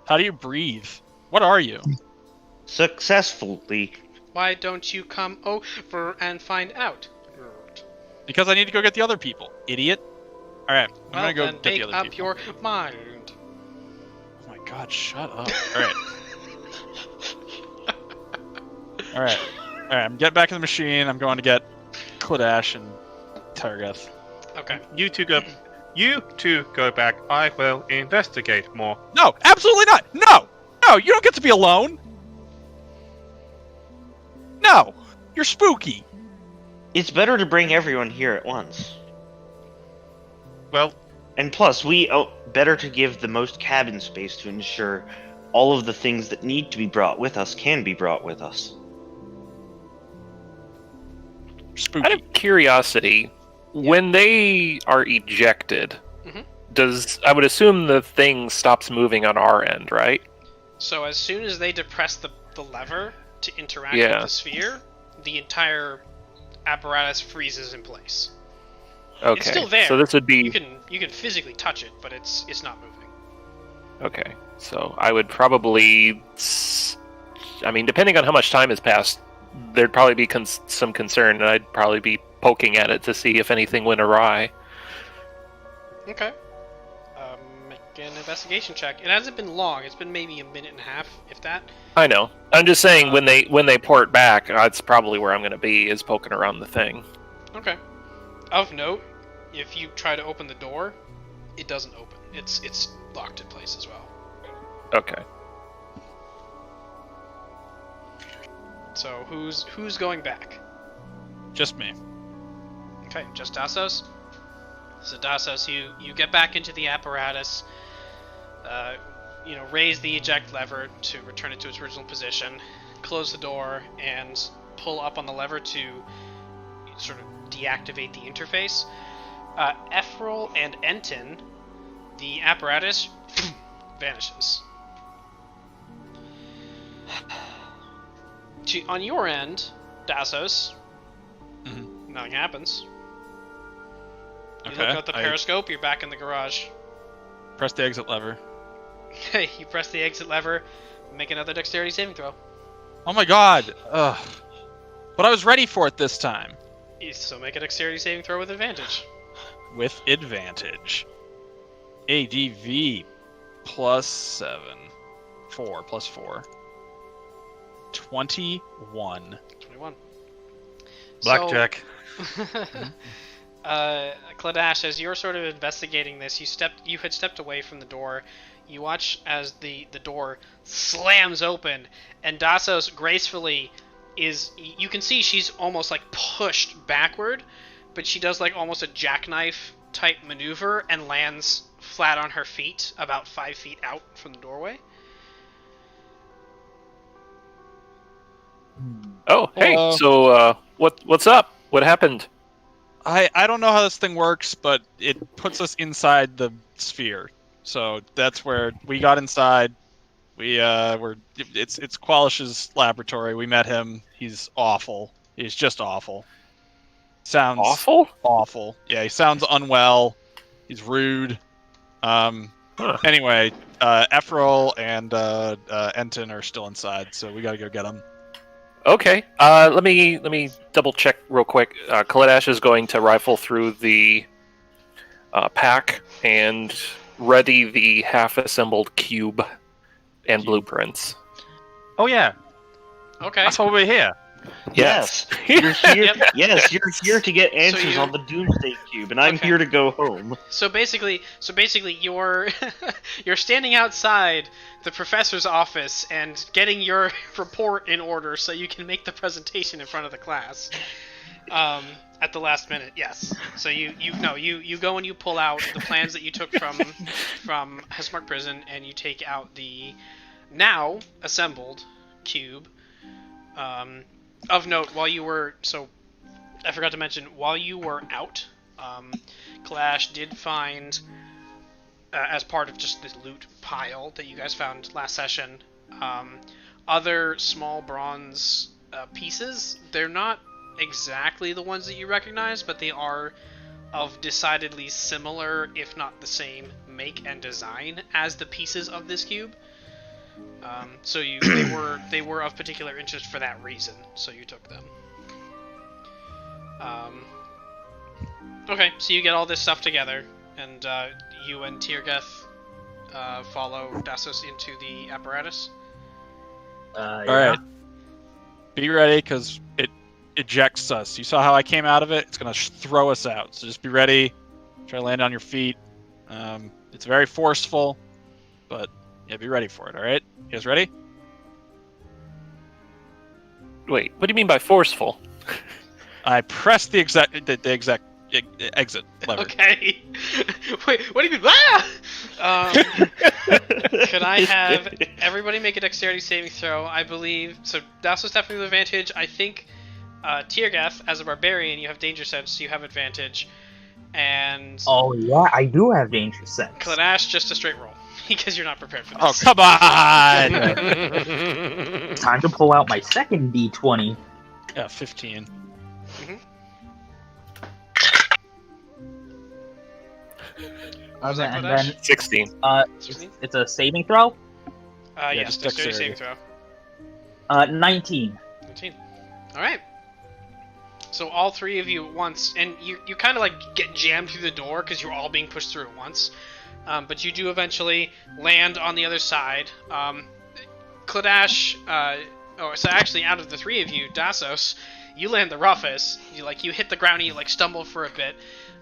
How do you breathe? What are you? Successfully. Why don't you come over and find out? Because I need to go get the other people, idiot. All right, I'm Well, gonna go then get the make other up people. your mind. Oh my god, shut up. All right. All right. I'm getting back in the machine. I'm going to get Kledash and Tyorrgeth. Okay. You two go back. I will investigate more. No, absolutely not. No, you don't get to be alone. No, you're spooky. It's better to bring everyone here at once. Well, And plus, better to give the most cabin space to ensure all of the things that need to be brought with us can be brought with us. Spooky. Out of curiosity, when they are ejected, Mhm. I would assume the thing stops moving on our end, right? So as soon as they depress the lever to interact Yeah. with the sphere, the entire apparatus freezes in place. Okay. It's still there. So this would be You can physically touch it, but it's not moving. okay. So I would probably, I mean, depending on how much time has passed, there'd probably be some concern, and I'd probably be poking at it to see if anything went awry. Okay. Make an investigation check. It hasn't been long. It's been maybe a minute and a half, if that. I know. I'm just saying when they port back, that's probably where I'm going to be, is poking around the thing. Okay. Of note, if you try to open the door, it doesn't open. It's locked in place as well. Okay. So who's going back? Just me. Okay, just Dásos. So Dásos, you get back into the apparatus. Raise the eject lever to return it to its original position. Close the door and pull up on the lever to sort of deactivate the interface. Efferil and Enten, the apparatus vanishes. On your end, Dásos, nothing happens. You look out the periscope, you're back in the garage. Press the exit lever. Okay, you press the exit lever, make another dexterity saving throw. Oh my god. Ugh. But I was ready for it this time. So make a dexterity saving throw with advantage. With advantage. ADV plus 7. 4 plus 4. 21. 21. blackjack. Kledash, as you're sort of investigating this, you had stepped away from the door. You watch as the door slams open, and Dásos gracefully you can see she's almost like pushed backward, but she does like almost a jackknife type maneuver and lands flat on her feet about 5 feet out from the doorway. Oh, hey. Hello. So what's up? What happened? I don't know how this thing works, but it puts us inside the sphere. So that's where we got inside. It's Kwalish's laboratory. We met him. He's awful. He's just awful. Sounds Awful? awful. Yeah, he sounds unwell. He's rude. Anyway, Efferil and Enten are still inside, so we gotta go get them. Okay. Let me double check real quick. Kledash is going to rifle through the pack and ready the half-assembled cube and blueprints. Oh yeah, Okay. that's why we're here. Yes. You're here. Yep. Yes, you're here to get answers you- on the Doomsday Cube, and I'm Okay. here to go home. So basically, you're you're standing outside the professor's office and getting your report in order so you can make the presentation in front of the class. At the last minute, yes. So you go and you pull out the plans that you took from Half-Orc Prison, and you take out the now assembled cube. Of note, I forgot to mention, while you were out, Clash did find as part of just the loot pile that you guys found last session, other small bronze pieces. They're not exactly the ones that you recognize, but they are of decidedly similar, if not the same, make and design as the pieces of this cube. So they were of particular interest for that reason. So you took them. Okay, so you get all this stuff together, and you and Tyorrgeth follow Dásos into the apparatus. Alright. Be ready, because it ejects us. You saw how I came out of it? It's going to throw us out. So just be ready. Try to land on your feet. It's very forceful, but yeah, be ready for it, alright? You guys ready? Wait, what do you mean by forceful? I pressed the exit lever. Okay. Wait, what do you mean? Ah! Could I have everybody make a dexterity saving throw? I believe so. Dásos definitely with advantage. I think Tyorrgeth, as a barbarian, you have danger sense, so you have advantage. And Oh yeah, I do have danger sense. Kledash, just a straight roll because you're not prepared for this. Oh, come on! Time to pull out my second D20. Yeah, 15. And Kledash? then 16. it's a saving throw. Yes, just dexterity dexterity. saving throw. 19. 19. All right. So all three of you at once, and you kind of like get jammed through the door because you're all being pushed through at once. But you do eventually land on the other side. Kledash, so actually out of the three of you, Dásos, you land the roughest. You hit the ground and you stumble for a bit.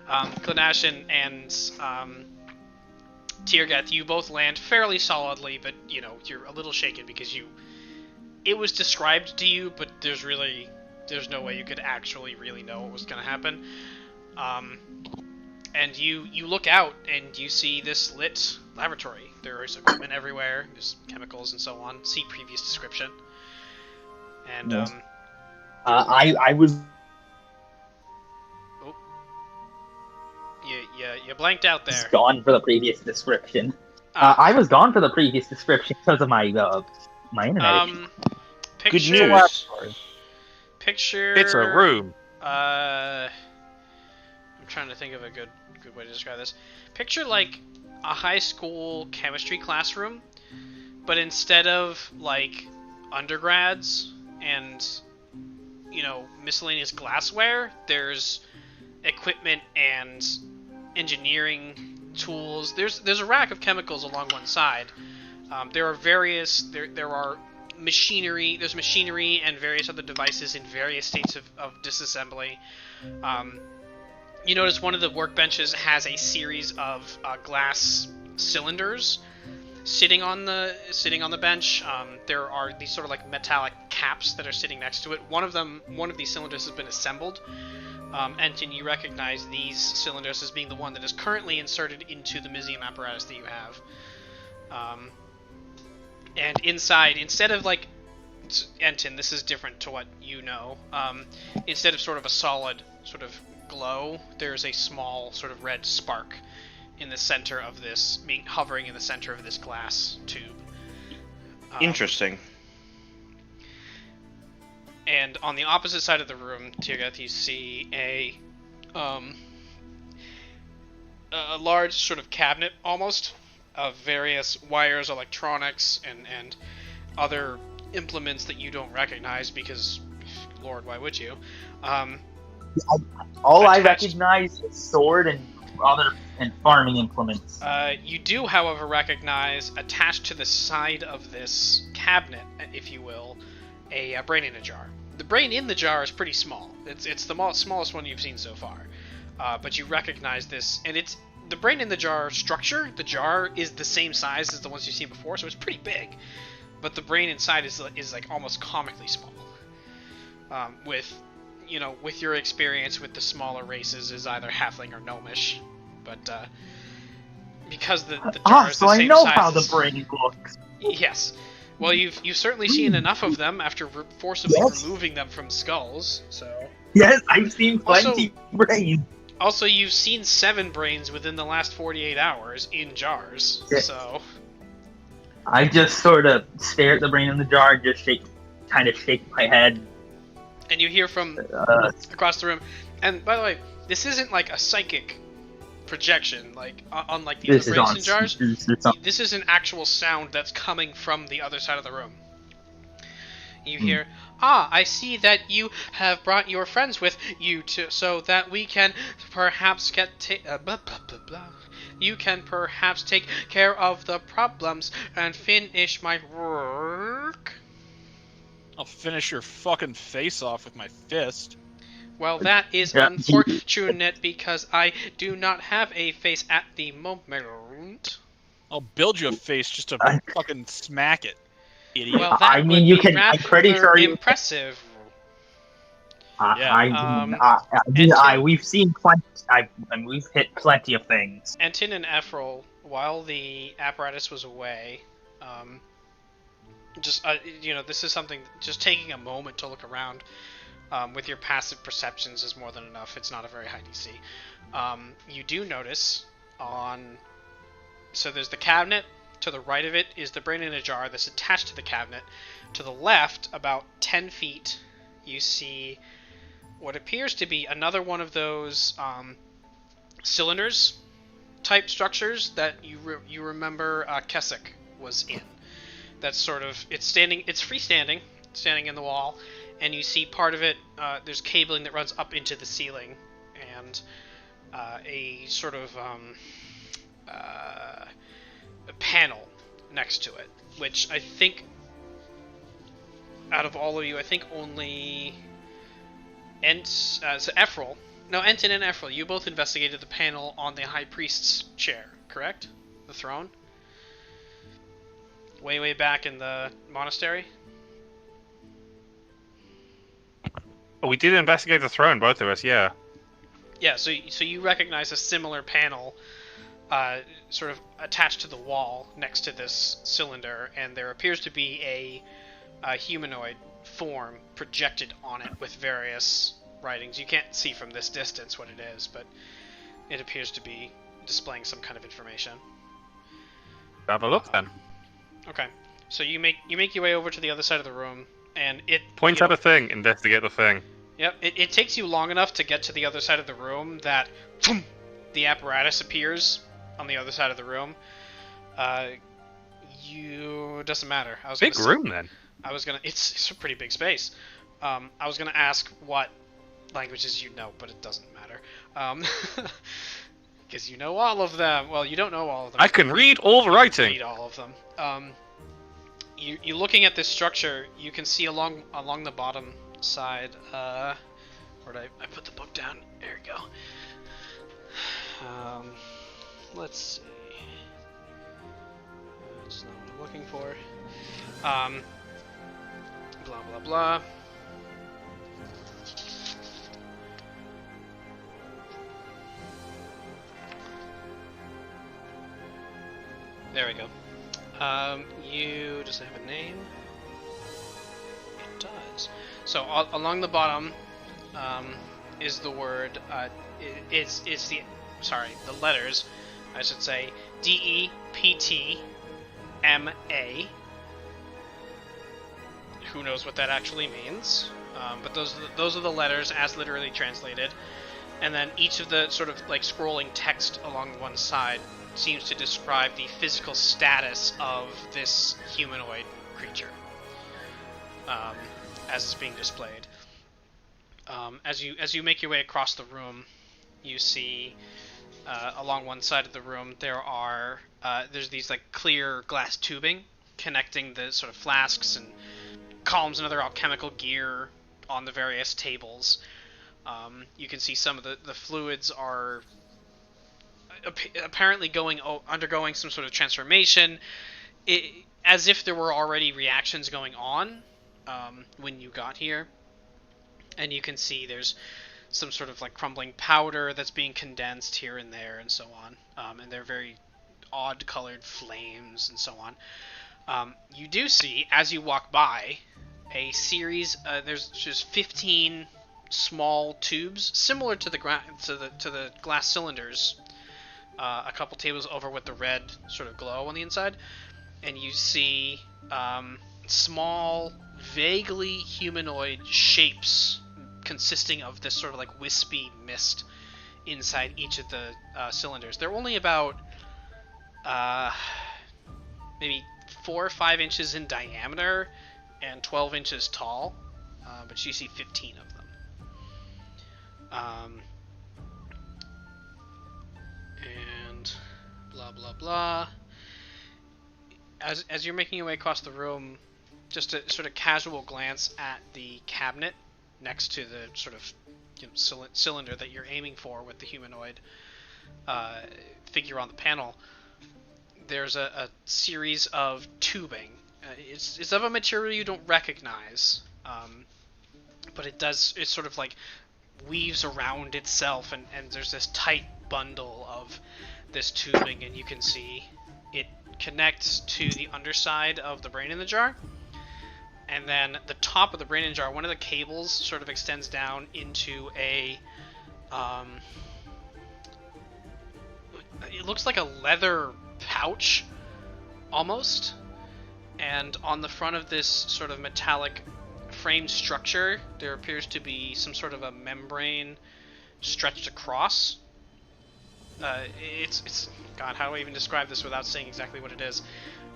Kledash and Tyorrgeth, you both land fairly solidly, but you're a little shaken because it was described to you, but there's no way you could actually really know what was going to happen. And you look out and you see this lit laboratory. There is equipment everywhere. There's chemicals and so on. See previous description. And Yes. I was. You blanked out there. Gone for the previous description. I was gone for the previous description because of my internet issue. Good Picture. news. Picture. It's a room. I'm trying to think of a good way to describe this. Picture like a high school chemistry classroom, but instead of undergrads and miscellaneous glassware, there's equipment and engineering tools. There's a rack of chemicals along one side. There are machinery. There's machinery and various other devices in various states of disassembly. You notice one of the workbenches has a series of glass cylinders sitting on the bench. There are these sort of metallic caps that are sitting next to it. One of these cylinders has been assembled. Enten, you recognize these cylinders as being the one that is currently inserted into the Mysium apparatus that you have. And inside, instead of Enten, this is different to what you know. Instead of sort of a solid sort of glow, there's a small sort of red spark in the center of this, hovering in the center of this glass tube. Interesting. And on the opposite side of the room, Tyorrgeth, you see a large sort of cabinet, almost, of various wires, electronics, and other implements that you don't recognize because, Lord, why would you? All I recognize is sword and farming implements. You do, however, recognize, attached to the side of this cabinet, if you will, a brain in a jar. The brain in the jar is pretty small. It's the smallest one you've seen so far. But you recognize this, and it's the brain in the jar structure. The jar is the same size as the ones you've seen before, so it's pretty big. But the brain inside is almost comically small. With your experience with the smaller races is either halfling or gnomish, but because the jar is the so same I know size how the as- brain looks. Yes. Well, you've certainly seen enough of them after forcibly Yes. removing them from skulls. So Yes, I've seen plenty brains. Also, you've seen 7 brains within the last 48 hours in jars, so... I just sort of stare at the brain in the jar, just kind of shake my head. And you hear from across the room. And by the way, this isn't like a psychic projection, like unlike the other brains in jars. This is an actual sound that's coming from the other side of the room. You hear, I see that you have brought your friends with you so that we can perhaps you can perhaps take care of the problems and finish my work. I'll finish your fucking face off with my fist. Well, that is unfortunate because I do not have a face at the moment. I'll build you a face just to fucking smack it, idiot. Well, that I mean, you can. I'm pretty sure you. Impressive. We've seen plenty. We've hit plenty of things. Enten and Efferil, while the apparatus was away, this is something. Just taking a moment to look around with your passive perceptions is more than enough. It's not a very high DC. You do notice so there's the cabinet. To the right of it is the brain in a jar that's attached to the cabinet. To the left, about 10 feet, you see what appears to be another one of those cylinders type structures that you remember Keswick was in. That's sort of it's freestanding, standing in the wall, and you see part of it. There's cabling that runs up into the ceiling, and a sort of a panel next to it, which I think out of all of you, I think only Efferil. No, Enten and Efferil, you both investigated the panel on the High Priest's chair, correct? The throne? Way back in the monastery? Oh, we did investigate the throne, both of us, yeah. Yeah, so you recognize a similar panel sort of attached to the wall next to this cylinder, and there appears to be a humanoid form projected on it with various writings. You can't see from this distance what it is, but it appears to be displaying some kind of information. Have a look then. Okay, so you make your way over to the other side of the room, and it points out a thing. Investigate the thing. Yep, it takes you long enough to get to the other side of the room that the apparatus appears on the other side of the room. Doesn't matter. Big room then. It's a pretty big space. I was gonna ask what languages you know, but it doesn't matter. Because you know all of them. Well, you don't know all of them. I can read all the writing. Read all of them. You looking at this structure, you can see along the bottom side. Where did I put the book down? There we go. Let's see. That's not what I'm looking for. Blah blah blah. There we go. Does it have a name? It does. So along the bottom is the word. It's the letters. I should say DEPTMA. Who knows what that actually means? But those are the letters as literally translated. And then each of the sort of like scrolling text along one side seems to describe the physical status of this humanoid creature as it's being displayed. As you make your way across the room, you see along one side of the room there's these like clear glass tubing connecting the sort of flasks and columns and other alchemical gear on the various tables. You can see some of the fluids are apparently undergoing some sort of transformation, as if there were already reactions going on when you got here. And you can see there's some sort of like crumbling powder that's being condensed here and there and so on. And they're very odd colored flames and so on. You do see, as you walk by, a series, there's just 15 small tubes, similar to the glass cylinders. A couple tables over with the red sort of glow on the inside, and you see small, vaguely humanoid shapes consisting of this sort of like wispy mist inside each of the cylinders. They're only about maybe 4 or 5 inches in diameter and 12 inches tall, but you see 15 of them. And blah blah blah. As you're making your way across the room, just a sort of casual glance at the cabinet next to the sort of cylinder that you're aiming for with the humanoid figure on the panel. There's a series of tubing. It's of a material you don't recognize, but it sort of like weaves around itself, and there's this tight bundle of this tubing, and you can see it connects to the underside of the brain in the jar, and then the top of the brain in the jar, one of the cables sort of extends down into a it looks like a leather pouch almost, and on the front of this sort of metallic frame structure there appears to be some sort of a membrane stretched across. It's God, how do I even describe this without saying exactly what it is?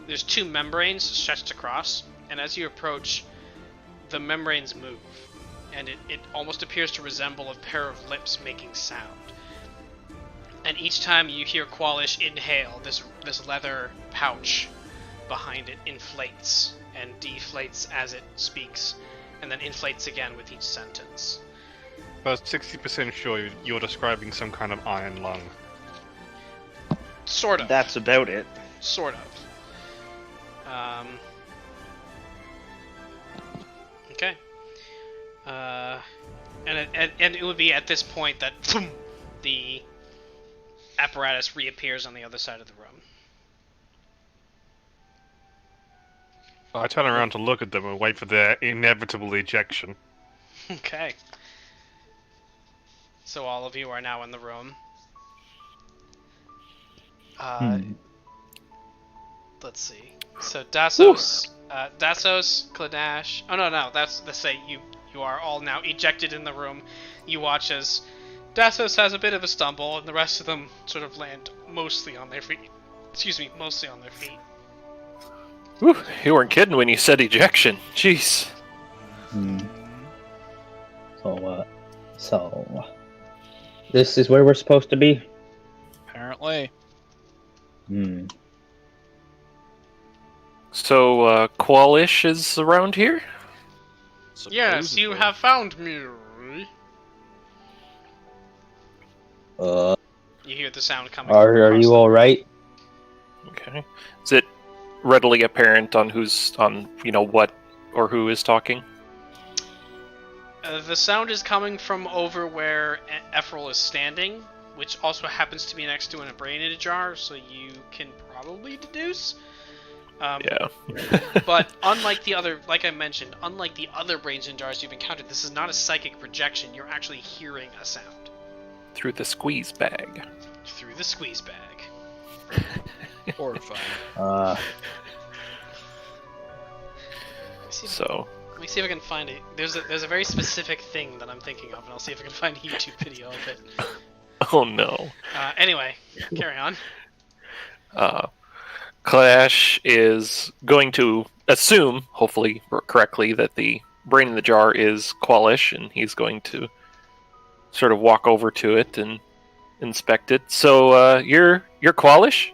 There's 2 membranes stretched across, and as you approach, the membranes move, and it almost appears to resemble a pair of lips making sound. And each time you hear Kwalish inhale, this leather pouch behind it inflates and deflates as it speaks, and then inflates again with each sentence. About 60% sure you're describing some kind of iron lung. Sort of. That's about it. Sort of. Okay. And it would be at this point that the apparatus reappears on the other side of the room. I turn around to look at them and wait for their inevitable ejection. Okay. So all of you are now in the room. Let's see. So Dásos, Kledash. Oh no, let's say you are all now ejected in the room. You watch as Dásos has a bit of a stumble, and the rest of them sort of land mostly on their feet. Mostly on their feet. Whew, you weren't kidding when you said ejection. Jeez. So this is where we're supposed to be? Apparently. So, Kwalish is around here? Yes, you have found me. You hear the sound coming. Are you all right? Okay. Is it readily apparent on what or who is talking? The sound is coming from over where Efferil is standing, which also happens to be next to a brain in a jar, so you can probably deduce. Yeah. But unlike the other brains in jars you've encountered, this is not a psychic projection. You're actually hearing a sound. Through the squeeze bag. Through the squeeze bag. Horrifying. So. Let me see if I can find it. There's a very specific thing that I'm thinking of, and I'll see if I can find a YouTube video of it. Oh no. Anyway, carry on. Kledash is going to assume, hopefully correctly, that the brain in the jar is Kwalish, and he's going to sort of walk over to it and inspect it. So, you're Kwalish?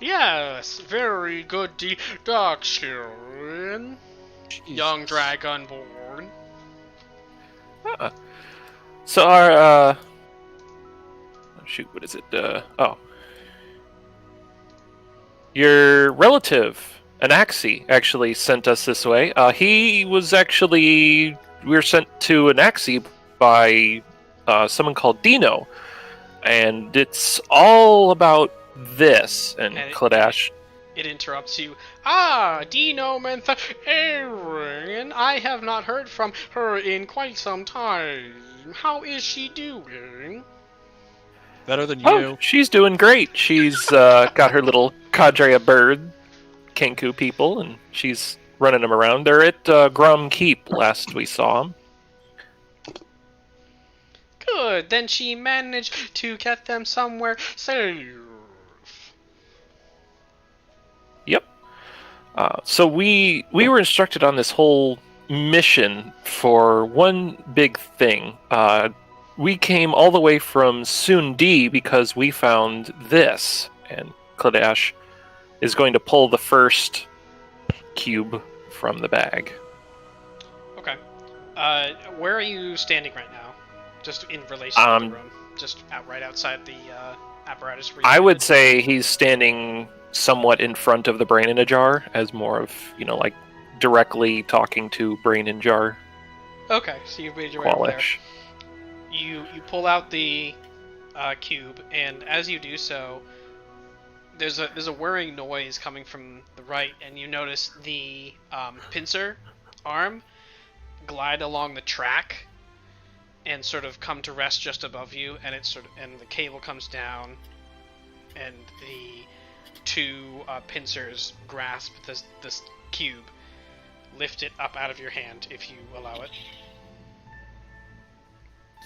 Yes, very good deduction. Young Dragonborn. So our, what is it? Your relative, Anaxi, actually sent us this way. We were sent to Anaxi by someone called Dino, and it's all about this. And Kledash. it interrupts you. Ah, Dino Erin, I have not heard from her in quite some time. How is she doing? Better than Oh, you. she's doing great. She's got her little cadre of bird Kenku people, and she's running them around. They're at Grum Keep last we saw them. Good, then she managed to get them somewhere safe. Yep. So we were instructed on this whole mission for one big thing. We came all the way from Sundi because we found this, and Kledash is going to pull the first cube from the bag. Okay. Where are you standing right now? Just in relation to the room? Just right outside the apparatus? I would say he's standing somewhat in front of the brain in a jar, as more of, like, directly talking to brain in jar. Okay, so you've made your way over there. Kwalish. You pull out the cube, and as you do so, there's a whirring noise coming from the right, and you notice the pincer arm glide along the track and sort of come to rest just above you, and and the cable comes down, and the two pincers grasp this cube, lift it up out of your hand if you allow it.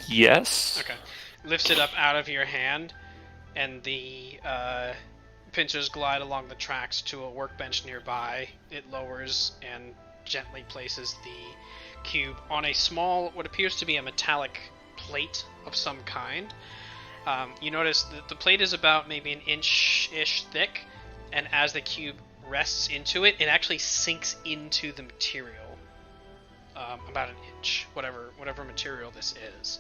Yes. Okay. Lifts it up out of your hand, and the pincers glide along the tracks to a workbench nearby. It lowers and gently places the cube on a small, what appears to be a metallic plate of some kind. You notice that the plate is about maybe an inch-ish thick, and as the cube rests into it, it actually sinks into the material. About an inch, whatever material this is.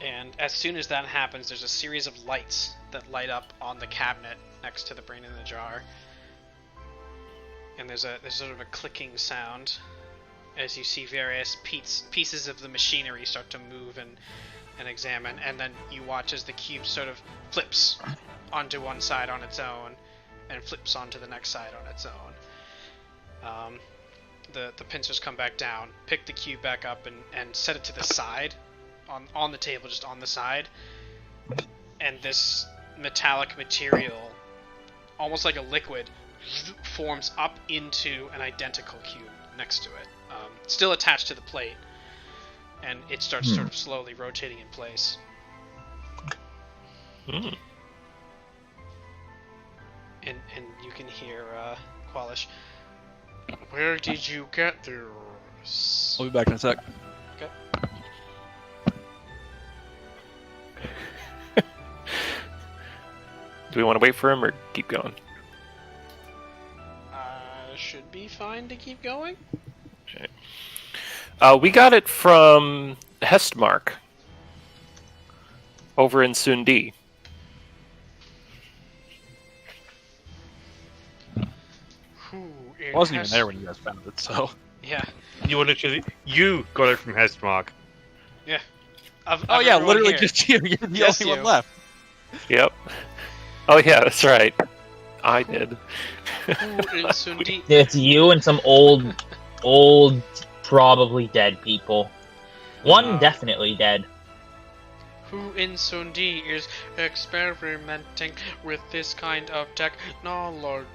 And as soon as that happens, there's a series of lights that light up on the cabinet next to the brain in the jar. And there's sort of a clicking sound as you see various pieces of the machinery start to move and examine, and then you watch as the cube sort of flips onto one side on its own and flips onto the next side on its own. The pincers come back down, pick the cube back up, and set it to the side, on the table, just on the side. And this metallic material, almost like a liquid, forms up into an identical cube next to it, still attached to the plate, and it starts sort of slowly rotating in place. And you can hear Kwalish. Where did you get this? I'll be back in a sec. Okay. Do we want to wait for him or keep going? Should be fine to keep going. Okay. We got it from Hestmark over in Sundi. I wasn't even there when you guys found it, so... Yeah. You got it from Hestmark. Yeah. Oh yeah, literally here. just you. You're the Just only you. one left. Yep. Oh yeah, that's right. I did. Who in Sundi? It's you and some old, probably dead people. One definitely dead. Who in Sundi is experimenting with this kind of technology?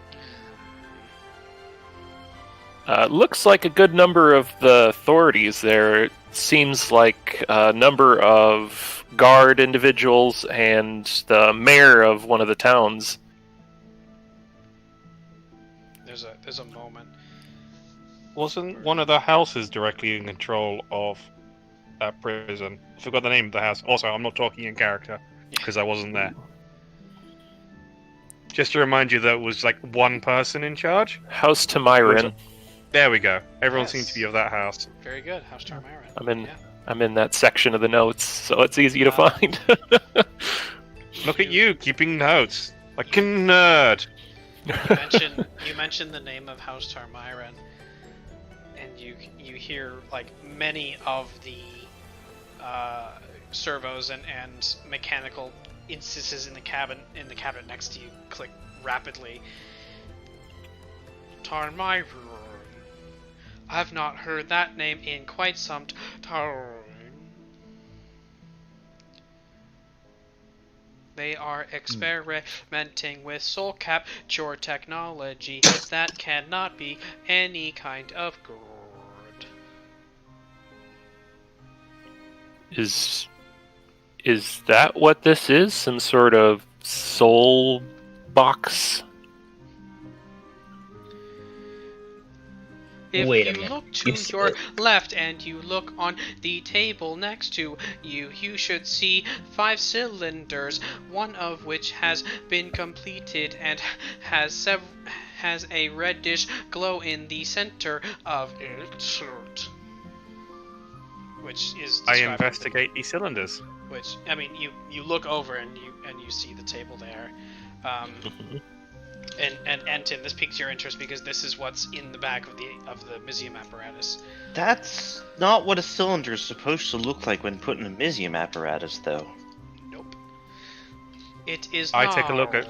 Looks like a good number of the authorities there. It seems like a number of guard individuals and the mayor of one of the towns. There's a moment. Wasn't one of the houses directly in control of that prison? I forgot the name of the house. Also, I'm not talking in character because I wasn't there. Just to remind you that it was like one person in charge. House Tamiran. There we go. Everyone Yes. seems to be of that house. Very good. House Tarmaran. I'm in that section of the notes, so it's easy to find. Look at you, keeping notes. Like a nerd. You mentioned the name of House Tarmaran, and you hear like many of the servos and mechanical instances in the cabinet next to you click rapidly. Tarmai. I've not heard that name in quite some time. They are experimenting with soul capture technology that cannot be any kind of good. Is that what this is? Some sort of soul box? If Wait a you minute. look to your left and you look on the table next to you, you should see 5 cylinders, one of which has been completed and has a reddish glow in the center of it. Which is I investigate these cylinders. Which, I mean, you look over and you see the table there. And Enten, this piques your interest because this is what's in the back of the Mizium apparatus. That's not what a cylinder is supposed to look like when put in a Mizium apparatus, though. Nope. It is I not. take a look at.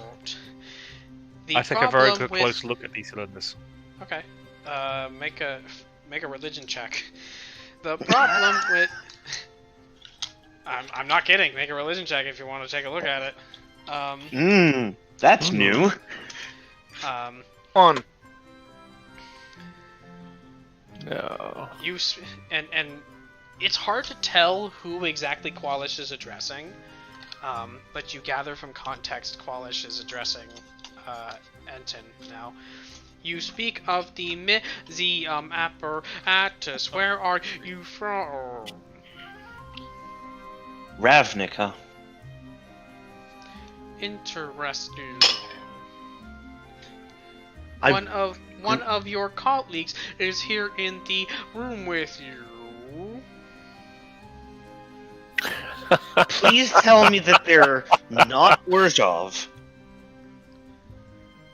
I take a very good close look at these cylinders. Okay. Make a religion check. The problem with. I'm not kidding. Make a religion check if you want to take a look at it. That's new. On. No. And it's hard to tell who exactly Kwalish is addressing, but you gather from context Kwalish is addressing Enten now. You speak of the Mizium apparatus. Where are you from? Ravnica. Interesting. One of your colleagues is here in the room with you. Please tell me that they're not Urzhov.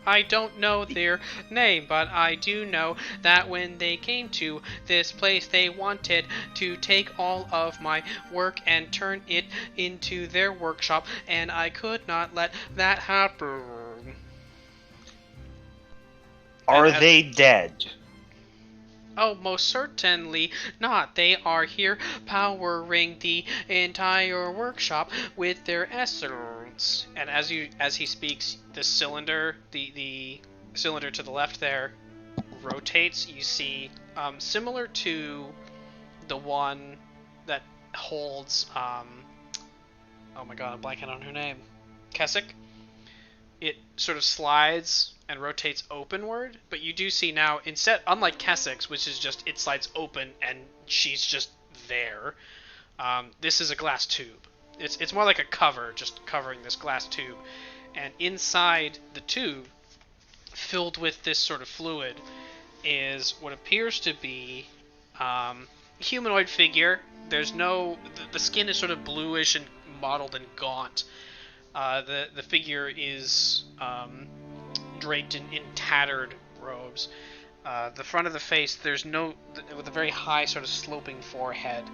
I don't know their name, but I do know that when they came to this place, they wanted to take all of my work and turn it into their workshop, and I could not let that happen. Are they dead? Oh, most certainly not. They are here powering the entire workshop with their essence. And as he speaks, the cylinder, the cylinder to the left there, rotates. You see, similar to the one that holds, oh my god, I'm blanking on her name, Keswick. It sort of slides and rotates openward, but you do see now, instead, unlike Keswick's, which is just, it slides open and she's just there, this is a glass tube. It's more like a cover, just covering this glass tube. And inside the tube, filled with this sort of fluid, is what appears to be humanoid figure. There's no... The skin is sort of bluish and mottled and gaunt. The figure is draped in tattered robes. The front of the face, with a very high sort of sloping forehead,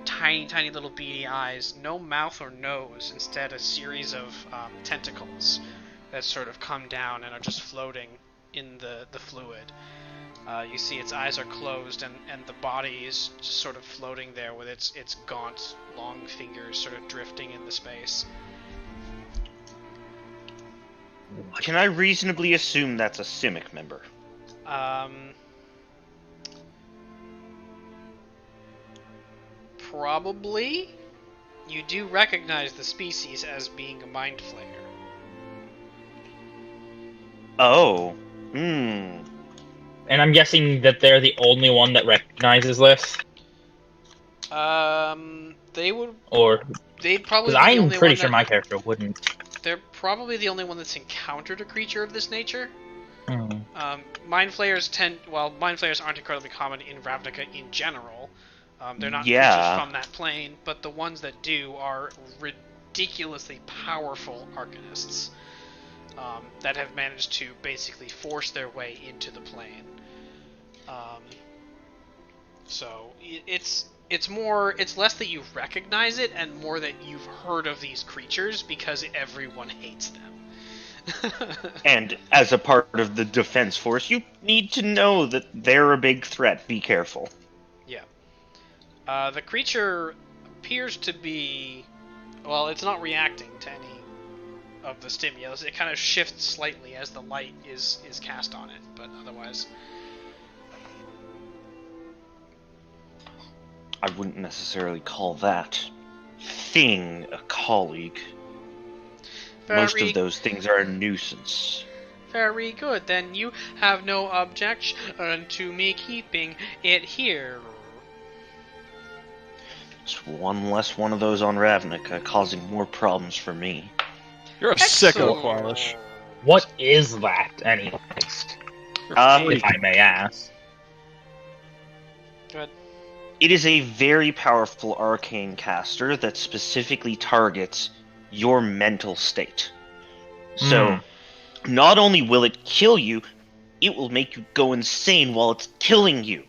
tiny little beady eyes, no mouth or nose, instead a series of tentacles that sort of come down and are just floating in the fluid. You see its eyes are closed and the body is just sort of floating there with its gaunt, long fingers sort of drifting in the space. Can I reasonably assume that's a Simic member? Probably. You do recognize the species as being a mind flayer. Oh. And I'm guessing that they're the only one that recognizes this? They would... Or... They'd probably Because be the I'm only pretty one sure that... my character wouldn't. They're probably the only one that's encountered a creature of this nature. Hmm. Mind flayers aren't incredibly common in Ravnica in general. They're not creatures from that plane, but the ones that do are ridiculously powerful arcanists that have managed to basically force their way into the plane. So it's less that you recognize it and more that you've heard of these creatures because everyone hates them. And as a part of the defense force, you need to know that they're a big threat. Be careful. Yeah. The creature appears to be... Well, it's not reacting to any of the stimulus. It kind of shifts slightly as the light is cast on it, but otherwise... I wouldn't necessarily call that thing a colleague. Most of those things are a nuisance. Very good. Then you have no objection to me keeping it here. It's one less one of those on Ravnica, causing more problems for me. You're a sicko, Kwalish. What is that, anyways? If I may ask. Good. It is a very powerful arcane caster that specifically targets your mental state. So, not only will it kill you, it will make you go insane while it's killing you.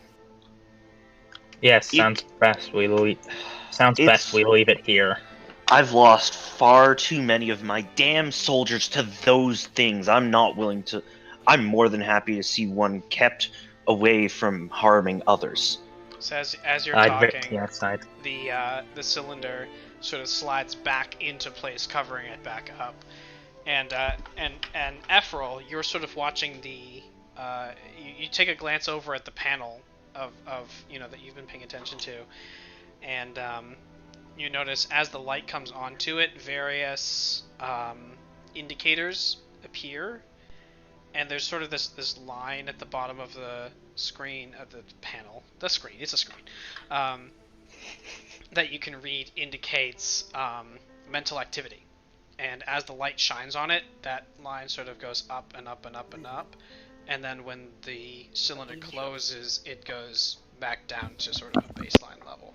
Yes, sounds best we leave it here. I've lost far too many of my damn soldiers to those things. I'm more than happy to see one kept away from harming others. So as you're talking, outside. the cylinder sort of slides back into place, covering it back up. And Efferil, you're sort of watching the. You take a glance over at the panel of that you've been paying attention to, and you notice as the light comes onto it, various indicators appear, and there's sort of this line at the bottom of the screen of the panel. It's a screen that you can read indicates mental activity. And as the light shines on it, that line sort of goes up and up and up and up. And then when the cylinder closes, it goes back down to sort of a baseline level.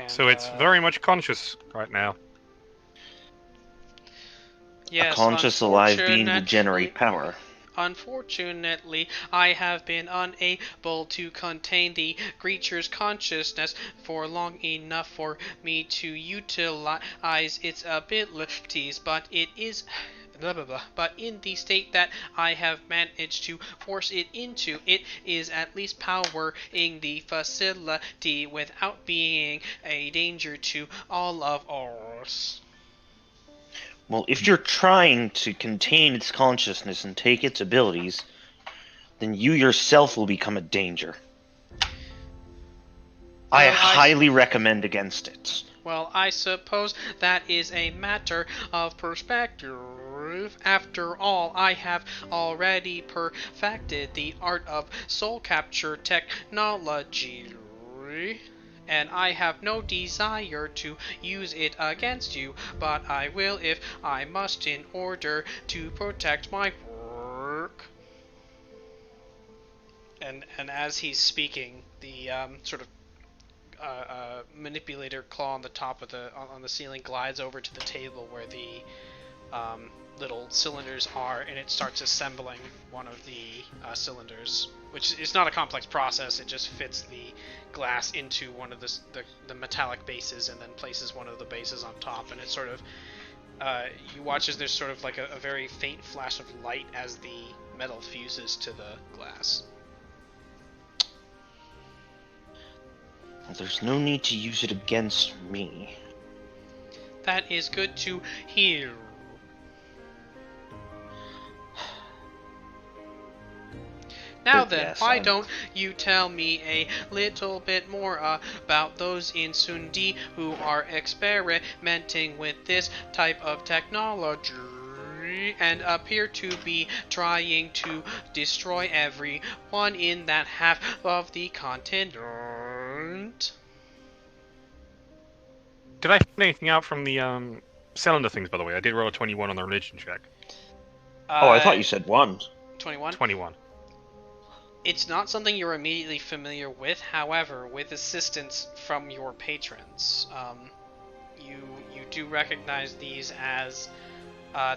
So it's very much conscious right now. Yes, a conscious alive being will generate power. Unfortunately, I have been unable to contain the creature's consciousness for long enough for me to utilize its abilities, but it is... But in the state that I have managed to force it into, it is at least powering the facility without being a danger to all of us. Well, if you're trying to contain its consciousness and take its abilities, then you yourself will become a danger. I highly recommend against it. Well, I suppose that is a matter of perspective. After all, I have already perfected the art of soul capture technology, and I have no desire to use it against you, but I will if I must in order to protect my work. And as he's speaking, the sort of manipulator claw on the top of on the ceiling glides over to the table where the little cylinders are, and it starts assembling one of the cylinders, which is not a complex process. It just fits the glass into one of the metallic bases and then places one of the bases on top, and it sort of you watch as there's sort of like a very faint flash of light as the metal fuses to the glass. Well, there's no need to use it against me. That is good to hear. Now then, yes, why don't you tell me a little bit more about those in Sundi who are experimenting with this type of technology and appear to be trying to destroy everyone in that half of the continent? Did I find anything out from the cylinder things, by the way? I did roll a 21 on the religion check. Oh, I thought you said 1. 21? 21. It's not something you're immediately familiar with. However, with assistance from your patrons, you do recognize these as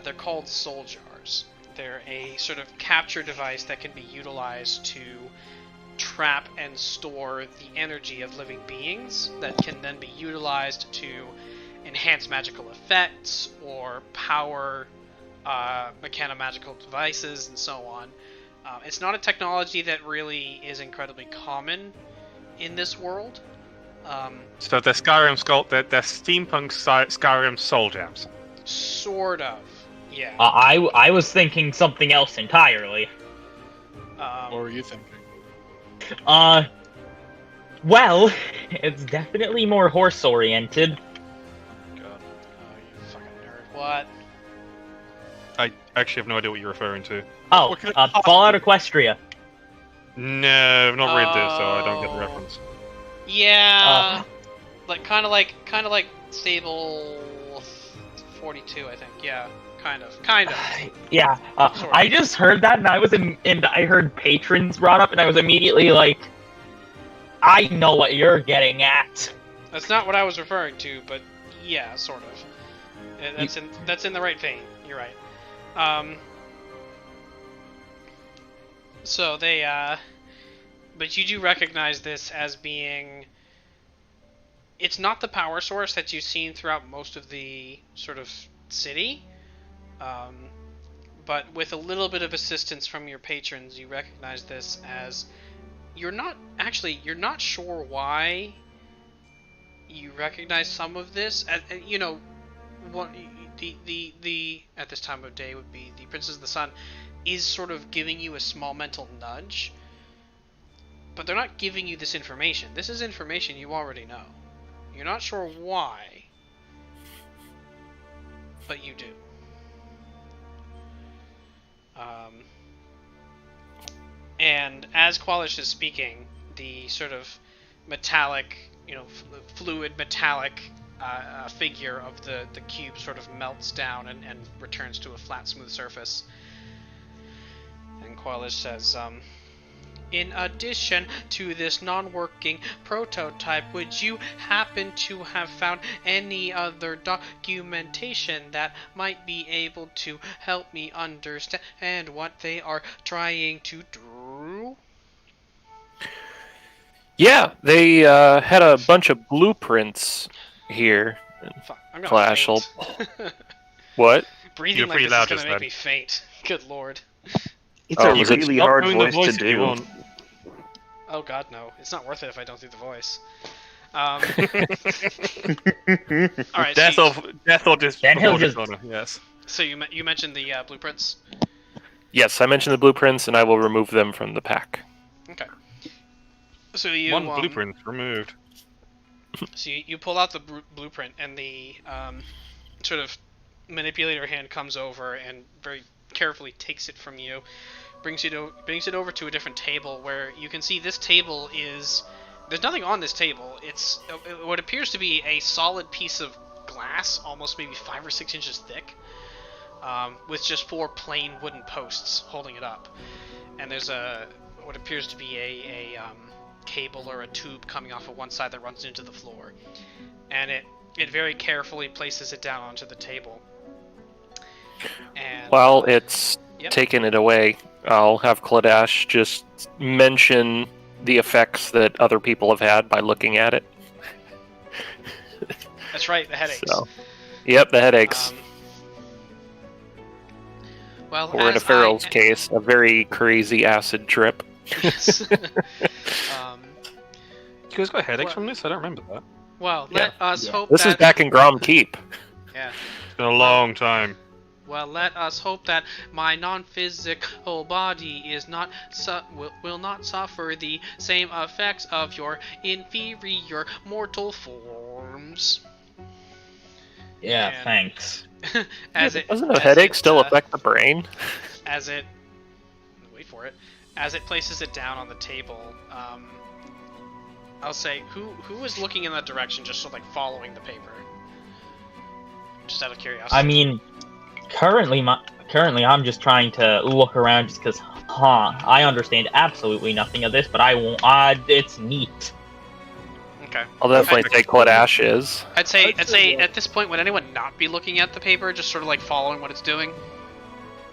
they're called soul jars. They're a sort of capture device that can be utilized to trap and store the energy of living beings that can then be utilized to enhance magical effects or power mechanomagical devices and so on. It's not a technology that really is incredibly common in this world. So they're Skyrim they're steampunk Skyrim soul gems. Sort of, yeah. I was thinking something else entirely. What were you thinking? Well, it's definitely more horse-oriented. God. Oh, you fucking nerd. What? I actually have no idea what you're referring to. Oh, What could it possibly Fallout be? Equestria. No, I've not read this, so I don't get the reference. Yeah, kind of like Sable 42, I think. Yeah, kind of. Yeah, Sort of. I just heard that, and I heard patrons brought up, and I was immediately like, I know what you're getting at. That's not what I was referring to, but yeah, sort of. That's in the right vein. You're right. So they, but you do recognize this as being. It's not the power source that you've seen throughout most of the sort of city, but with a little bit of assistance from your patrons, you recognize this as. You're not sure why you recognize some of this. You know, what the at this time of day would be the Princess of the Sun is sort of giving you a small mental nudge, but they're not giving you this information. This is information you already know. You're not sure why, but you do. And as Kwalish is speaking, the sort of metallic, fluid metallic figure of the cube sort of melts down and returns to a flat, smooth surface. And Kwalish says, in addition to this non-working prototype, would you happen to have found any other documentation that might be able to help me understand what they are trying to do? Yeah, they had a bunch of blueprints here. Fuck, I'm gonna Clash faint. What? Breathing You're like pretty this loud is gonna just make then. me faint. Good lord. It's Oh, a was it- really Stop hard doing the voice to if you do. want. Oh god, no. It's not worth it if I don't do the voice. Alright, Death or just Then he'll before just- dishonor, yes. so you mentioned the blueprints? Yes, I mentioned the blueprints, and I will remove them from the pack. Okay. So you One blueprint removed. So you pull out the blueprint, and the sort of manipulator hand comes over and very carefully takes it from you, brings it over to a different table where you can see this table is. There's nothing on this table. It's what appears to be a solid piece of glass, almost maybe 5 or 6 inches thick, with just 4 plain wooden posts holding it up. And there's what appears to be a cable or a tube coming off of one side that runs into the floor. And it very carefully places it down onto the table. And While it's Yep. taking it away, I'll have Kledash just mention the effects that other people have had by looking at it. that's right, the headaches. So, yep, the headaches. Well, Or in as Efferil's case, a very crazy acid trip. Yes. You guys got headaches What? from this? I don't remember that. Well, let us hope This that. is back in Grom Keep. Yeah. It's been a long time. Well, let us hope that my non-physical body is not will not suffer the same effects of your inferior mortal forms. Yeah, And- thanks. Doesn't a headache still affect the brain? As it wait for it, as it places it down on the table, I'll say who is looking in that direction, just sort of like following the paper, just out of curiosity. I mean, currently I'm just trying to look around just because, I understand absolutely nothing of this, but I won't. It's neat. Okay. I'll definitely say Kledash is. I'd say at this point, would anyone not be looking at the paper, just sort of like following what it's doing?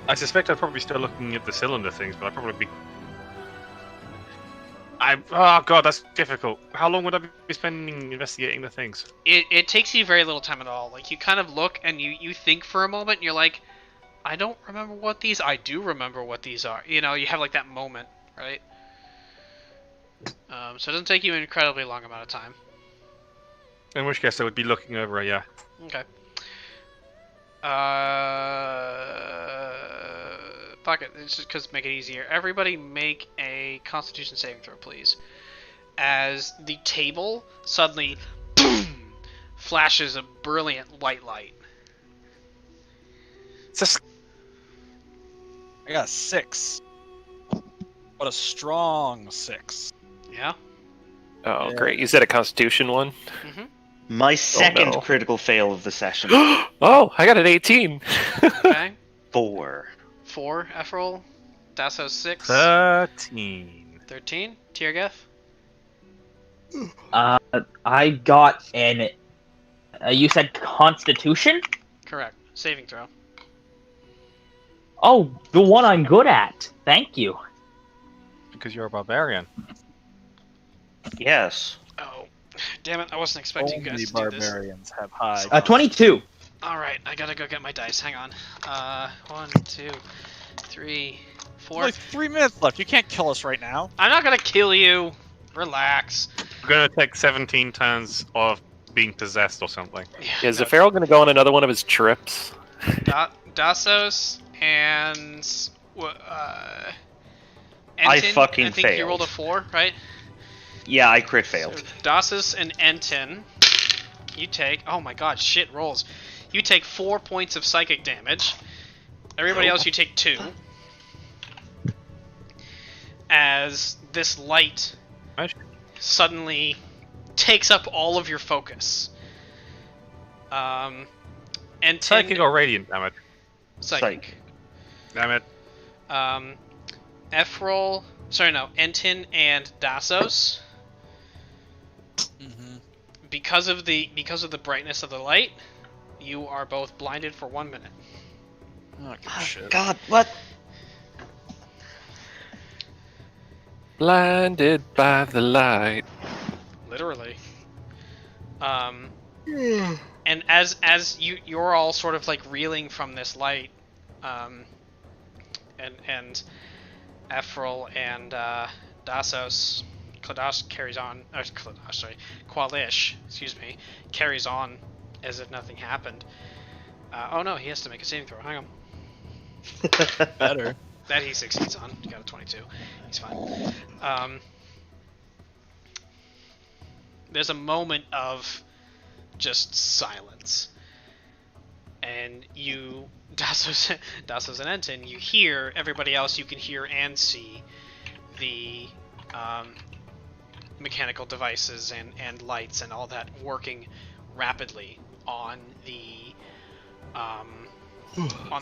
I suspect I'd probably still looking at the cylinder things, but I'd probably be. Oh god, that's difficult. How long would I be spending investigating the things? It takes you very little time at all. Like, you kind of look and you think for a moment, and you're like, I don't remember what these... I do remember what these are. You know, you have, like, that moment, right? So it doesn't take you an incredibly long amount of time. In which case I would be looking over it, yeah. Okay. Fuck it. It's just because make it easier. Everybody make a Constitution saving throw, please. As the table suddenly boom, flashes a brilliant white light. I got a 6. What a strong 6. Yeah? Oh, Yeah. great. You said a Constitution one? Mm-hmm. My second no. critical fail of the session. Oh, I got an 18. Okay. 4. 4, Efferil. Dásos 6. 13. 13. Tyorrgeth. I got an. You said Constitution? Correct. Saving throw. Oh, the one I'm good at. Thank you. Because you're a barbarian. Yes. Oh, damn it. I wasn't expecting you Only guys to do this. barbarians have high. 22. Alright, I gotta go get my dice. Hang on. 1, 2, 3, 4. Only 3 minutes left. You can't kill us right now. I'm not gonna kill you. Relax. We're gonna take 17 turns of being possessed or something. Is Efferil going to go on another one of his trips? Dásos and I Enten, fucking I think you failed. rolled a 4, right? Yeah, I crit failed. So Dásos and Enten, you take. Oh my god, shit rolls. You take 4 points of psychic damage. Everybody else, you take 2. As this light suddenly takes up all of your focus. Enten, Psychic or radiant damage? psychic. Damn it. Efferil, sorry no, Enten and Dásos. Mm-hmm. Because of the brightness of the light, you are both blinded for 1 minute. Oh, shit. God, what? Blinded by the light. Literally. And as you're all sort of like reeling from this light, and Efferil and Dásos, Kledash carries on. Kwalish, excuse me, carries on as if nothing happened. Oh no, he has to make a saving throw. Hang on. Better. That he succeeds on. He got a 22. He's fine. There's a moment of just silence. And you, Dásos and Enten, you hear everybody else, you can hear and see the mechanical devices and lights and all that working rapidly on the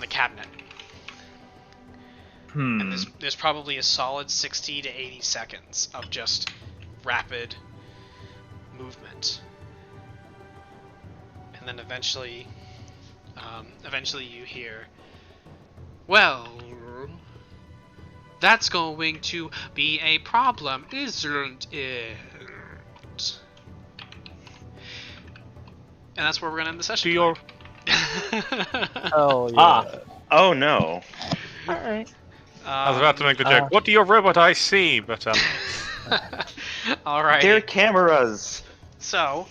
cabinet. And there's probably a solid 60 to 80 seconds of just rapid movement. And then eventually you hear, well, that's going to be a problem, isn't it? And that's where we're going to end the session. Do your... Oh, yeah. Oh no. Alright. I was about to make the joke. What do your robot eyes see? But Alright. They're cameras. So,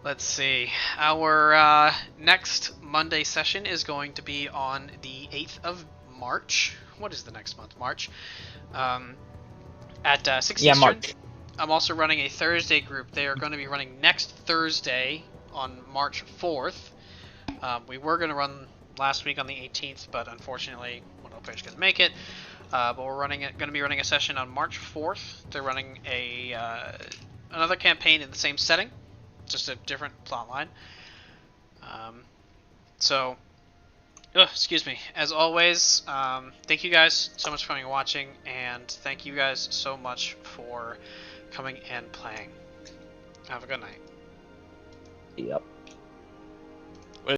let's see. Our next Monday session is going to be on the 8th of March. What is the next month? March. At 6 Yeah, Eastern. March. I'm also running a Thursday group. They are going to be running next Thursday on March 4th. We were going to run last week on the 18th, but unfortunately one of the players couldn't make it. But we're going to be running a session on March 4th. They're running another campaign in the same setting, just a different plot line. Excuse me. As always, thank you guys so much for coming and watching, and thank you guys so much for coming and playing. Have a good night. Yep.